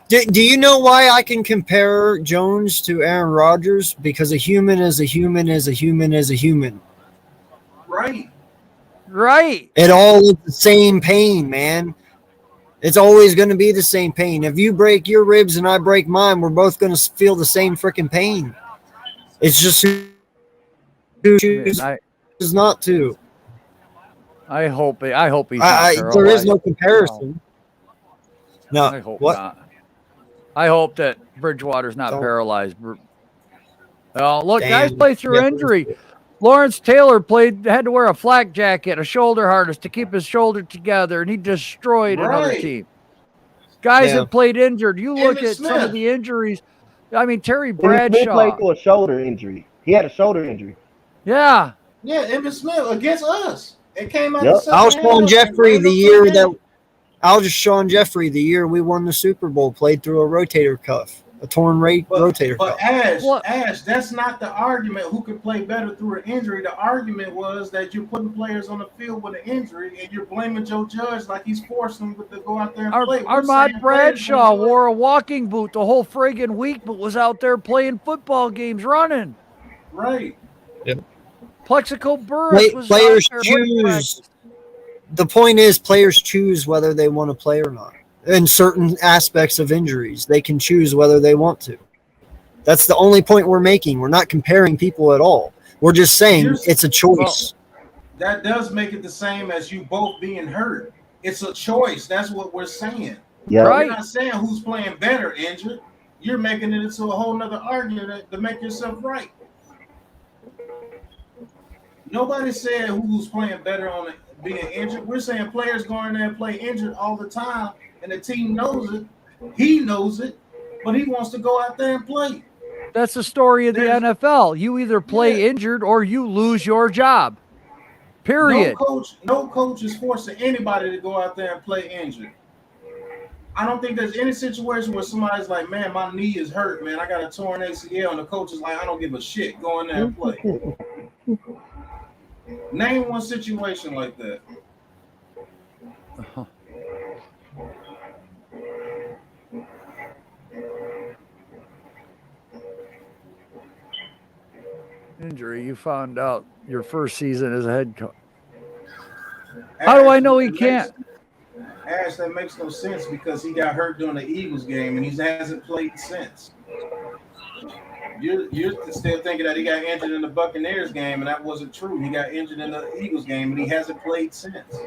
Do you know why I can compare Jones to Aaron Rodgers? Because a human is a human is a human is a human. Right. Right. It all is the same pain, man. It's always going to be the same pain. If you break your ribs and I break mine, we're both going to feel the same freaking pain. It's just who chooses not to. I hope he's not There is no paralyzed. comparison. No, I hope what? not. I hope that Bridgewater's not Don't- paralyzed. Look, guys Damn. play through Yeah. injury. Lawrence Taylor had to wear a flak jacket, a shoulder harness to keep his shoulder together, and he destroyed another Right. team. Guys Yeah. have played injured. You look Emmitt at some of Smith. the injuries. I mean, Terry Emmitt Smith Bradshaw. played through a shoulder injury. He had a shoulder injury. Yeah. Yeah, Emmitt Smith against us. It came out Yep. the second Alshon half Jeffrey and the ran year up the that game. Alshon Jeffrey the year we won the Super Bowl played through a rotator cuff, a torn rotator But cuff. Ash, that's not the argument. Who can play better through an injury? The argument was that you're putting players on the field with an injury, and you're blaming Joe Judge like he's forcing them to go out there and play. We're Armand saying players Bradshaw can play. wore a walking boot the whole friggin' week, but was out there playing football games running. Right. Plexico Burris was Players out there running choose. practice. The point is, players choose whether they want to play or not. In certain aspects of injuries, they can choose whether they want to. That's the only point we're making. We're not comparing people at all. We're just saying it's a choice. That does make it the same as you both being hurt. It's a choice. That's what we're saying. Yeah. Right. You're not saying who's playing better injured. You're making it into a whole nother argument to make yourself right. Nobody said who's playing better on it being injured. We're saying players go in there and play injured all the time, and the team knows it. He knows it, but he wants to go out there and play. That's the story of the NFL. You either play injured or you lose your job. Period. No coach is forcing anybody to go out there and play injured. I don't think there's any situation where somebody's like, man, my knee is hurt, man. I got a torn ACL, and the coach is like, I don't give a shit. Go in there and play. Name one situation like that. Injury. You found out your first season as a head coach. How do I know he can't? Ash, that makes no sense because he got hurt during the Eagles game and he hasn't played since. You're still thinking that he got injured in the Buccaneers game, and that wasn't true. He got injured in the Eagles game, and he hasn't played since.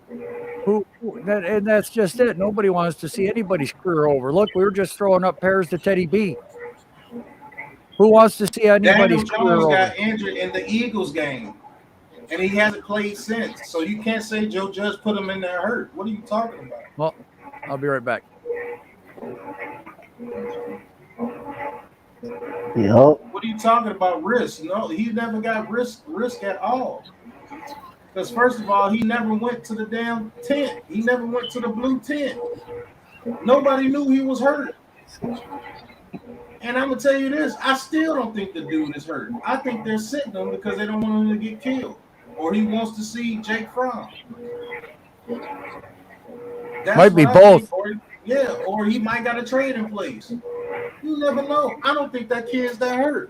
And that's just it. Nobody wants to see anybody's career over. Look, we were just throwing up pairs to Teddy B. Who wants to see anybody's career over? Daniel Jones got injured in the Eagles game, and he hasn't played since. So you can't say Joe Judge put him in there hurt. What are you talking about? Well, I'll be right back. Yep. What are you talking about risk? No, he never got risk at all. Because first of all, he never went to the damn tent. He never went to the blue tent. Nobody knew he was hurt. And I'm gonna tell you this: I still don't think the dude is hurt. I think they're sitting him because they don't want him to get killed, or he wants to see Jake Fromm. Might be both. Or he might got a trade in place. You never know. I don't think that kid's that hurt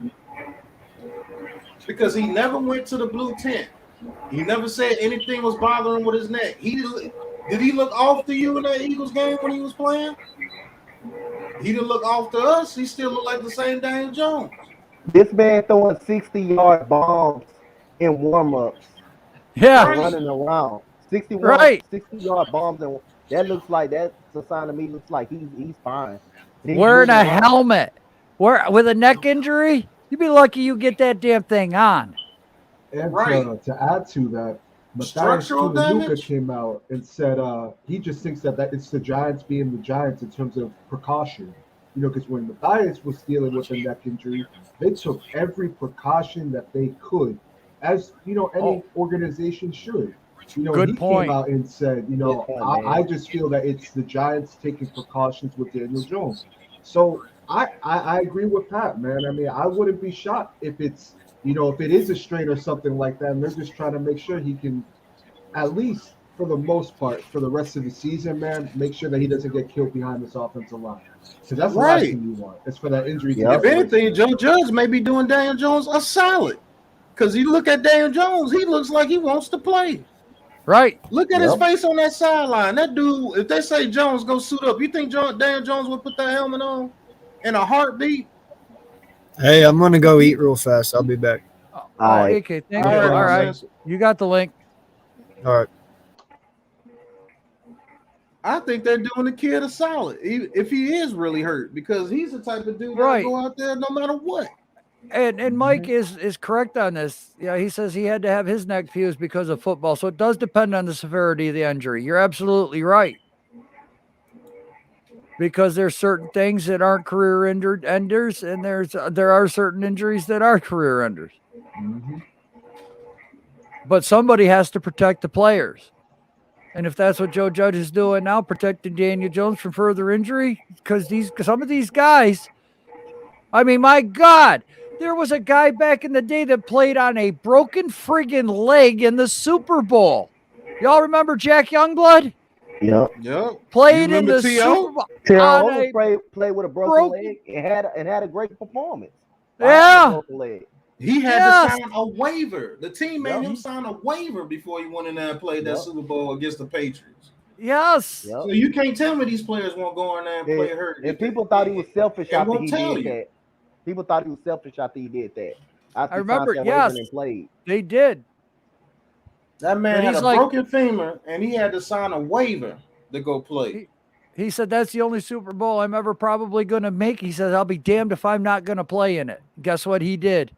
because he never went to the blue tent. He never said anything was bothering him with his neck. Did he look off to you in that Eagles game when he was playing? He didn't look off to us. He still looked like the same Daniel Jones. This man throwing 60-yard bombs in warm-ups. Yeah. Running around. 60-yard bombs, and that looks like that's a sign to me. Looks like he's fine. Wearing a helmet. With a neck injury, you'd be lucky you get that damn thing on. And Right. to add to that, Structural Luka damage? came out and said he just thinks that it's the Giants being the Giants in terms of precaution. You know, because when Mathias was dealing with a neck injury, they took every precaution that they could, as you know, any organization should. You know, Good he point. came out and said, you know, I just feel that it's the Giants taking precautions with Daniel Jones. So I agree with Pat, man. I mean, I wouldn't be shocked if it's, you know, if it is a strain or something like that, and they're just trying to make sure he can, at least for the most part, for the rest of the season, man, make sure that he doesn't get killed behind this offensive line. Because that's the last thing you want. It's for that injury. Yep. If anything, Joe Judge may be doing Daniel Jones a solid. Because you look at Daniel Jones, he looks like he wants to play. Right. Look at his face on that sideline. That dude, if they say Jones, go suit up, you think Daniel Jones would put that helmet on in a heartbeat? Hey, I'm going to go eat real fast. I'll be back. All right. Okay, thank you. All right. You got the link. All right. I think they're doing the kid a solid, if he is really hurt, because he's the type of dude Right. that'll go out there no matter what. And Mike is correct on this. Yeah, he says he had to have his neck fused because of football. So it does depend on the severity of the injury. You're absolutely right. Because there's certain things that aren't career enders, and there are certain injuries that are career enders. Mm-hmm. But somebody has to protect the players. And if that's what Joe Judge is doing now, protecting Daniel Jones from further injury, because some of these guys, I mean, my God, there was a guy back in the day that played on a broken friggin' leg in the Super Bowl. Y'all remember Jack Youngblood? Yep. Played in the Super Bowl. Terrell played with a broken leg and had a great performance. Yeah. He had to sign a waiver. The team made him sign a waiver before he went in there and played that Super Bowl against the Patriots. Yes. Yep. So you can't tell me these players won't go in there and play hurt. And people thought he was selfish They after won't he tell did you. that. People thought he was selfish after he did that. I After remember. Tayrock Yes, and played. they did. That man But had he's a like, broken femur, and he had to sign a waiver to go play. he said that's the only Super Bowl I'm ever probably going to make. He says I'll be damned if I'm not going to play in it. Guess what he did?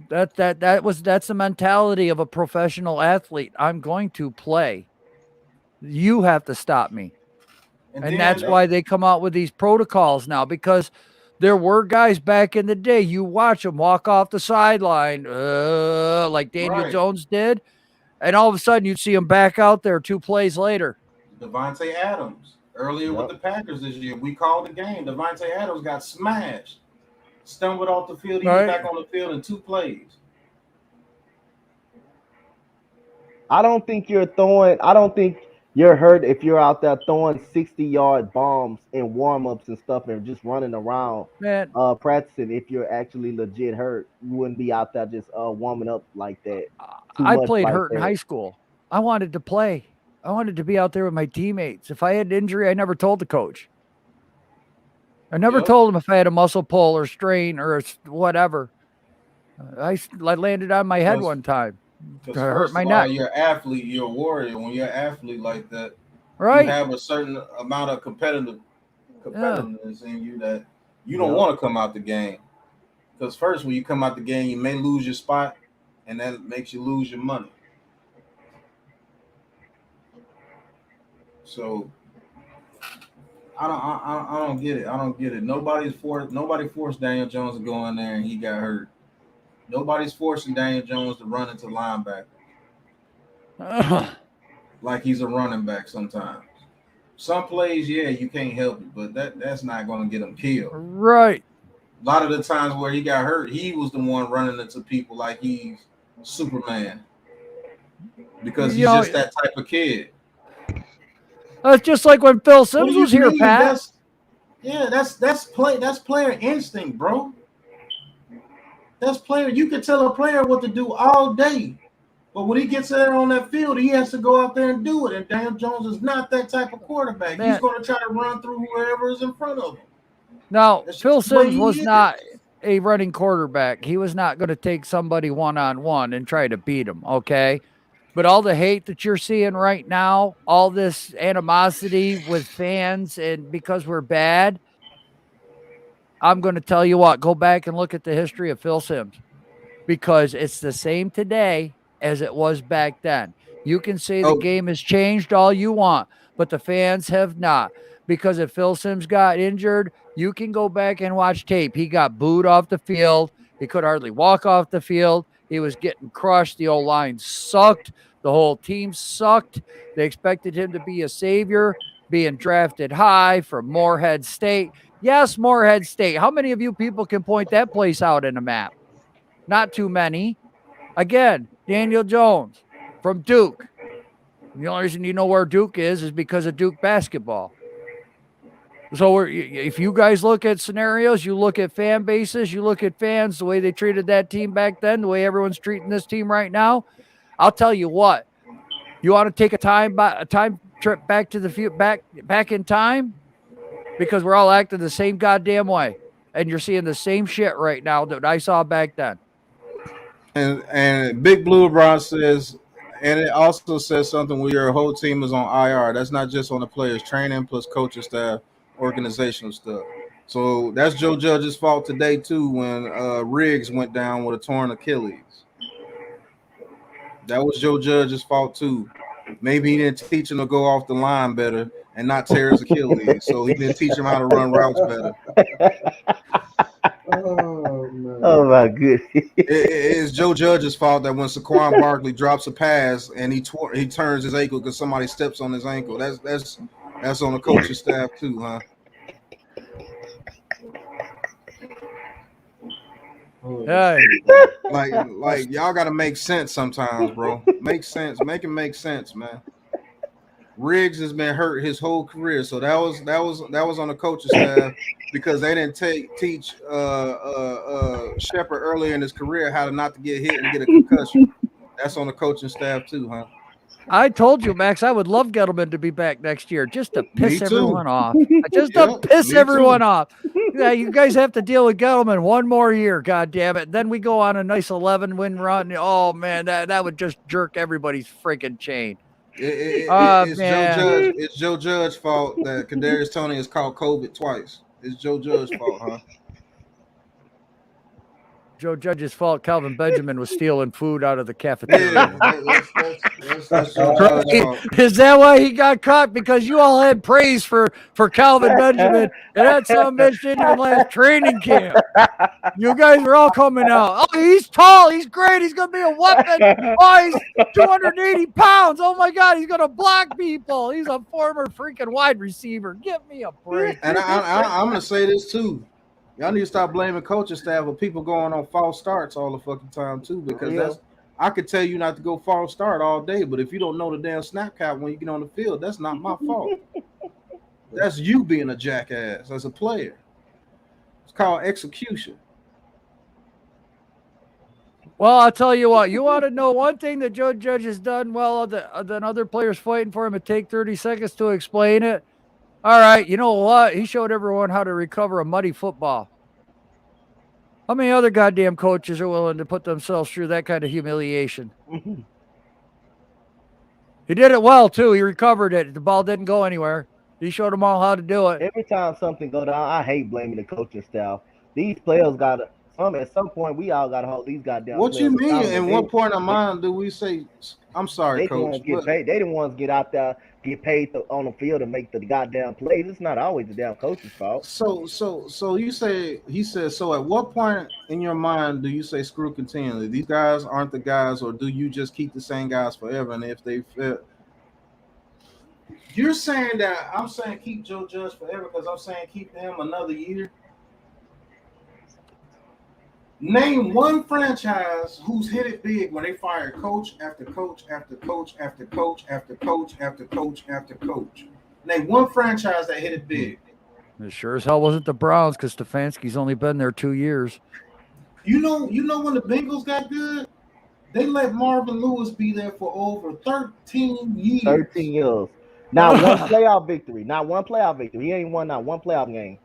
That's the mentality of a professional athlete. I'm going to play. You have to stop me. And then, that's why they come out with these protocols now, because there were guys back in the day, you watch them walk off the sideline like Daniel Right. Jones did, and all of a sudden you'd see him back out there 2 plays later. Devontae Adams, earlier with the Packers this year, we called the game. Devontae Adams got smashed, stumbled off the field. He was back on the field in 2 plays. I don't think you're hurt if you're out there throwing 60-yard bombs and warm-ups and stuff and just running around practicing. If you're actually legit hurt, you wouldn't be out there just warming up like that. I played hurt in high school. I wanted to play. I wanted to be out there with my teammates. If I had an injury, I never told the coach. I never told him if I had a muscle pull or strain or whatever. I landed on my head one time. Because hurt my neck. You're an athlete, you're a warrior. When you're an athlete like that, right, you have a certain amount of competitiveness in you that you don't want to come out the game. Because first, when you come out the game, you may lose your spot, and that makes you lose your money. So I don't get it. I don't get it. Nobody forced Daniel Jones to go in there and he got hurt. Nobody's forcing Daniel Jones to run into linebacker. Like he's a running back sometimes. Some plays, yeah, you can't help it, but that's not going to get him killed. Right. A lot of the times where he got hurt, he was the one running into people like he's Superman. Because he's just that type of kid. That's just like when Phil Simms was here, Pat. That's player instinct, bro. That's player. You can tell a player what to do all day, but when he gets there on that field, he has to go out there and do it. And Daniel Jones is not that type of quarterback. Man. He's going to try to run through whoever is in front of him. Now, Phil Simms was not a running quarterback. He was not going to take somebody one-on-one and try to beat him, okay? But all the hate that you're seeing right now, all this animosity with fans and because we're bad, I'm going to tell you what, go back and look at the history of Phil Simms because it's the same today as it was back then. You can say the game has changed all you want, but the fans have not. Because if Phil Simms got injured, you can go back and watch tape. He got booed off the field. He could hardly walk off the field. He was getting crushed. The O-line sucked. The whole team sucked. They expected him to be a savior, being drafted high from Morehead State. Yes, Morehead State. How many of you people can point that place out in a map? Not too many. Again, Daniel Jones from Duke. The only reason you know where Duke is because of Duke basketball. So if you guys look at scenarios, you look at fan bases, you look at fans, the way they treated that team back then, the way everyone's treating this team right now, I'll tell you what. You want to take a time trip back to the back in time? Because we're all acting the same goddamn way. And you're seeing the same shit right now that I saw back then. And Big Blue Brown says, and it also says something where your whole team is on IR. That's not just on the players, training plus coaching staff, organizational stuff. So that's Joe Judge's fault today, too, when Riggs went down with a torn Achilles. That was Joe Judge's fault, too. Maybe he didn't teach him to go off the line better and not tear his Achilles. So he didn't teach him how to run routes better. Oh my goodness! It's Joe Judge's fault that when Saquon Barkley drops a pass and he turns his ankle because somebody steps on his ankle. That's on the coaching staff too, huh? Hey. Like y'all got to make sense sometimes, bro. Make sense. Make it make sense, man. Riggs has been hurt his whole career, so that was on the coaching staff because they didn't teach Shepard earlier in his career how to not to get hit and get a concussion. That's on the coaching staff too, huh? I told you, Max, I would love Gettleman to be back next year just to piss too. everyone off. Just to Yep, piss me everyone too. off. Yeah, you guys have to deal with Gettleman one more year, God damn it. Then we go on a nice 11-win run. Oh man, that would just jerk everybody's freaking chain. It's Joe Man. Judge. It's Joe Judge's fault that Kadarius Toney has caught COVID twice. It's Joe Judge's fault, huh? Joe Judge's fault. Calvin Benjamin was stealing food out of the cafeteria. Yeah, that's Joe Judge's fault. Is that why he got caught? Because you all had praise for Calvin Benjamin, and that son of a bitch didn't even last training camp. You guys are all coming out. Oh, he's tall. He's great. He's going to be a weapon. Oh, he's 280 pounds. Oh, my God. He's going to block people. He's a former freaking wide receiver. Give me a break. And I'm going to say this, too. Y'all need to stop blaming coaching staff for people going on false starts all the fucking time, too, because I could tell you not to go false start all day, but if you don't know the damn snap count when you get on the field, that's not my fault. That's you being a jackass as a player. It's called execution. Well, I'll tell you what. You want to know one thing that Joe Judge has done well than other players fighting for him and take 30 seconds to explain it? All right, you know what? He showed everyone how to recover a muddy football. How many other goddamn coaches are willing to put themselves through that kind of humiliation? He did it well, too. He recovered it. The ball didn't go anywhere. He showed them all how to do it. Every time something go down, I hate blaming the coaching staff. These players got to at some point we all got to hold these goddamn. What you mean? And what point of mine do we say? I'm sorry, coach. They the ones get out there, get paid on the field to make the goddamn plays. It's not always the damn coach's fault. So you say he says. So at what point in your mind do you say screw continually? These guys aren't the guys, or do you just keep the same guys forever? And if they fit, you're saying that I'm saying keep Joe Judge forever because I'm saying keep him another year. Name one franchise who's hit it big when they fired coach after coach after coach after coach after coach after coach after coach. Name one franchise that hit it big. It sure as hell wasn't the Browns because Stefanski's only been there 2 years. You know when the Bengals got good? They let Marvin Lewis be there for over 13 years. 13 years. Not one playoff victory. Not one playoff victory. He ain't won not one playoff game.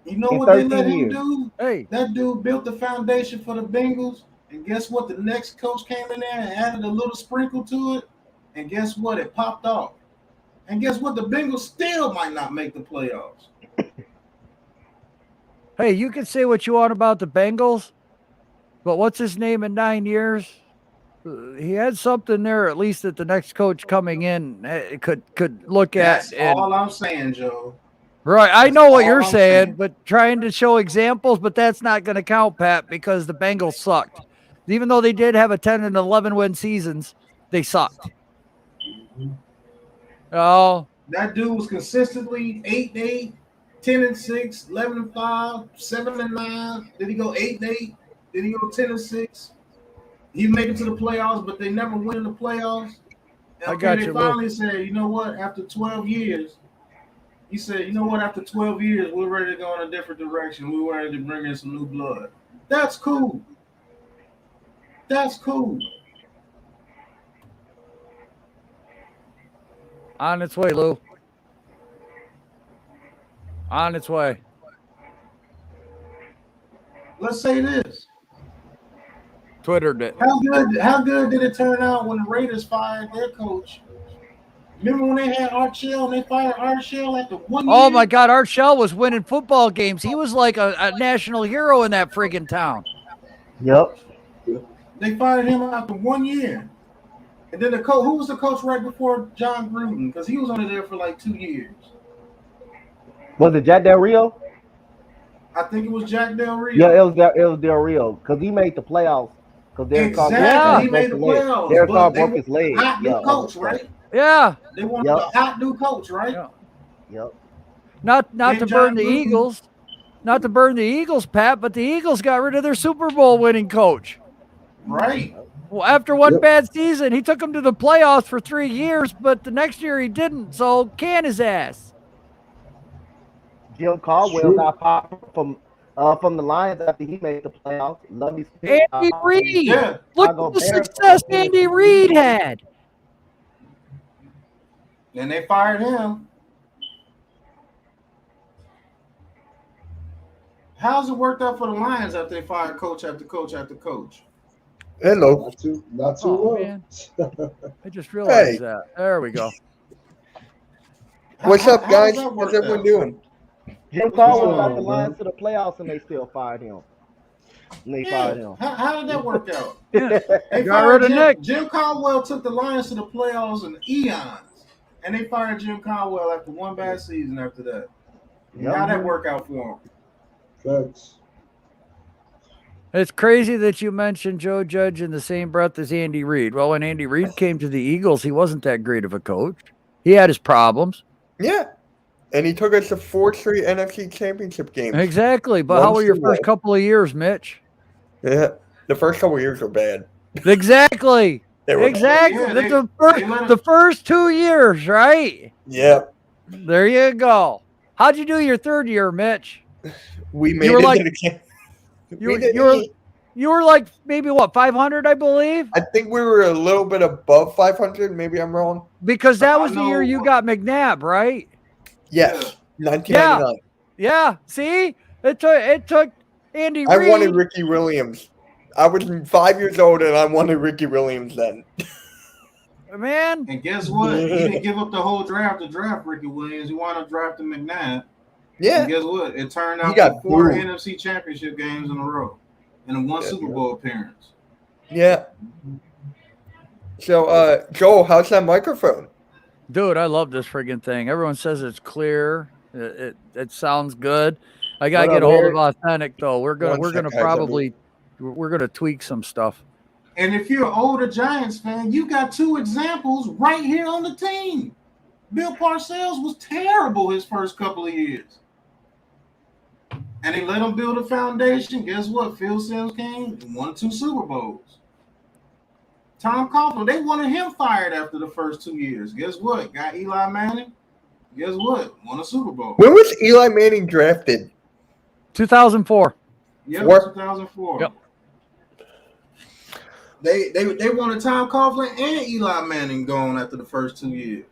You know what they let him do? Hey, that dude built the foundation for the Bengals, and guess what? The next coach came in there and added a little sprinkle to it, and guess what? It popped off. And guess what? The Bengals still might not make the playoffs. Hey, you can say what you want about the Bengals, but what's his name in 9 years? He had something there, at least that the next coach coming in could look at. That's all I'm saying, Joe. Right, I know what you're saying, but trying to show examples, but that's not going to count, Pat, because the Bengals sucked. Even though they did have a 10 and 11 win seasons, they sucked. Oh, that dude was consistently 8-8, 10-6, 11-5, 7-9. Did he go 8-8? Did he go 10-6? He made it to the playoffs, but they never win in the playoffs. I got you. They finally said, you know what? After 12 years. He said, you know what, after 12 years, we're ready to go in a different direction. We're ready to bring in some new blood. That's cool. That's cool. On its way, Lou. On its way. Let's say this. Twittered it. How good did it turn out when the Raiders fired their coach? Remember when they had Art Shell and they fired Art Shell after 1 year? Oh, my God. Art Shell was winning football games. He was like a national hero in that friggin' town. Yep. They fired him after 1 year. And then who was the coach right before John Gruden? Because he was only there for like 2 years. Was it Jack Del Rio? I think it was Jack Del Rio. Yeah, it was Del Rio because he made the playoffs. Exactly, he made the playoffs. Derek Carr broke his leg. Hot new coach, right? Yeah. They wanted a hot new coach, right? Yep. Not to burn the Eagles. Not to burn the Eagles, Pat, but the Eagles got rid of their Super Bowl winning coach. Right. Well, after one bad season, he took them to the playoffs for 3 years, but the next year he didn't, so can his ass. Jim Caldwell got fired from the Lions after he made the playoffs. Andy Reid. Look at the success Andy Reid had. Then they fired him. How's it worked out for the Lions after they fired coach after coach after coach? Hello. Not too Oh, well. man. I just realized Hey. that. There we go. What's up, How guys? does that How's work everyone out? doing? Jim going Caldwell got the on, Lions man? to the playoffs and they still fired him. And they Yeah. fired him. How did that work out? Yeah. They Got fired rid of Nick. Jim Caldwell took the Lions to the playoffs in eons, and they fired Jim Caldwell after one bad season after that. Yep. How'd that work out for him? Facts. It's crazy that you mentioned Joe Judge in the same breath as Andy Reid. Well, when Andy Reid came to the Eagles, he wasn't that great of a coach. He had his problems. Yeah. And he took us to 4 straight NFC championship games. Exactly. But One how were your Super first Bowl. couple of years, Mitch? Yeah. The first couple of years were bad. Exactly. They were Exactly. Yeah, the first 2 years, right? Yeah. There you go. How'd you do your third year, Mitch? We made were it like- to the game. You were like maybe what, 500, I believe? I think we were a little bit above 500. Maybe I'm wrong. Because that was I the year know- you got McNabb, right? Yes. 1999. Yeah. See? It took Andy I Reid. wanted Ricky Williams. I was 5 years old and I wanted Ricky Williams then. Man. And guess what? He didn't give up the whole draft to draft Ricky Williams. He wound up drafting McNabb. Yeah. And guess what? It turned He out got to 4 booed. NFC championship games in a row and one Yeah. Super Bowl appearance. Yeah. So, Joel, how's that microphone? Dude, I love this friggin' thing. Everyone says it's clear. It sounds good. I gotta What get up, a hold Eric? of Authentic though. We're One gonna sec, guys, probably we're gonna tweak some stuff. And if you're an older Giants fan, you got 2 examples right here on the team. Bill Parcells was terrible his first couple of years. And they let him build a foundation. Guess what? Phil Simms came and won 2 Super Bowls. Tom Coughlin, they wanted him fired after the first 2 years. Guess what? Got Eli Manning. Guess what? Won a Super Bowl. When was Eli Manning drafted? 2004. Yep, 2004. Yep. They wanted Tom Coughlin and Eli Manning gone after the first 2 years.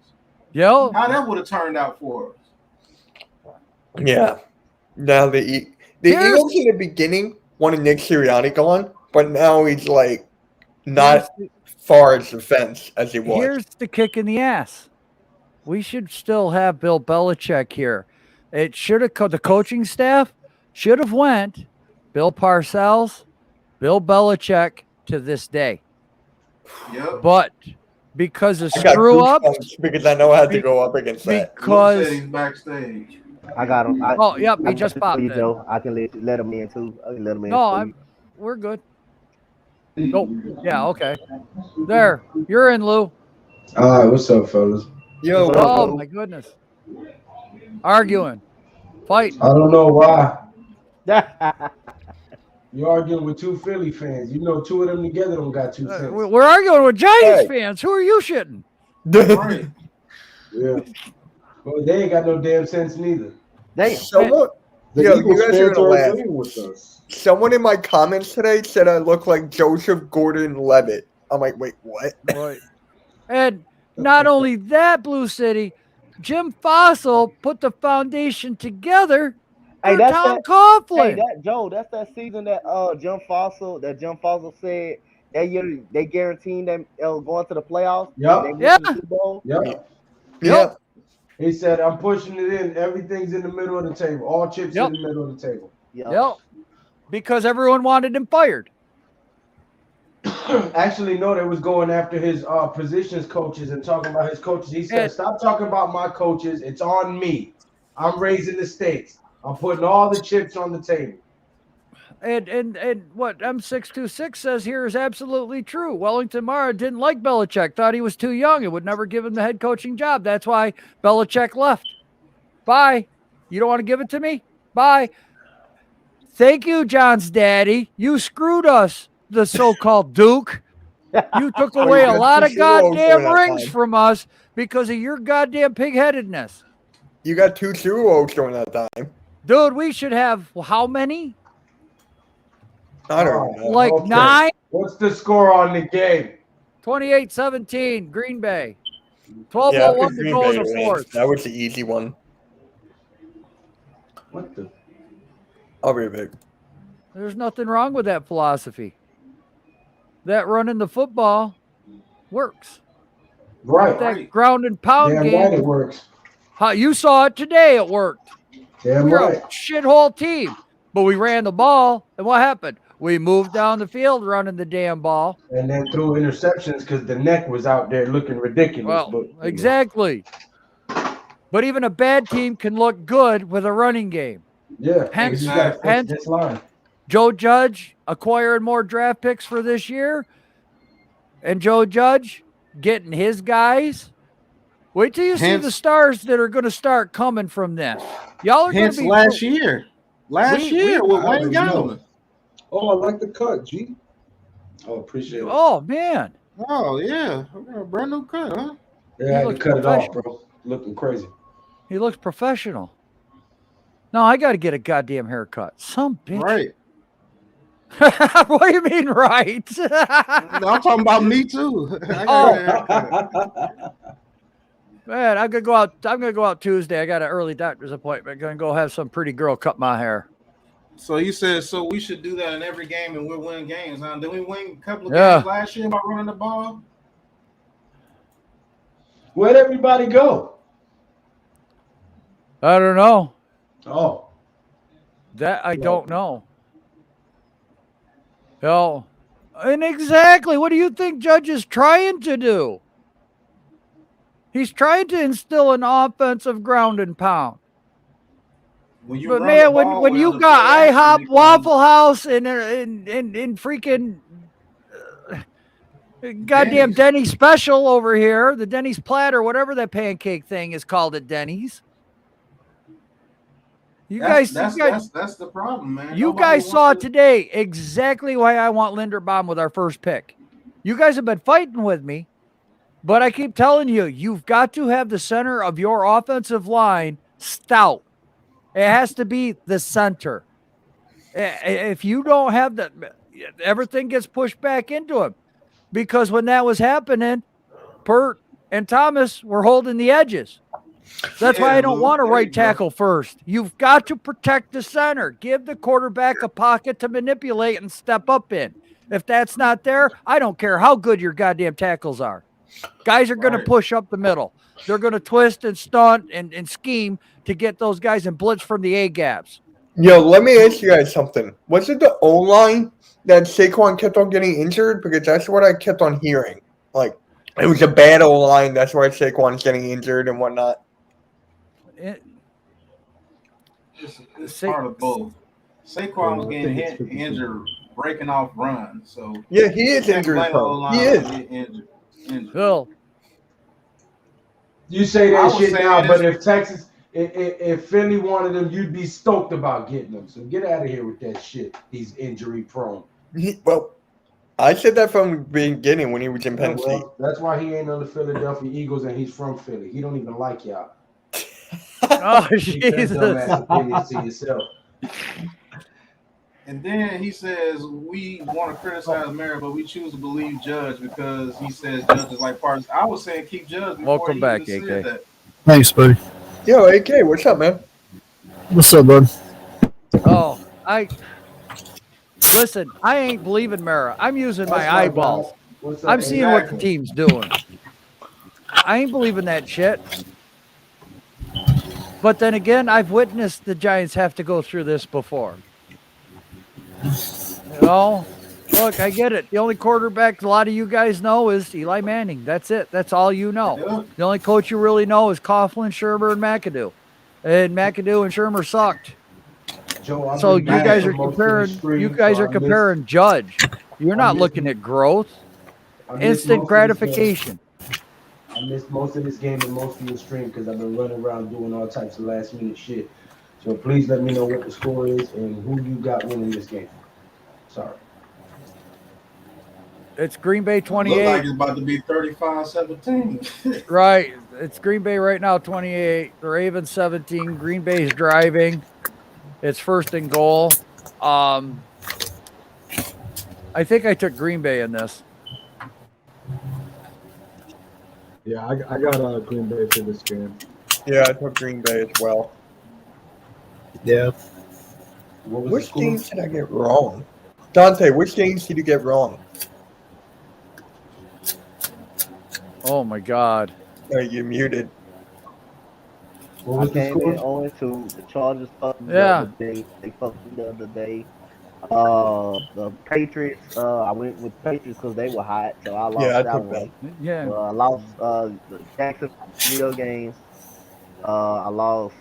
Yo, How that would have turned out for us. Yeah. Now the Here's- Eagles in the beginning wanted Nick Sirianni gone, but now he's like not far as the fence as he was. here's the kick in the ass. We should still have Bill Belichick here. It should have the coaching staff should have went Bill Parcells, Bill Belichick to this day. Yep. But because of I got screw ups, goosebumps because I know I had to go up against that. Luke because said he's backstage. I got him. oh yep, he just popped in. Joe. I can let him in too. I can let him in. No, we're good. Oh, yeah, okay. There, you're in, Lou. All right, what's up, fellas? Yo, Oh my goodness. Arguing. Fight. I don't know why. You're arguing with 2 Philly fans. You know, 2 of them together don't got 2 cents. We're arguing with Giants Hey. fans. Who are you shitting? Right. Yeah. Well, they ain't got no damn sense neither. Damn. someone, The Yo, you Eagles guys are fans gonna are laugh. agreeing with us. someone in my comments today said I look like Joseph Gordon-Levitt. I'm like, wait, what? Right. And not only that, Blue City, Jim Fossil put the foundation together Hey, for that's Tom that- Coughlin. Hey, Joe, that's that season that Jim Fossil said that year they guaranteed them going to the playoffs. Yup. They went Yeah. to the Super Bowl. Yep. Yeah. He said, I'm pushing it in. Everything's in the middle of the table. All chips Yep. in the middle of the table. Yep. Because everyone wanted him fired. Actually, no, they was going after his positions coaches and talking about his coaches. He said, And- stop talking about my coaches. It's on me. I'm raising the stakes. I'm putting all the chips on the table. And what M626 says here is absolutely true. Wellington Mara didn't like Belichick, thought he was too young and would never give him the head coaching job. That's why Belichick left. Bye. You don't want to give it to me? Bye. Thank you, John's daddy. You screwed us, the so-called Duke. You took away you a got lot two of Super Bowls goddamn during that rings time. from us because of your goddamn pig-headedness. You got 2 Super Bowls during that time. Dude, we should have how many? I don't know. Like Okay. 9? What's the score on the game? 28-17, Green Bay. Yeah, I 12:01 picked to Green go Bay in to the win. fourth. That was the easy one. What the? I'll be big. There's nothing wrong with that philosophy. That running the football works. Right. But that ground and pound Damn game, right it works. how you saw it today, it worked. Damn We're right. a shithole team, but we ran the ball, and what happened? We moved down the field running the damn ball. And then threw interceptions because the neck was out there looking ridiculous. Well, But exactly. But even a bad team can look good with a running game. yeah, Hence, you got to fix hence this line. Joe Judge acquiring more draft picks for this year, and Joe Judge getting his guys. Wait till you see the stars that are going to start coming from this. Y'all are going to be last year. Last year with Wayne Gallman. Oh, I like the cut, G. Oh, appreciate it. Oh man. Oh yeah, brand new cut, huh? Yeah, I had to cut it off, bro. Looking crazy. He looks professional. No, I got to get a goddamn haircut. Some bitch. Right. What do you mean, right? No, I'm talking about me too. I got a haircut. Man, I'm gonna go out Tuesday. I got an early doctor's appointment. Gonna go have some pretty girl cut my hair. So you said we should do that in every game, and we're winning games. Huh? Did we win a couple of Yeah. games last year by running the ball? Where'd everybody go? I don't know. Oh, That I don't know. Hell, and exactly what do you think Judge is trying to do? He's trying to instill an offensive ground and pound. When you But run man, the ball when well, you the got play action IHOP, becomes- Waffle House, and freaking goddamn Denny's special over here, the Denny's platter, whatever that pancake thing is called at Denny's. That's the problem, man. You Nobody guys wants saw to- today exactly why I want Linderbaum with our first pick. You guys have been fighting with me, but I keep telling you, you've got to have the center of your offensive line stout. It has to be the center. If you don't have that, everything gets pushed back into him. Because when that was happening, Pert and Thomas were holding the edges. That's why I don't want a right tackle first. You've got to protect the center. Give the quarterback a pocket to manipulate and step up in. If that's not there, I don't care how good your goddamn tackles are. Guys are going to push up the middle. They're going to twist and stunt and scheme to get those guys and blitz from the A-gaps. Yo, let me ask you guys something. Was it the O-line that Saquon kept on getting injured? Because that's what I kept on hearing. Like, it was a bad O-line. That's why Saquon's getting injured and whatnot. It's part of both. Saquon was getting injured, breaking off runs. So yeah, he is injured. He is. Phil, you say I that would shit say now, this- but if Texas, if Philly wanted him, you'd be stoked about getting him. So get out of here with that shit. He's injury prone. Well, I said that from the beginning when he was in Penn State. Well, that's why he ain't on the Philadelphia Eagles and he's from Philly. He don't even like y'all. oh, Keep that Jesus. dumbass opinions to yourself. And then he says we want to criticize Mary, but we choose to believe Judge because he says Judge is like partners. I was saying keep Judge. Before Welcome he back, even AK. said that. Thanks, buddy. Yo, AK, what's up, man? What's up, bud? Oh, listen, I ain't believing Mara. I'm using my That's my eyeballs. guy. What's up, I'm seeing what the Exactly. team's doing. I ain't believing that shit. But then again, I've witnessed the Giants have to go through this before. You know, look, I get it. The only quarterback a lot of you guys know is Eli Manning. That's it. That's all you know. Yeah. The only coach you really know is Coughlin, Shermer, and McAdoo. And McAdoo and Shermer sucked. Joe, I've So been you back guys for are most of the comparing. stream, You guys so are comparing Judge. You're not missed- looking at growth. I missed most Instant of this gratification. game. I missed most of this game and most of your stream because I've been running around doing all types of last minute shit. So please let me know what the score is and who you got winning this game. Sorry. It's Green Bay Look 28. like it's about to be 35-17. Right. It's Green Bay right now 28. The Ravens 17. Green Bay's driving. It's first and goal. I think I took Green Bay in this. Yeah, I got Green Bay for this game. Yeah, I took Green Bay as well. Yeah. What was the Which score? games did I get wrong? Donte, which games did you get wrong? Oh my God. Oh, you muted. What I was the came in score? 0-2. The Chargers fucked me the Yeah. other day. They fucked me the other day. The Patriots. I went with Patriots because they were hot, so I Yeah, lost I that took one. them. Yeah. I lost the Jacksonville games. I lost.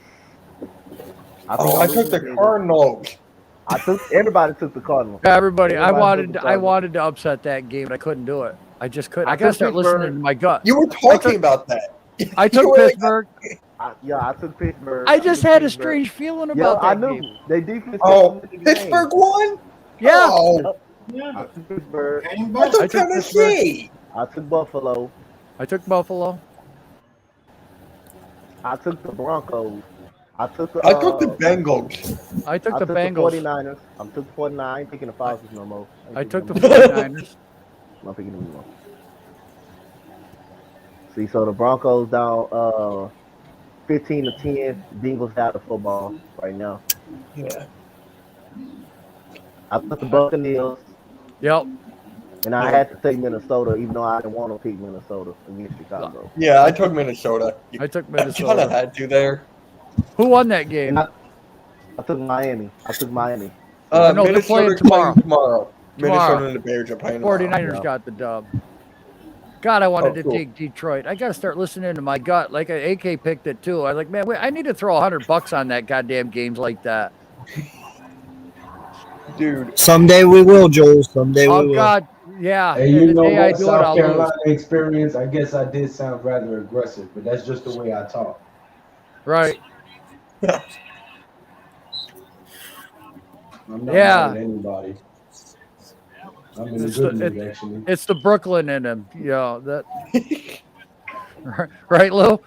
I think Oh, I'm I took losing the again. Cardinals. Everybody took the Cardinals. Everybody, I Everybody took wanted, the I Cardinals. wanted to upset that game, but I couldn't do it. I just couldn't. I I gotta took start listening Pittsburgh. to my gut. You were talking about that. I You took were like, Pittsburgh. I took Pittsburgh. I just took had a Pittsburgh. strange feeling Yeah, about I that knew game. they defense. oh, kept them in the game. Pittsburgh won? Yeah. Oh, Yeah. I took Pittsburgh. Came I back. took I took Tennessee. I took Buffalo. I took Buffalo. I took the Broncos. I took the. I took the Bengals. I took I the took Bengals. the 49ers. I took the 49ers. I ain't picking the Falcons no more. I took the them. 49ers. I'm not picking them no more. See, so the Broncos down 15-10. Bengals out of football right now. Yeah. I took the Buccaneers, Yep. and I had to take Minnesota, even though I didn't want to pick Minnesota against Chicago. Yeah, I took Minnesota. I took I kind of Minnesota. had to there. Who won that game? And I took Miami. No, they're playing Minnesota's tomorrow. playing tomorrow. Minnesota Tomorrow. and the Bears are playing tomorrow. 49ers Yeah. got the dub. God, I wanted Oh, to cool. take Detroit. I got to start listening to my gut. Like AK picked it too. I was like, man, wait, I need to throw $100 on that goddamn games like that. Dude, Someday we will, Joel. Someday we Oh will. God, yeah. Hey, And you the know day I what? do it, South I'll Carolina lose. experience. I guess I did sound rather aggressive, but that's just the way I talk. Right. I'm not Yeah. mad at anybody. I'm in a It's good the- mood, actually. It's the Brooklyn in him. Yeah. That. Right, Lou?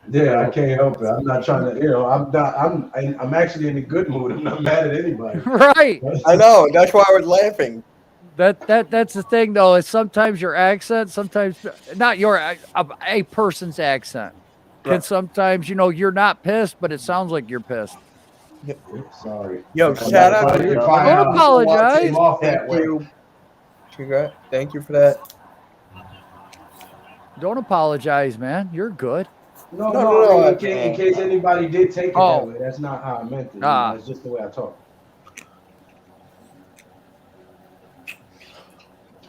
Yeah, I can't help it. I'm not trying to, I'm not. I'm actually in a good mood. I'm not mad at anybody. Right. I know. That's why I was laughing. That's the thing though. Is sometimes your accent, sometimes not your a person's accent can Right. sometimes you're not pissed, but it sounds like you're pissed. Sorry. Yo, If shout out I- to if you. I, Don't apologize. came off that Thank way. you. Congrats. Thank you for that. Don't apologize, man. You're good. No, No, in case anybody did take it Oh. that way, that's not how I meant it. Ah. That's just the way I talk.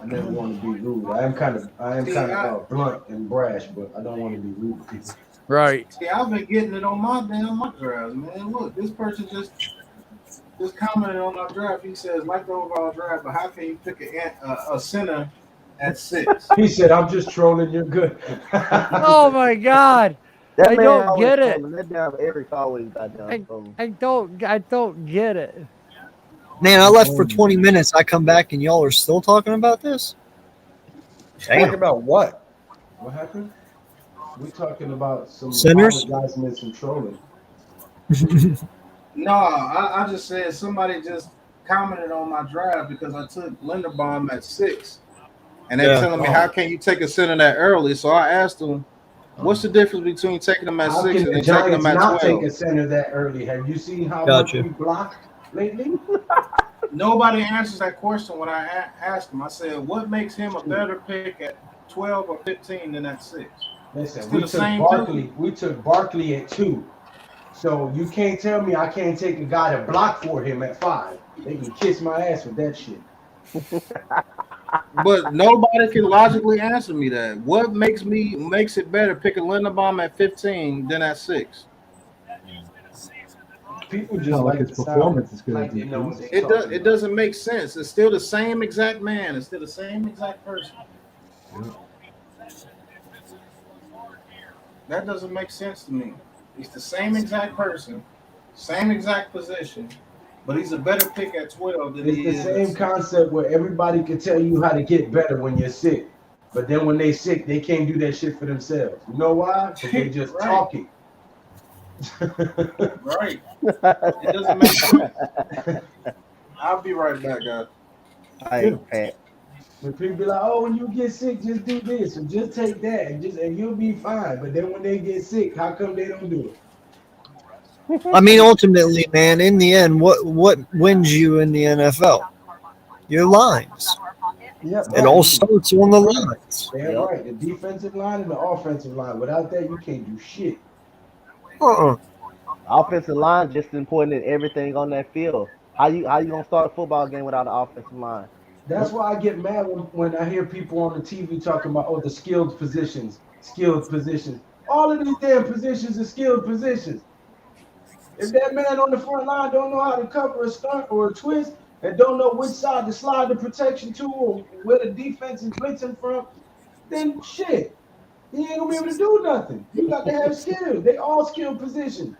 I never want to be rude. I am kind of blunt and brash, but I don't want to be rude to people. Right. See, I've been getting it on my damn mock drafts, man. Look, this person just commented on our draft. He says, like the overall draft, but how can you pick a center at 6? He said, "I'm just trolling. You're good." Oh my God. That I man don't always get it. trolling. That damn Eric always got down. trolling. I don't get it. Man, I left for 20 minutes. I come back and y'all are still talking about this? Talking about what? What happened? We talking about some Sinners? apologizing and some trolling. No, I just said somebody just commented on my draft because I took Linderbaum at 6. And they're Yeah. telling me, how can you take a center that early? So I asked them, what's the difference between taking them at How 6 can and the then taking Giants them at not 12? take a center that early? Have you seen how Gotcha. much we blocked lately? Nobody answers that question when I ask them. I said, what makes him a better pick at 12 or 15 than at 6? Listen, Still we the took same Barkley. We took Barkley at 2. So you can't tell me I can't take a guy to block for him at 5. They can kiss my ass with that shit. But nobody can logically answer me that. What makes it better picking Linderbaum at 15 than at 6? People just Not like like his the performance sound, is gonna like they know what decrease. they It talking does. It about. doesn't make sense. It's still the same exact man. It's still the same exact person. That doesn't make sense to me. He's the same exact person, same exact position, but he's a better pick at 12 than he It's the is. same concept where everybody can tell you how to get better when you're sick. But then when they sick, they can't do that shit for themselves. You know why? Because they just Right. talking. Right. It doesn't make sense. I'll be right back, guys. Hey, Pat. When people be like, "Oh, when you get sick, just do this or just take that, and you'll be fine." But then when they get sick, how come they don't do it? I mean, ultimately, man, in the end, what wins you in the NFL? Your lines. Yep, It right. all starts on the lines. Damn right. The defensive line and the offensive line. Without that, you can't do shit. Offensive line just important in everything on that field. How you gonna start a football game without an offensive line? That's why I get mad when I hear people on the TV talking about, oh, the skilled positions, skilled positions. All of these damn positions are skilled positions. If that man on the front line don't know how to cover a stunt or a twist and don't know which side to slide the protection to or where the defense is blitzing from, then shit, he ain't gonna be able to do nothing. You got to have skill. They all skilled positions.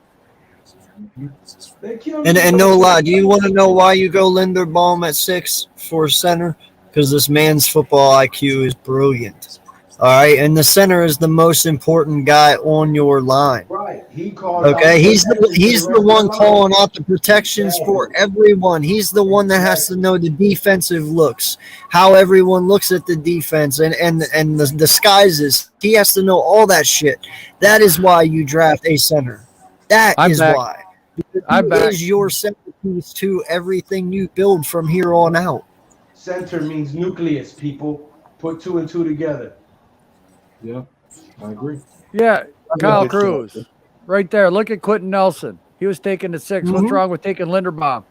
They kill me. And no lie, do you want to know why you go Linderbaum at 6 for center? Because this man's football IQ is brilliant. All right, and the center is the most important guy on your line. Right, he called. Okay, he's the one calling out the protections for everyone. He's the one that has to know the defensive looks, how everyone looks at the defense, and the disguises. He has to know all that shit. That is why you draft a center. That is why. He is your centerpiece to everything you build from here on out. Center means nucleus, people. Put 2 and 2 together. Yeah, I agree. Yeah, Kyle Cruz. Right there. Look at Quentin Nelson. He was taken to 6. What's wrong with taking Linderbaum?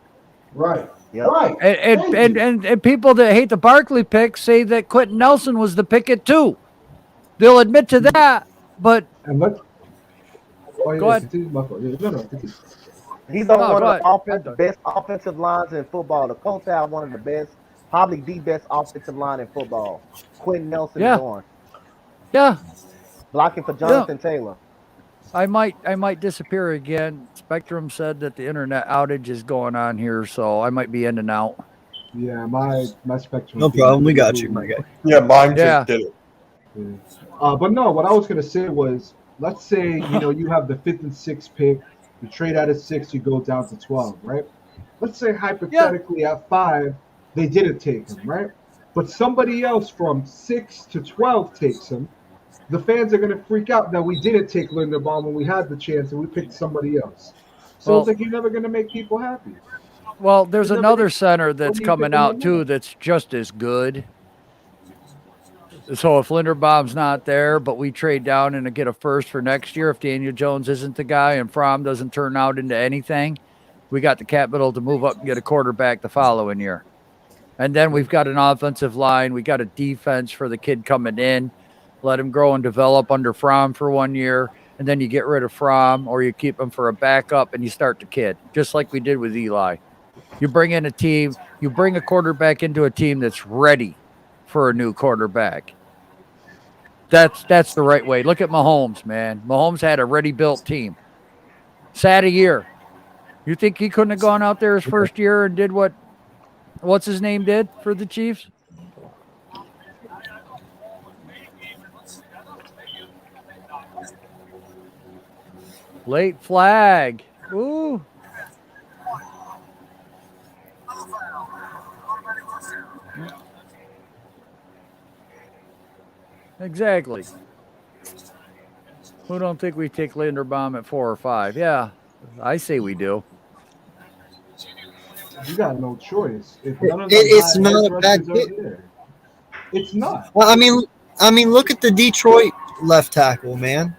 Right. Yep. Right. And people that hate the Barkley pick say that Quentin Nelson was the pick at 2. They'll admit to that, but And let's go ahead. He's on one of the best offensive lines in football. The Colts have one of the best, probably the best offensive line in football. Quentin Nelson is on. Yeah. Blocking for Jonathan Taylor. I might disappear again. Spectrum said that the internet outage is going on here, so I might be in and out. Yeah, my Spectrum. No problem. We got you, my guy. Yeah, mine just did it. Yeah. But no, what I was gonna say was, let's say you have the 5th and 6th pick, you trade out of 6, you go down to 12, right? Let's say hypothetically at 5 they didn't take him, right? But somebody else from 6 to 12 takes him. The fans are gonna freak out that we didn't take Linderbaum when we had the chance and we picked somebody else. So it's like you're never gonna make people happy. Well, there's another center that's coming out too that's just as good. So if Linderbaum's not there, but we trade down and get a first for next year, if Daniel Jones isn't the guy and Fromm doesn't turn out into anything, we got the capital to move up and get a quarterback the following year. And then we've got an offensive line. We got a defense for the kid coming in. Let him grow and develop under Fromm for 1 year. And then you get rid of Fromm or you keep him for a backup and you start the kid, just like we did with Eli. You bring in a team, you bring a quarterback into a team that's ready for a new quarterback. That's the right way. Look at Mahomes, man. Mahomes had a ready-built team. Sat a year. You think he couldn't have gone out there his first year and did what's his name did for the Chiefs? Late flag. Ooh. Exactly. Who don't think we take Linderbaum at 4 or 5? Yeah, I say we do. You got no choice. It's not a bad pick. It's not. Well, I mean, look at the Detroit left tackle, man.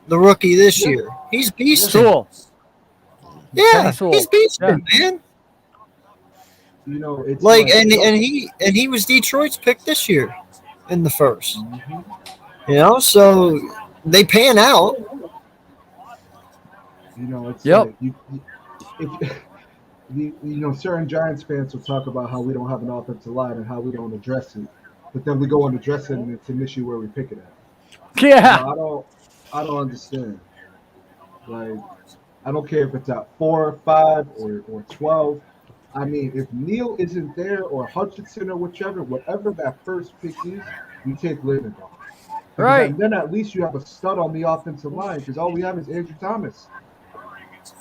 The rookie this year. He's beasting. Cool. Yeah, he's beasting, man. It's and he was Detroit's pick this year in the first. So they pan out. It's like certain Giants fans will talk about how we don't have an offensive line and how we don't address it, but then we go and address it, and it's an issue where we pick it at. Yeah. I don't understand. Like, I don't care if it's at 4 or 5 or 12. I mean, if Neal isn't there or Hutchinson or whatever that first pick is, you take Linderbaum. Right. And then at least you have a stud on the offensive line because all we have is Andrew Thomas.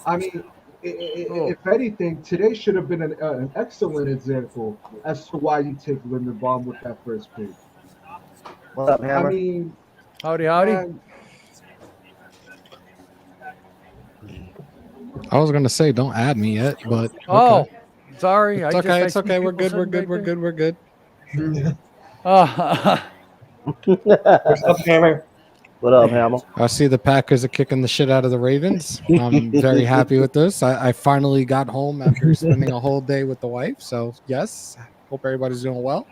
I mean, if anything, today should have been an excellent example as to why you take Linderbaum with that first pick. What up, Hammer? I mean, Howdy. man, I was gonna say don't add me yet, but okay. Oh, sorry. It's okay. It's okay. We're good. We're good. We're good. We're good. What's up, Hammer? What up, Hammer? I see the Packers are kicking the shit out of the Ravens. I'm very happy with this. I finally got home after spending a whole day with the wife. So yes, hope everybody's doing well.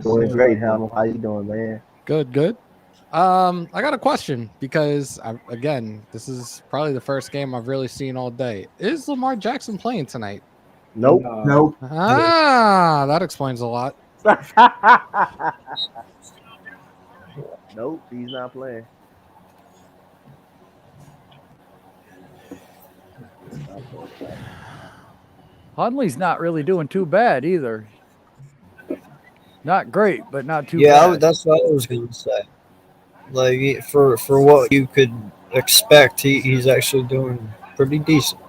Doing great, Hammer. How you doing, man? Good. I got a question because again, this is probably the first game I've really seen all day. Is Lamar Jackson playing tonight? Nope. nope. That explains a lot. Nope, he's not playing. Hundley's not really doing too bad either. Not great, but not too Yeah, bad. that's what I was going to say. Like for what you could expect, he's actually doing pretty decent.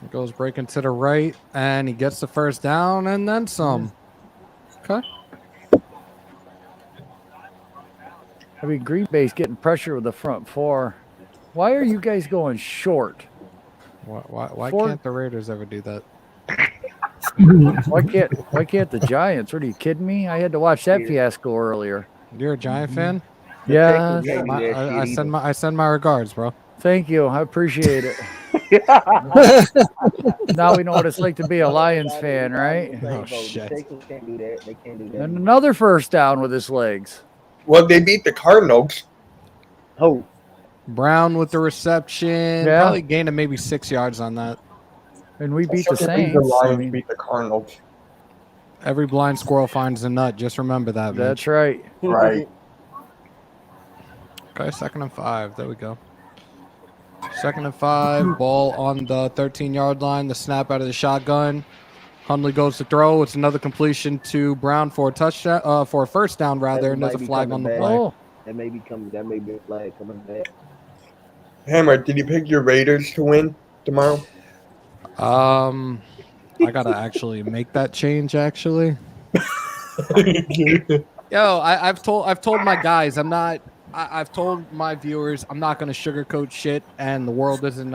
He goes breaking to the right, and he gets the first down, and then some. Okay. I mean, Green Bay's getting pressure with the front four. Why are you guys going short? Why can't the Raiders ever do that? Why can't the Giants? What, are you kidding me? I had to watch that fiasco earlier. You're a Giant fan? Yeah. I send my regards, bro. Thank you. I appreciate it. Now we know what it's like to be a Lions fan, right? Oh, shit. They can't do that. They can't do that. And another first down with his legs. Well, they beat the Cardinals. Oh, Brown with the reception. Yeah. Probably gained maybe 6 yards on that. And we beat the The Saints. Lions beat the Cardinals. Every blind squirrel finds a nut. Just remember that, man. That's right. Right. Okay, 2nd and 5. There we go. 2nd and 5. Ball on the 13-yard line. The snap out of the shotgun. Hundley goes to throw. It's another completion to Brown for a touchdown, for a first down rather, and there's a flag on the play. Oh, that may be a flag coming back. Hammer, did you pick your Raiders to win tomorrow? I gotta actually make that change. Actually, yo, I've told my guys I've told my viewers I'm not gonna sugarcoat shit, and the world isn't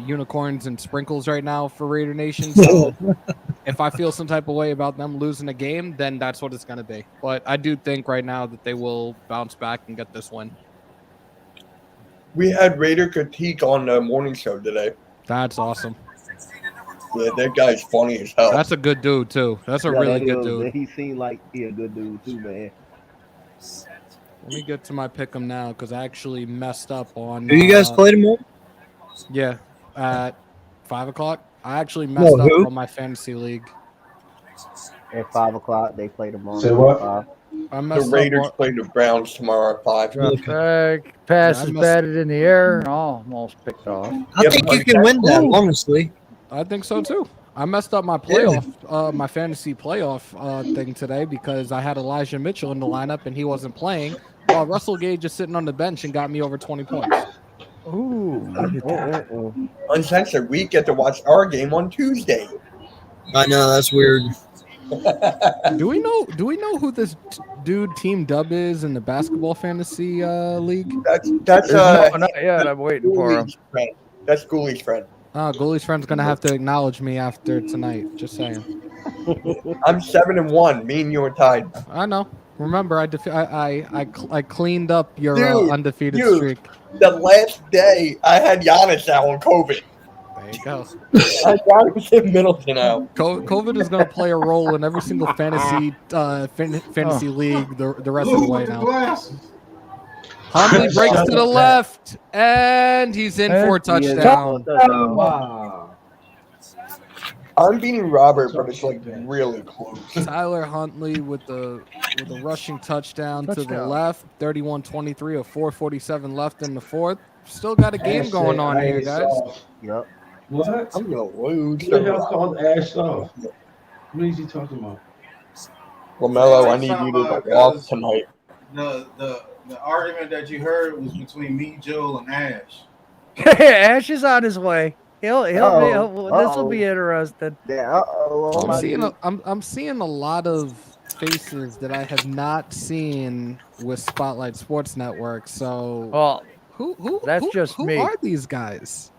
unicorns and sprinkles right now for Raider Nation. So if I feel some type of way about them losing a game, then that's what it's gonna be. But I do think right now that they will bounce back and get this win. We had Raider critique on the morning show today. That's awesome. Yeah, that guy's funny as hell. That's a good dude too. That's a really good dude. He seemed like he a good dude too, man. Let me get to my pick'em now because I actually messed up on. Do you guys play tomorrow? Yeah, at 5 o'clock. I actually messed up on my fantasy league. At 5 o'clock, they play tomorrow. Say what? The Raiders play the Browns tomorrow at 5. drop back, pass is batted in the air, almost picked off. I think you can win that, honestly. I think so too. I messed up my playoff, my fantasy playoff thing today because I had Elijah Mitchell in the lineup and he wasn't playing. While Russell Gage is sitting on the bench and got me over 20 points. Ooh. Uncensored, we get to watch our game on Tuesday. I know, that's weird. Do we know who this dude Team Dub is in the basketball fantasy league? That's not yet. I'm waiting for him. Friend. That's Goolie's friend. Goolie's friend's gonna have to acknowledge me after tonight. Just saying. I'm 7-1. Me and you are tied. I know. Remember, I cleaned up your undefeated streak. The last day I had Giannis out on COVID. There you go. I got him in Middleton out. COVID is going to play a role in every single fantasy league the rest of the way now. Hundley breaks to the left, and he's in for a touchdown. Wow. I'm beating Robert, but it's like really close. Tyler Huntley with the rushing touchdown to the left. 31-23, a 4:47 left in the fourth. Still got a game going on here, guys. Yep. What? I'm gonna lose. What the hell called Ash off? What is he talking about? LaMelo, I need you to walk tonight. The argument that you heard was between me, Joel, and Ash. Ash is on his way. This will be interesting. Yeah. I'm seeing a lot of faces that I have not seen with Spotlight Sports Network. So, Well, who that's just who me. are these guys?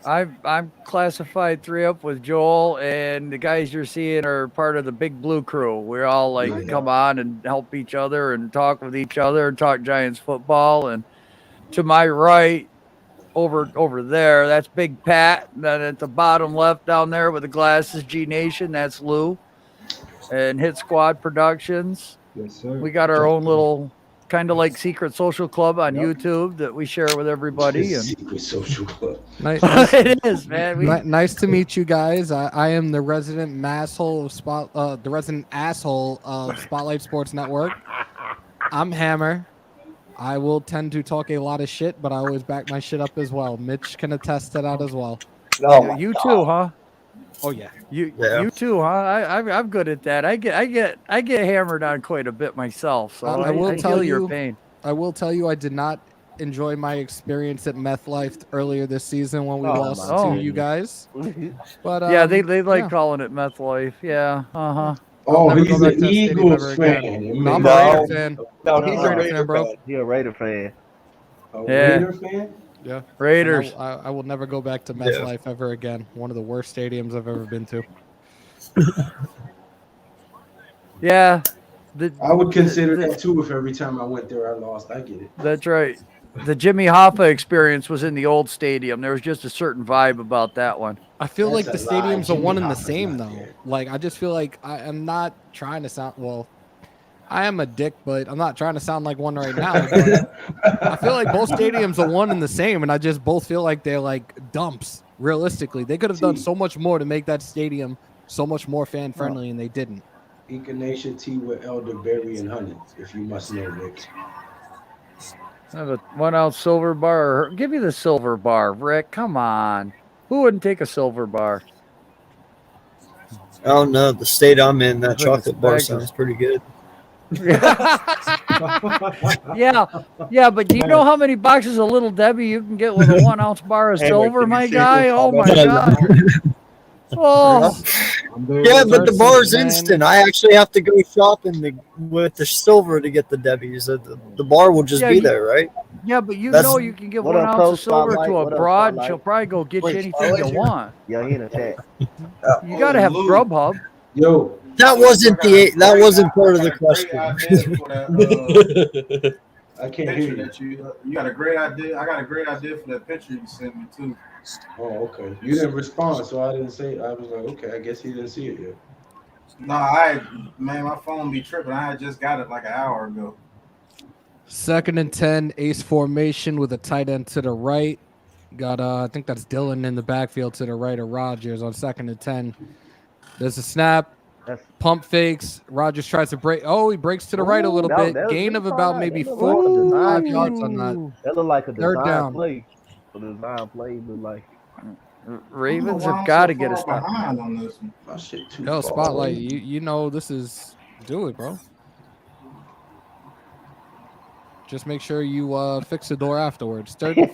I'm classified 3-up with Joel, and the guys you're seeing are part of the Big Blue crew. We're all like come on and help each other and talk with each other and talk Giants football. And to my right, over there, that's Big Pat. And then at the bottom left down there with the glasses, G Nation, that's Lou. And Hit Squad Productions. Yes, sir. We got our own little kind of like secret social club on YouTube that we share with everybody. And Secret social club. It is, man. Nice to meet you guys. I am the resident masshole of the resident asshole of Spotlight Sports Network. I'm Hammer. I will tend to talk a lot of shit, but I always back my shit up as well. Mitch can attest to that as well. You too, huh? Oh yeah. You too, huh? I'm good at that. I get hammered on quite a bit myself, so I will tell you your pain. I will tell you I did not enjoy my experience at Meth Life earlier this season when we lost to you guys. But yeah, they like calling it Meth Life. Yeah. Oh, he's an Eagles fan. No, I'm a Raider fan. No, he's a a Raider fan, bro. You're a Raider fan. Raider fan? Yeah. Raiders. I will never go back to Meth Life ever again. One of the worst stadiums I've ever been to. Yeah. I would consider that too if every time I went there I lost. I get it. That's right. The Jimmy Hoffa experience was in the old stadium. There was just a certain vibe about that one. I feel like the stadiums are one and the same, though. Like, I just feel like I'm not trying to sound, well, I am a dick, but I'm not trying to sound like one right now. I feel like both stadiums are one and the same, and I just both feel like they're like dumps, realistically. They could have done so much more to make that stadium so much more fan-friendly, and they didn't. Econation tea with elderberry and honey, if you must know, Rick. I have a 1 ounce silver bar. Give me the silver bar, Rick. Come on. Who wouldn't take a silver bar? Oh no, the state I'm in, that chocolate bar sounds pretty good. yeah, but do you know how many boxes of Little Debbie you can get with a 1 ounce bar of silver, my guy? Oh my God. Oh. Yeah, but the bar's instant. I actually have to go shopping with the silver to get the Debbie's. The bar will just be there, right? Yeah, but you know you can give 1 ounce of silver to a broad, and she'll probably go get you anything you want. Yeah, he in the chat. You got to have Grubhub. Yo. That wasn't part of the question. I can't hear you. You got a great idea. I got a great idea for that picture you sent me too. Oh, okay. You didn't respond, so I didn't say. I was like, okay, I guess he didn't see it yet. No, my phone be tripping. I just got it like an hour ago. 2nd and 10, ace formation with a tight end to the right. Got I think that's Dylan in the backfield to the right of Rodgers on 2nd and 10. There's a snap. Pump fakes. Rodgers tries to break. Oh, he breaks to the right a little bit. Gain of about maybe 4 to 5 yards on that. That looked like a Third down play. A design play looked like. Ravens have got to get a stop. On this one. My shit too Yo, far Spotlight, away. you know this is. Do it, bro. Just make sure you fix the door afterwards. 3rd and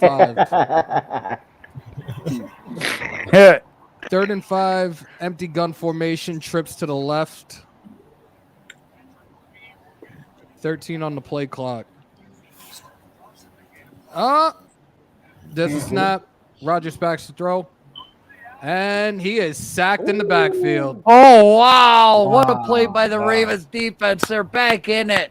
5. 3rd and 5, empty gun formation, trips to the left. 13 on the play clock. There's a snap. Rodgers backs to throw. And he is sacked in the backfield. Oh, wow. What a play by the Ravens defense. They're back in it.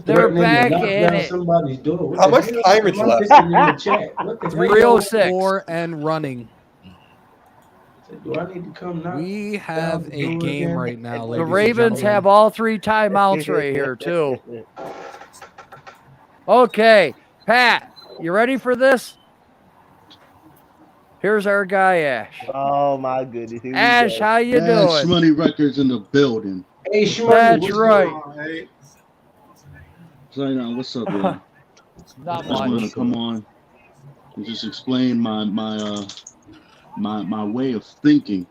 They're back in it. Somebody's door. How much time is left? 3:06 and running. Do I need to come now? We have a game right now, ladies The Ravens and have all 3 timeouts right here, too. Okay, Pat, you ready for this? Here's our guy, Ash. Oh, my goodness. Ash, how you doing? Shmoney Records in the building. Hey, Shmoney. That's right. What's up, bro? Not I just wanted much. to come on and just explain my way of thinking.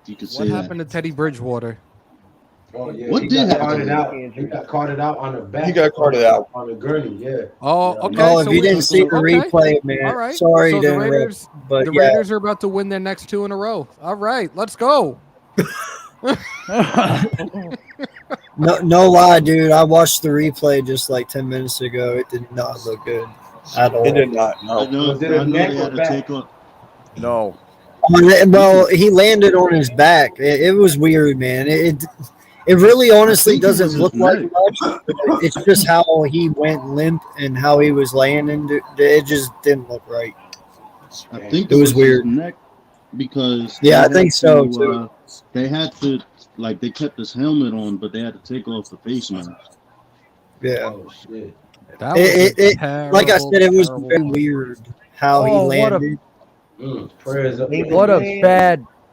You could say What happened to Teddy Bridgewater? Oh yeah, What he did got happen? carted out. He got carted out on the back. He got carted out. on the gurney. Yeah. Oh, Yeah. okay. Oh, if so you we- didn't see the okay. replay, man, All right. sorry so to the interrupt, Raiders, but the yeah. Raiders are about to win their next 2 in a row. All right, let's go. No lie, dude. I watched the replay just like 10 minutes ago. It did not look good at all. It did not. I No. know, Was it a I know neck they or had to back? take off. No. Well, he landed on his back. It was weird, man. It really honestly I think it was doesn't his look like neck. much. It's just how he went limp and how he was landing. It just didn't look right. I think It was his weird. neck because Yeah, they I think had so, to, too. they had to, like, they kept his helmet on, but they had to take off the face mask. Yeah. Oh shit. That was Like I said, it was terrible very punt. weird how he Oh, what a- landed. Prayers up. What a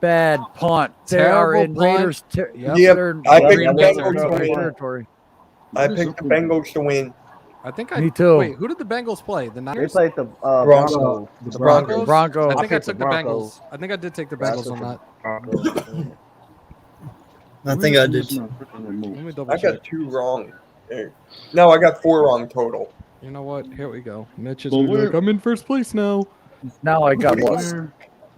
bad punt. They are Terrible in punt. Raiders. Yep. They're I in picked Green the Bay Bengals to territory. win. territory. I picked the Bengals to win. I think I Me too. Wait, who did the Bengals play? The They Niners? played the Broncos. Broncos. The Broncos? Broncos. I think I picked took the the Broncos. Bengals. I think I did take the Yeah, I Bengals took on the that. Broncos. I think I did. Let me double I check. got 2 wrong. No, I got 4 wrong total. You know what? Here we go. Mitch is But gonna be we're- like, I'm in first place now. Now I got what? Where-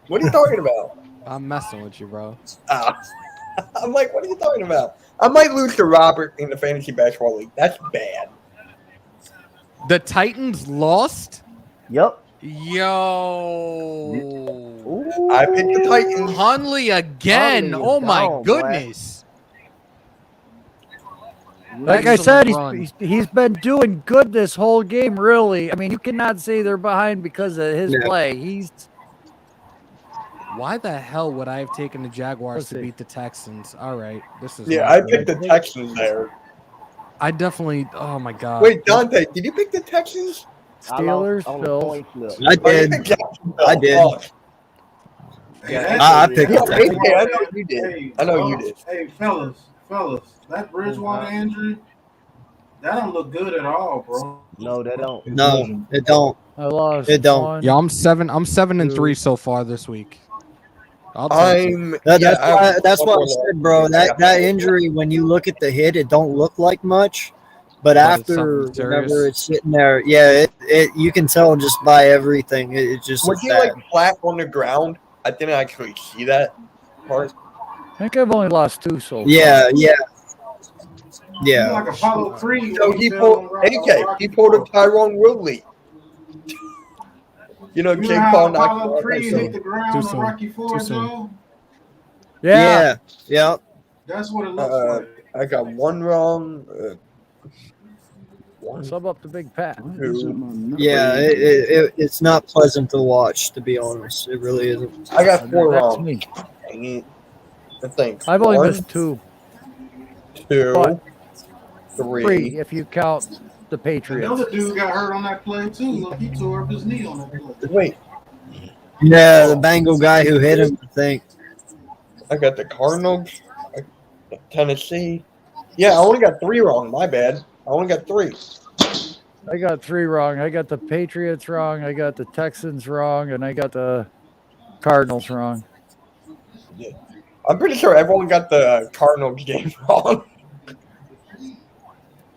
What are you talking about? I'm messing with you, bro. I'm like, what are you talking about? I might lose to Robert in the fantasy basketball league. That's bad. The Titans lost? Yep. Yo. I picked the Titans. Hundley again. Hundley is Oh my gone, goodness. Like I Excellent said, run. he's been doing good this whole game, really. I mean, you cannot say they're behind because of his Yeah. play. He's Why the hell would I have taken the Jaguars Let's to see. beat the Texans? All right. This is Yeah, not I good. picked the Texans there. I definitely oh my god. Wait, Donte, did you pick the Texans? Steelers, I lost on the Bills. coin flip. I Oh, you did. picked Jacksonville. I did. Oh, I picked yeah, the Texans. yeah, I know you did. I know you did. Hey, fellas, that Bridgewater injury, that don't look good at all, bro. No, they don't. No, it don't. I lost. It don't. one. Yeah, I'm 7-3 so far this week. I'll take it. That's what I said, bro. That injury, when you look at the hit, it don't look like much, but But it's after something serious. whenever it's sitting there, yeah, it you can tell just by everything. It just Was looks he bad. like flat on the ground? I didn't actually see that part. I think I've only lost 2 so far. Yeah. You like Apollo Creed. So he pulled AK. He pulled a Tyrone Woodley. You know, You know Jake how Paul knocked him Apollo out. Creed so. hit the ground Too on soon. Rocky Too Ford, soon. Joe? Yeah. Yeah. That's what it looks like. I got 1 wrong. 1, Sub up the big Pat. 2. Yeah, it's not pleasant to watch, to be honest. It really isn't. I got 4 That's wrong. me. Dang it. I think. I've only 1, missed 2. 2, But 3. 3 if you count the Patriots. Another dude got hurt on that play, too. Look, he tore up his knee on that play. Wait, Yeah, the Bengal guy who hit him, I think. I got the Cardinals, Tennessee. Yeah, I only got 3 wrong. My bad. I only got 3. I got 3 wrong. I got the Patriots wrong. I got the Texans wrong, and I got the Cardinals wrong. I'm pretty sure everyone got the Cardinals game wrong.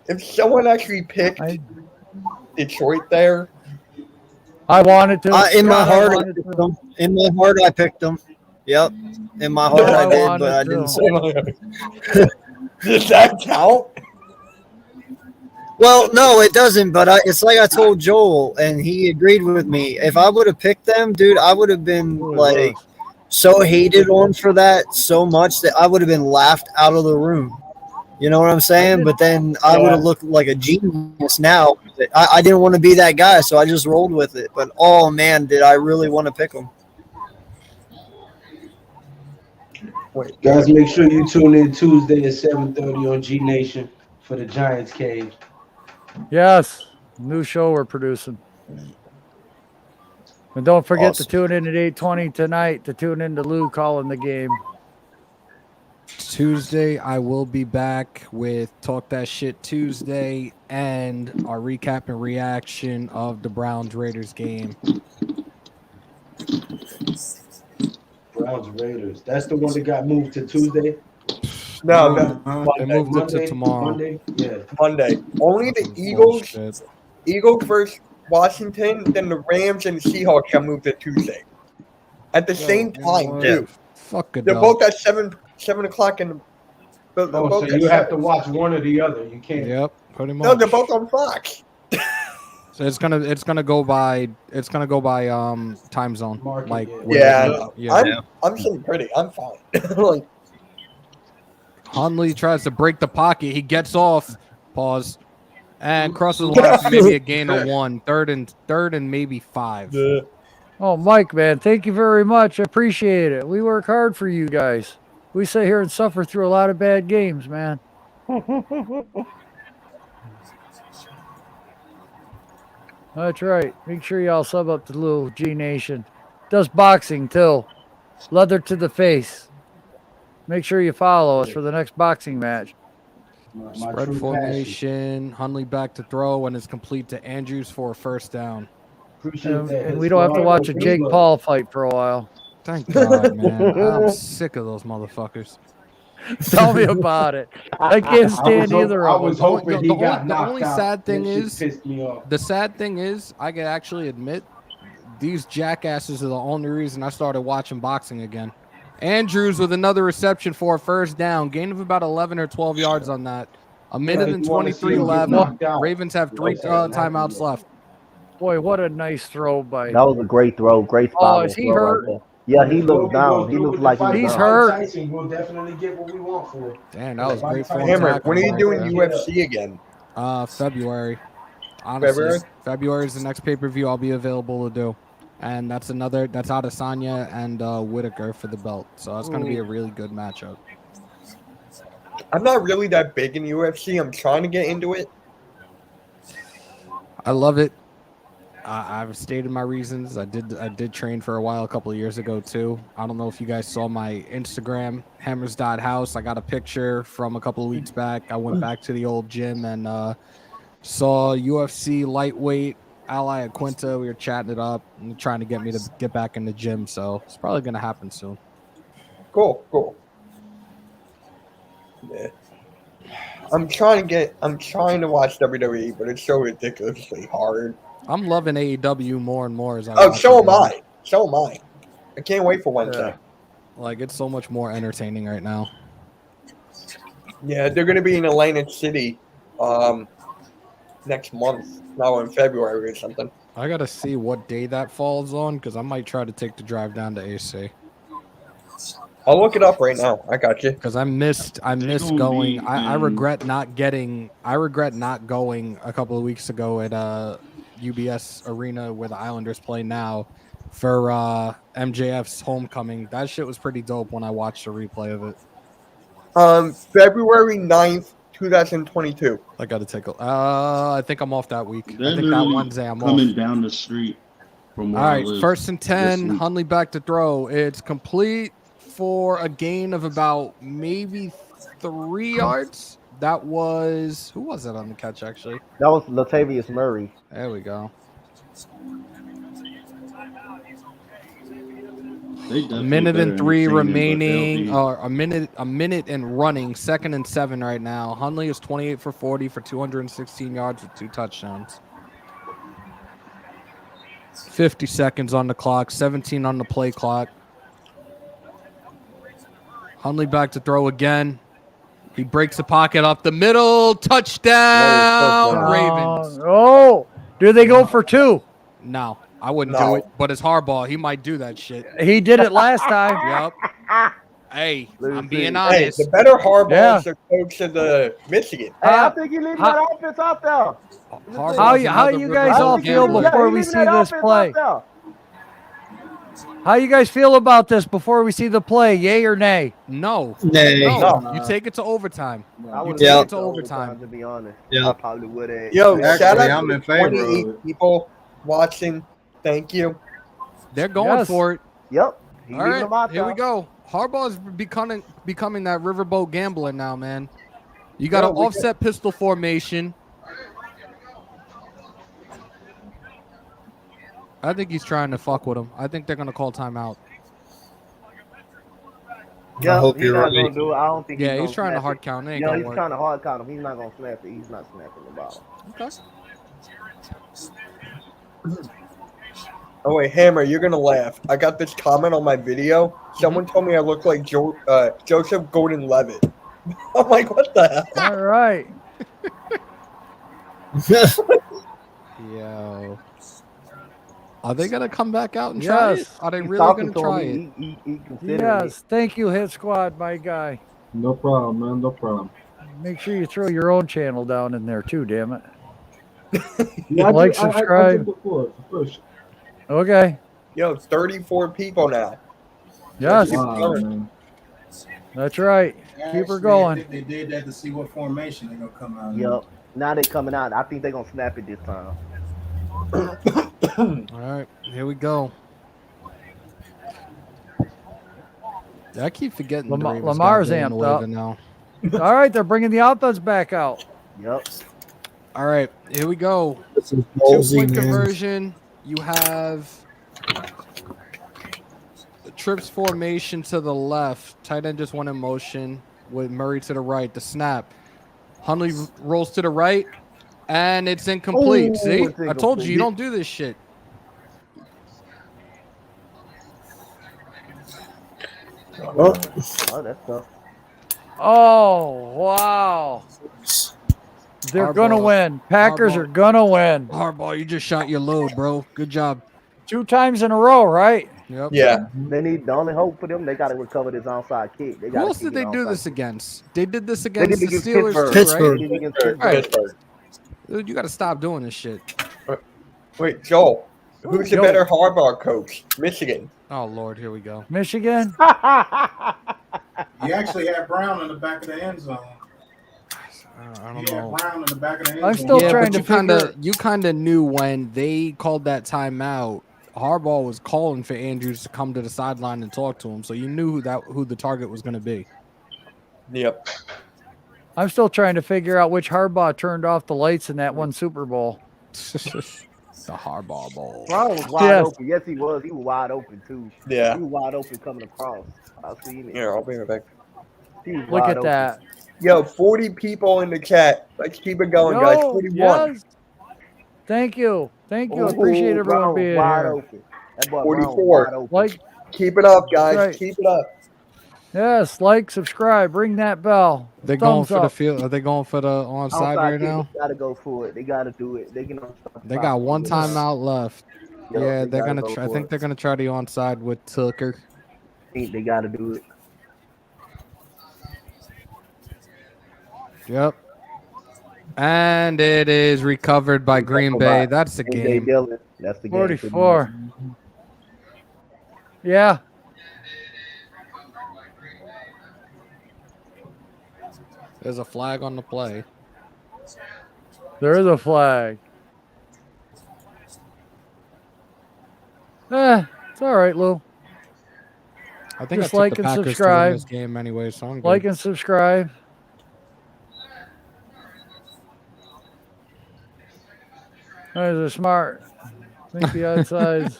If someone actually picked Detroit there, I wanted to. In my God, I heart, I wanted picked to. them. In my heart, I picked them. Yep. In my heart, I I did, wanted but I to. didn't say. does that count? Well, no, it doesn't. But it's like I told Joel, and he agreed with me. If I would have picked them, dude, I would have been like so hated on for that so much that I would have been laughed out of the room. You know what I'm saying? But then I would have looked like a genius now. I didn't want to be that guy, so I just rolled with it. But oh man, did I really want to pick them? Wait, Guys, make sure you tune in Tuesday at 7:30 on G Nation for the Giants Cave. Yes, new show we're producing. And don't forget to tune in at 8:20 tonight to tune in to Lou calling the game. Tuesday, I will be back with Talk That Shit Tuesday and our recap and reaction of the Browns Raiders game. Browns Raiders. That's the one that got moved to Tuesday. No, They moved it to Monday, tomorrow. Monday, yeah. Monday. Only the Fucking Eagles bullshit. versus Washington, then the Rams and the Seahawks got moved to Tuesday. At the same You know time, what? too. Fuck They're Goodell. both at 7 o'clock in the they're Oh, both so at you have 7. to watch one or the other. You can't. Yep, pretty much. No, they're both on Fox. So it's gonna go by time zone. Market, Like yeah. when Yeah, they- no. yeah. I'm sitting pretty. I'm fine. Like, Hundley tries to break the pocket. He gets off. Pause. And crosses the line for maybe a gain of 1. Third and maybe 5. Oh, Mike, man, thank you very much. I appreciate it. We work hard for you guys. We sit here and suffer through a lot of bad games, man. That's right. Make sure y'all sub up to Little G Nation. Does boxing too. Leather to the face. Make sure you follow us for the next boxing match. My Spread true formation. Hundley back to throw and is complete to Andrews for a first down. Appreciate And, that. and we don't have to watch a Jake Paul fight for a while. Thank God, man. I'm sick of those motherfuckers. Tell me about it. I can't stand either I of them. was hoping he got The knocked only out. sad thing That shit is, pissed me off. the sad thing is, I can actually admit, these jackasses are the only reason I started watching boxing again. Andrews with another reception for a first down, gain of about 11 or 12 yards on that. A minute and you wanna see him 23 get left. knocked out. Ravens have 3 timeouts left. Boy, what a nice throw by. That was a great throw. Great spot. Oh, is he throw hurt? Right there. Yeah, he If looked Logan down. goes He through looked with the like fight he was He's with down. hurt. Tyson, we'll definitely get what we want for it. Damn, that was Like great phone Hammer, tackle when are you right doing there. UFC again? February. Honestly, February? is the next pay-per-view I'll be available to do. And that's Adesanya and Whitaker for the belt. So that's going to be a really good matchup. I'm not really that big in UFC. I'm trying to get into it. I love it. I've stated my reasons. I did train for a while a couple of years ago too. I don't know if you guys saw my Instagram, hammers.house. I got a picture from a couple of weeks back. I went back to the old gym and saw UFC lightweight Ally at Quinta. We were chatting it up and trying to get me to get back in the gym. So it's probably going to happen soon. Cool. Yeah. I'm trying to watch WWE, but it's so ridiculously hard. I'm loving AEW more and more as I Oh, watch so it am go. I. So am I. I can't wait for Wednesday. Like, it's so much more entertaining right now. Yeah, they're going to be in Atlantic City next month. Now in February or something. I got to see what day that falls on because I might try to take the drive down to AC. I'll look it up right now. I got you. Because I missed going. I regret not going a couple of weeks ago at UBS Arena where the Islanders play now for MJF's homecoming. That shit was pretty dope when I watched the replay of it. February 9th, 2022. I got to take a. I think I'm off that week. They're I think that Wednesday I'm coming off. down the street from where All I right, live. 1st and 10. This week. Hundley back to throw. It's complete for a gain of about maybe 3 yards. That was who was that on the catch? Actually, That was Latavius Murray. there we go. They A definitely minute and better 3 entertain him, but remaining, they'll or a minute and running. 2nd and 7 right now. Hundley is 28 for 40 for 216 yards with 2 touchdowns. 50 seconds on the clock. 17 on the play clock. Hundley back to throw again. He breaks the pocket up the middle. Touchdown, Ravens. Oh, do they go for 2? No, I wouldn't do it, but it's Harbaugh. He might do that shit. He did it last time. Yep. Hey, I'm being Hey, honest. the better Harbaugh Yeah. is the coach of the Michigan. Hey, I think he leaving that offense out there. How you guys all feel before we see this play? How you guys feel about this before we see the play? Yay or nay? No. Nay. No. You take it to overtime. I would take Yeah. it to overtime. To be honest, Yeah. I probably would have. Yo, Actually, shout out I'm to in the favor of 28 it. people watching. Thank you. They're going Yes. for it. Yep. He All leaving right, them out here we there. go. Harbaugh's becoming that riverboat gambler now, man. You got Yeah, an we offset pistol formation. I think he's trying to fuck with him. I think they're going to call timeout. Yeah, hope he's you're not right. gonna do it. I don't think Yeah, he's he's gonna trying to snap hard it. count. It ain't Yeah, gonna he's work. trying to hard count him. He's not gonna snap it. He's not snapping the ball. Okay. Oh wait, Hammer, you're gonna laugh. I got this comment on my video. Someone told me I look like Joseph Gordon-Levitt. I'm like, what the hell? All right. Yo. Are they gonna come back out and try it? Yes. Are they He's really talking gonna to try him. it? He considering Yes. Thank you, Hit Squad, my guy. No problem, man. No problem. Make sure you throw your own channel down in there too, damn it. Yeah, Like, I subscribe. did before. For sure. Okay. Yo, 34 people now. Yes. Wow, man. That's right. Keep her Actually, I going. think they did that to see what formation they're gonna come out. it. Yep. Now they're coming out. I think they're gonna snap it this time. All right, here we go. I keep forgetting the Ravens got Lamar's Villanova amped up. now. All right, they're bringing the offense back out. Yep. All right, here we go. This is 2-point man. conversion. You have the trips formation to the left. Tight end just went in motion with Murray to the right. The snap. Hundley rolls to the right, and it's incomplete. Ooh, See? it's I told you, you incomplete. don't do this shit. Oh, that's tough. Oh, wow. They're going to Harbaugh. win. Packers Harbaugh. are going to win. Harbaugh, you just shot your load, bro. Good job. 2 times in a row, right? Yep. Yeah. They need the only hope for them. They got to recover this onside kick. They Who got. else did they do this against? They did this They against did the against Steelers Pittsburgh. too, right? They did against Right. Pittsburgh. Dude, you got to stop doing this shit. Wait, Joel, who's the Yo. better Harbaugh coach? Michigan. Oh Lord, here we go. Michigan? You actually had Brown in the back of the end zone. I don't You had know. Brown in the back of the end I'm zone. still Yeah, trying but to you kind of knew when they called that timeout. Harbaugh was calling for Andrews to come to the sideline and talk to him, so you knew who the target was going to be. Yep. I'm still trying to figure out which Harbaugh turned off the lights in that one Super Bowl. The Harbaugh Bowl. Brown was wide Yes. open. Yes, he was. He was wide open too. Yeah. He was wide open coming across. I've seen it. Here, I'll bring it back. He was Look wide at open. that. Yo, 40 people in the chat. Let's keep it going, guys. Yo, 41. yes. Thank you. Thank you. Appreciate Ooh, everyone Brown was being wide here. open. That boy Brown was 44. wide open. Like, Keep it up, guys. Right. Keep it up. yes, like, subscribe, ring that bell. They're going Thumbs for the up. field. Are they going for the onside right kick, now? They gotta go for it. They gotta do it. They can. They got one timeout left. Yo, Yeah, they they're gotta gonna. go I for think it. they're gonna try the onside with Tucker. They gotta do it. Yep. And it is recovered by Green Bay. That's the Green Bay game. Dillon. That's the game. 44. Yeah. There's a flag on the play. There is a flag. It's all right, Lou. I think Just I took like the and Packers to subscribe. win this game anyway, so I'm good. Like and subscribe. Those are smart. Think the outsides.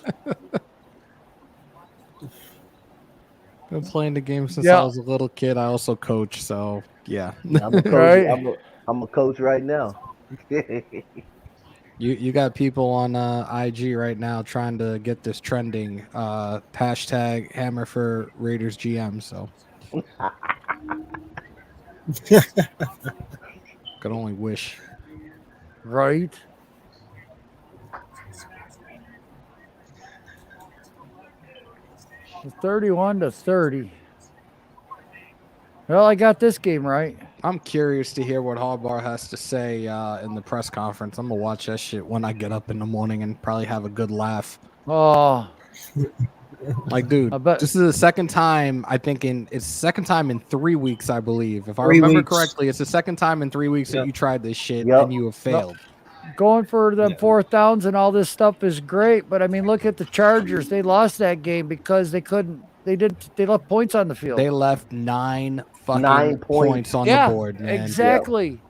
Been playing the game since Yeah. I was a little kid. I also coach, so yeah. I'm a coach. Right. I'm a coach right now. You got people on IG right now trying to get this trending. Hashtag hammer for Raiders GM. So could only wish. Right. It's 31-30. Well, I got this game right. I'm curious to hear what Harbaugh has to say in the press conference. I'm gonna watch that shit when I get up in the morning and probably have a good laugh. Oh, Like, dude, I bet. this is the second time it's the second time in 3 weeks, I believe. If I 3 remember weeks. correctly, it's the second time in 3 weeks Yep. that you tried this shit Yep. and you have failed. Going for them 4th downs and all this stuff is great, but I mean, look at the Chargers. They lost that game because they couldn't. They left points on the field. They left 9 fucking 9 points on the board, man. Exactly.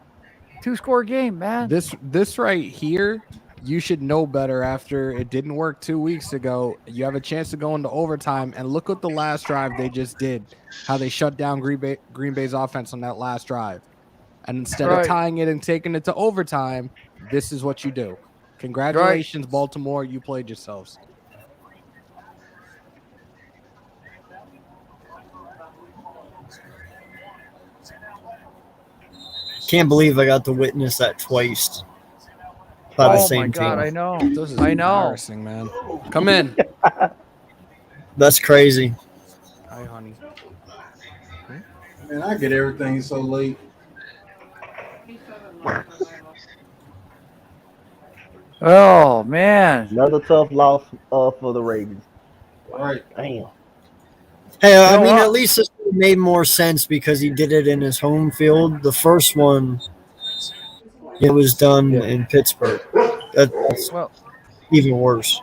2-score game, man. This right here you should know better after it didn't work 2 weeks ago. You have a chance to go into overtime, and look what the last drive they just did, how they shut down Green Bay's offense on that last drive. And instead of tying it and taking it to overtime, this is what you do. Congratulations, Baltimore. You played yourselves. Can't believe I got to witness that twice by the same team. I know. This is embarrassing, man. Come in. That's crazy. Hi, honey. Man, I get everything so late. Oh man, another tough loss for the Ravens. All right. Damn. Hey, I mean, at least this made more sense because he did it in his home field. The first one, it was done in Pittsburgh. That's even worse.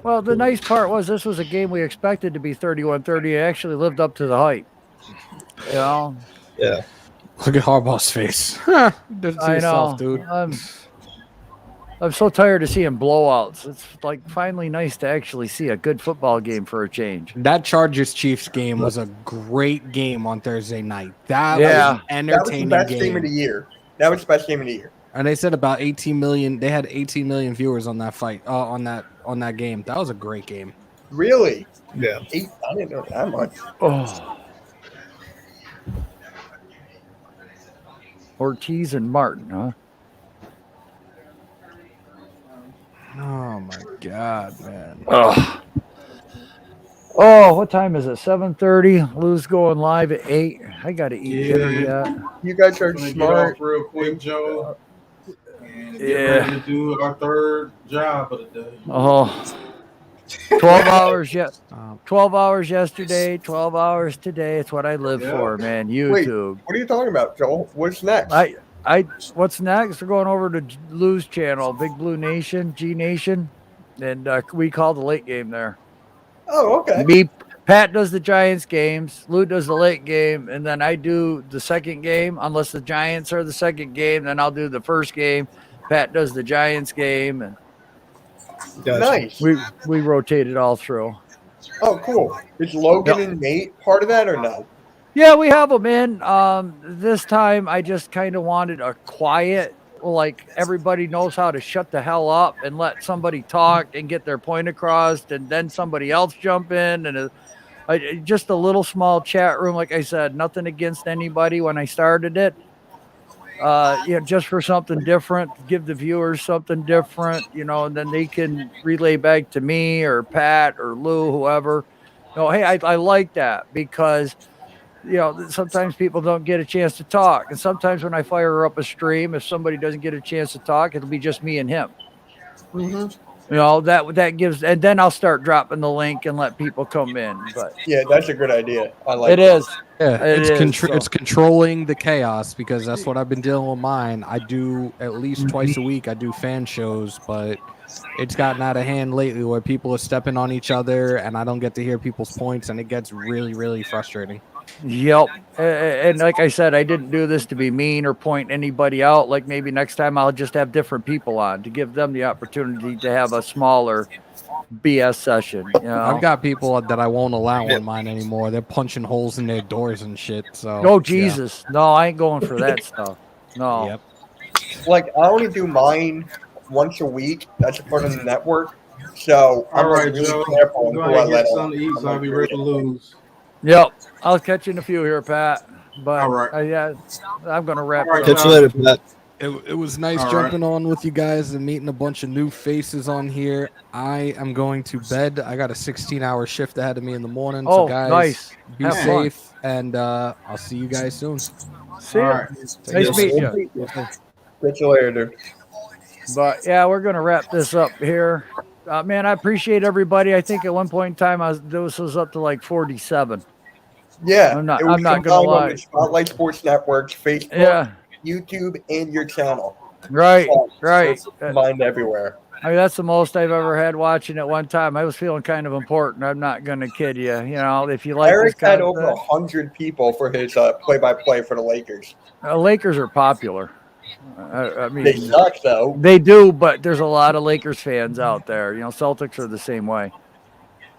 Well, the nice part was this was a game we expected to be 31-30. It actually lived up to the hype. You know? Yeah. Look at Harbaugh's face. I know, dude. I'm so tired of seeing blowouts. It's like finally nice to actually see a good football game for a change. That Chargers-Chiefs game was a great game on Thursday night. That was an entertaining that was the best game of the year. That was the best game of the year. And they said about 18 million. They had 18 million viewers on that fight. On that game. That was a great game. Really? Yeah. I didn't know that much. Oh. Ortiz and Martin, huh? Oh my God, man. Oh, what time is it? 7:30. Lou's going live at 8. I gotta eat dinner yet. You guys are Get smart. off real quick, Joe. And get ready to do our third job of the day. 12 hours yet. 12 hours yesterday, 12 hours today. It's what I live for, man. YouTube. Wait, what are you talking about, Joel? What's next? What's next? We're going over to Lou's channel, Big Blue Nation, G Nation, and we call the late game there. Oh, okay. Pat does the Giants games, Lou does the late game, and then I do the second game. Unless the Giants are the second game, then I'll do the first game. Pat does the Giants game, and nice. We rotate it all through. Oh, cool. Is Logan and Nate part of that or no? Yeah, we have them in. This time I just kind of wanted a quiet, like everybody knows how to shut the hell up and let somebody talk and get their point across, and then somebody else jump in, and just a little small chat room. Like I said, nothing against anybody when I started it. Just for something different, give the viewers something different, and then they can relay back to me or Pat or Lou, whoever. Hey, I like that because sometimes people don't get a chance to talk. And sometimes when I fire up a stream, if somebody doesn't get a chance to talk, it'll be just me and him. Mm-hmm. That gives, and then I'll start dropping the link and let people come in. But yeah, that's a good idea. I like it. Is. Yeah, it's controlling the chaos because that's what I've been dealing with mine. I do at least twice a week. I do fan shows, but it's gotten out of hand lately where people are stepping on each other and I don't get to hear people's points, and it gets really, really frustrating. Yep. And like I said, I didn't do this to be mean or point anybody out. Like maybe next time I'll just have different people on to give them the opportunity to have a smaller BS session. I've got people that I won't allow on mine anymore. They're punching holes in their doors and shit. So oh Jesus. Yeah. No, I ain't going for that stuff. No. Yep. Like I only do mine once a week. That's a part of the network. So all right, really Joe. Careful I'm going to get something to eat, so I'll be ready to lose. Yep. I'll catch you in a few here, Pat. But all right. Yeah, I'm going to wrap it up. Catch you later, Pat. It was nice jumping on with you guys and meeting a bunch of new faces on here. I am going to bed. I got a 16-hour shift ahead of me in the morning. So guys, nice. Be safe, and I'll see you guys soon. See you. Right. Nice meeting you. Catch you later, dude. But yeah, we're going to wrap this up here. Man, I appreciate everybody. I think at one point in time, this was up to like 47. Yeah, I'm not going to lie. Spotlight Sports Networks, Facebook, YouTube, and your channel. Right, right. Combined everywhere. I mean, that's the most I've ever had watching at one time. I was feeling kind of important. I'm not going to kid you. If you like Eric this had over 100 people for his play-by-play for the Lakers. Lakers are popular. I mean, They suck though. They do, but there's a lot of Lakers fans out there. Celtics are the same way.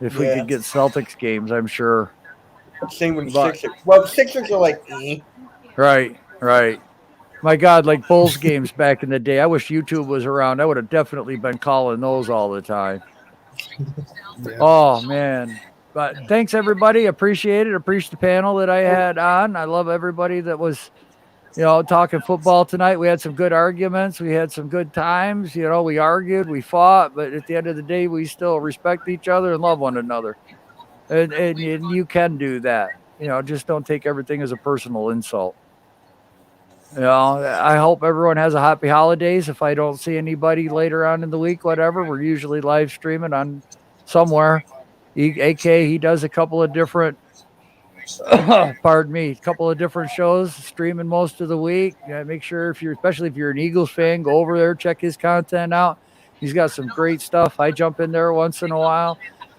If we could get Celtics games, I'm sure. Same with Sixers. Well, Sixers are like, Right. My God, like Bulls games back in the day. I wish YouTube was around. I would have definitely been calling those all the time. Yeah. Oh, man. But thanks, everybody. Appreciate it. Appreciate the panel that I had on. I love everybody that was, talking football tonight. We had some good arguments. We had some good times. We argued, we fought, but at the end of the day, we still respect each other and love one another. And you can do that. Just don't take everything as a personal insult. I hope everyone has a happy holidays. If I don't see anybody later on in the week, whatever, we're usually live streaming on somewhere. AK, he does a couple of different, a couple of different shows, streaming most of the week. Make sure especially if you're an Eagles fan, go over there, check his content out. He's got some great stuff. I jump in there once in a while,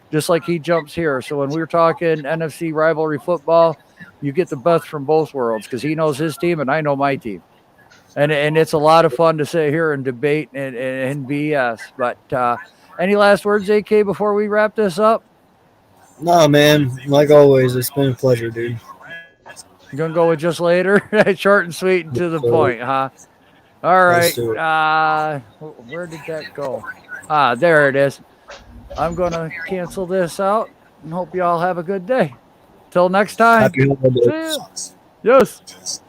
just like he jumps here. So when we're talking NFC rivalry football, you get the best from both worlds because he knows his team and I know my team. And it's a lot of fun to sit here and debate and BS. But any last words, AK, before we wrap this up? No, man. Like always, it's been a pleasure, dude. You going to go with just later? Short and sweet and to the point, huh? All right. Where did that go? There it is. I'm going to cancel this out and hope you all have a good day. Till next time. Happy holidays. Yes.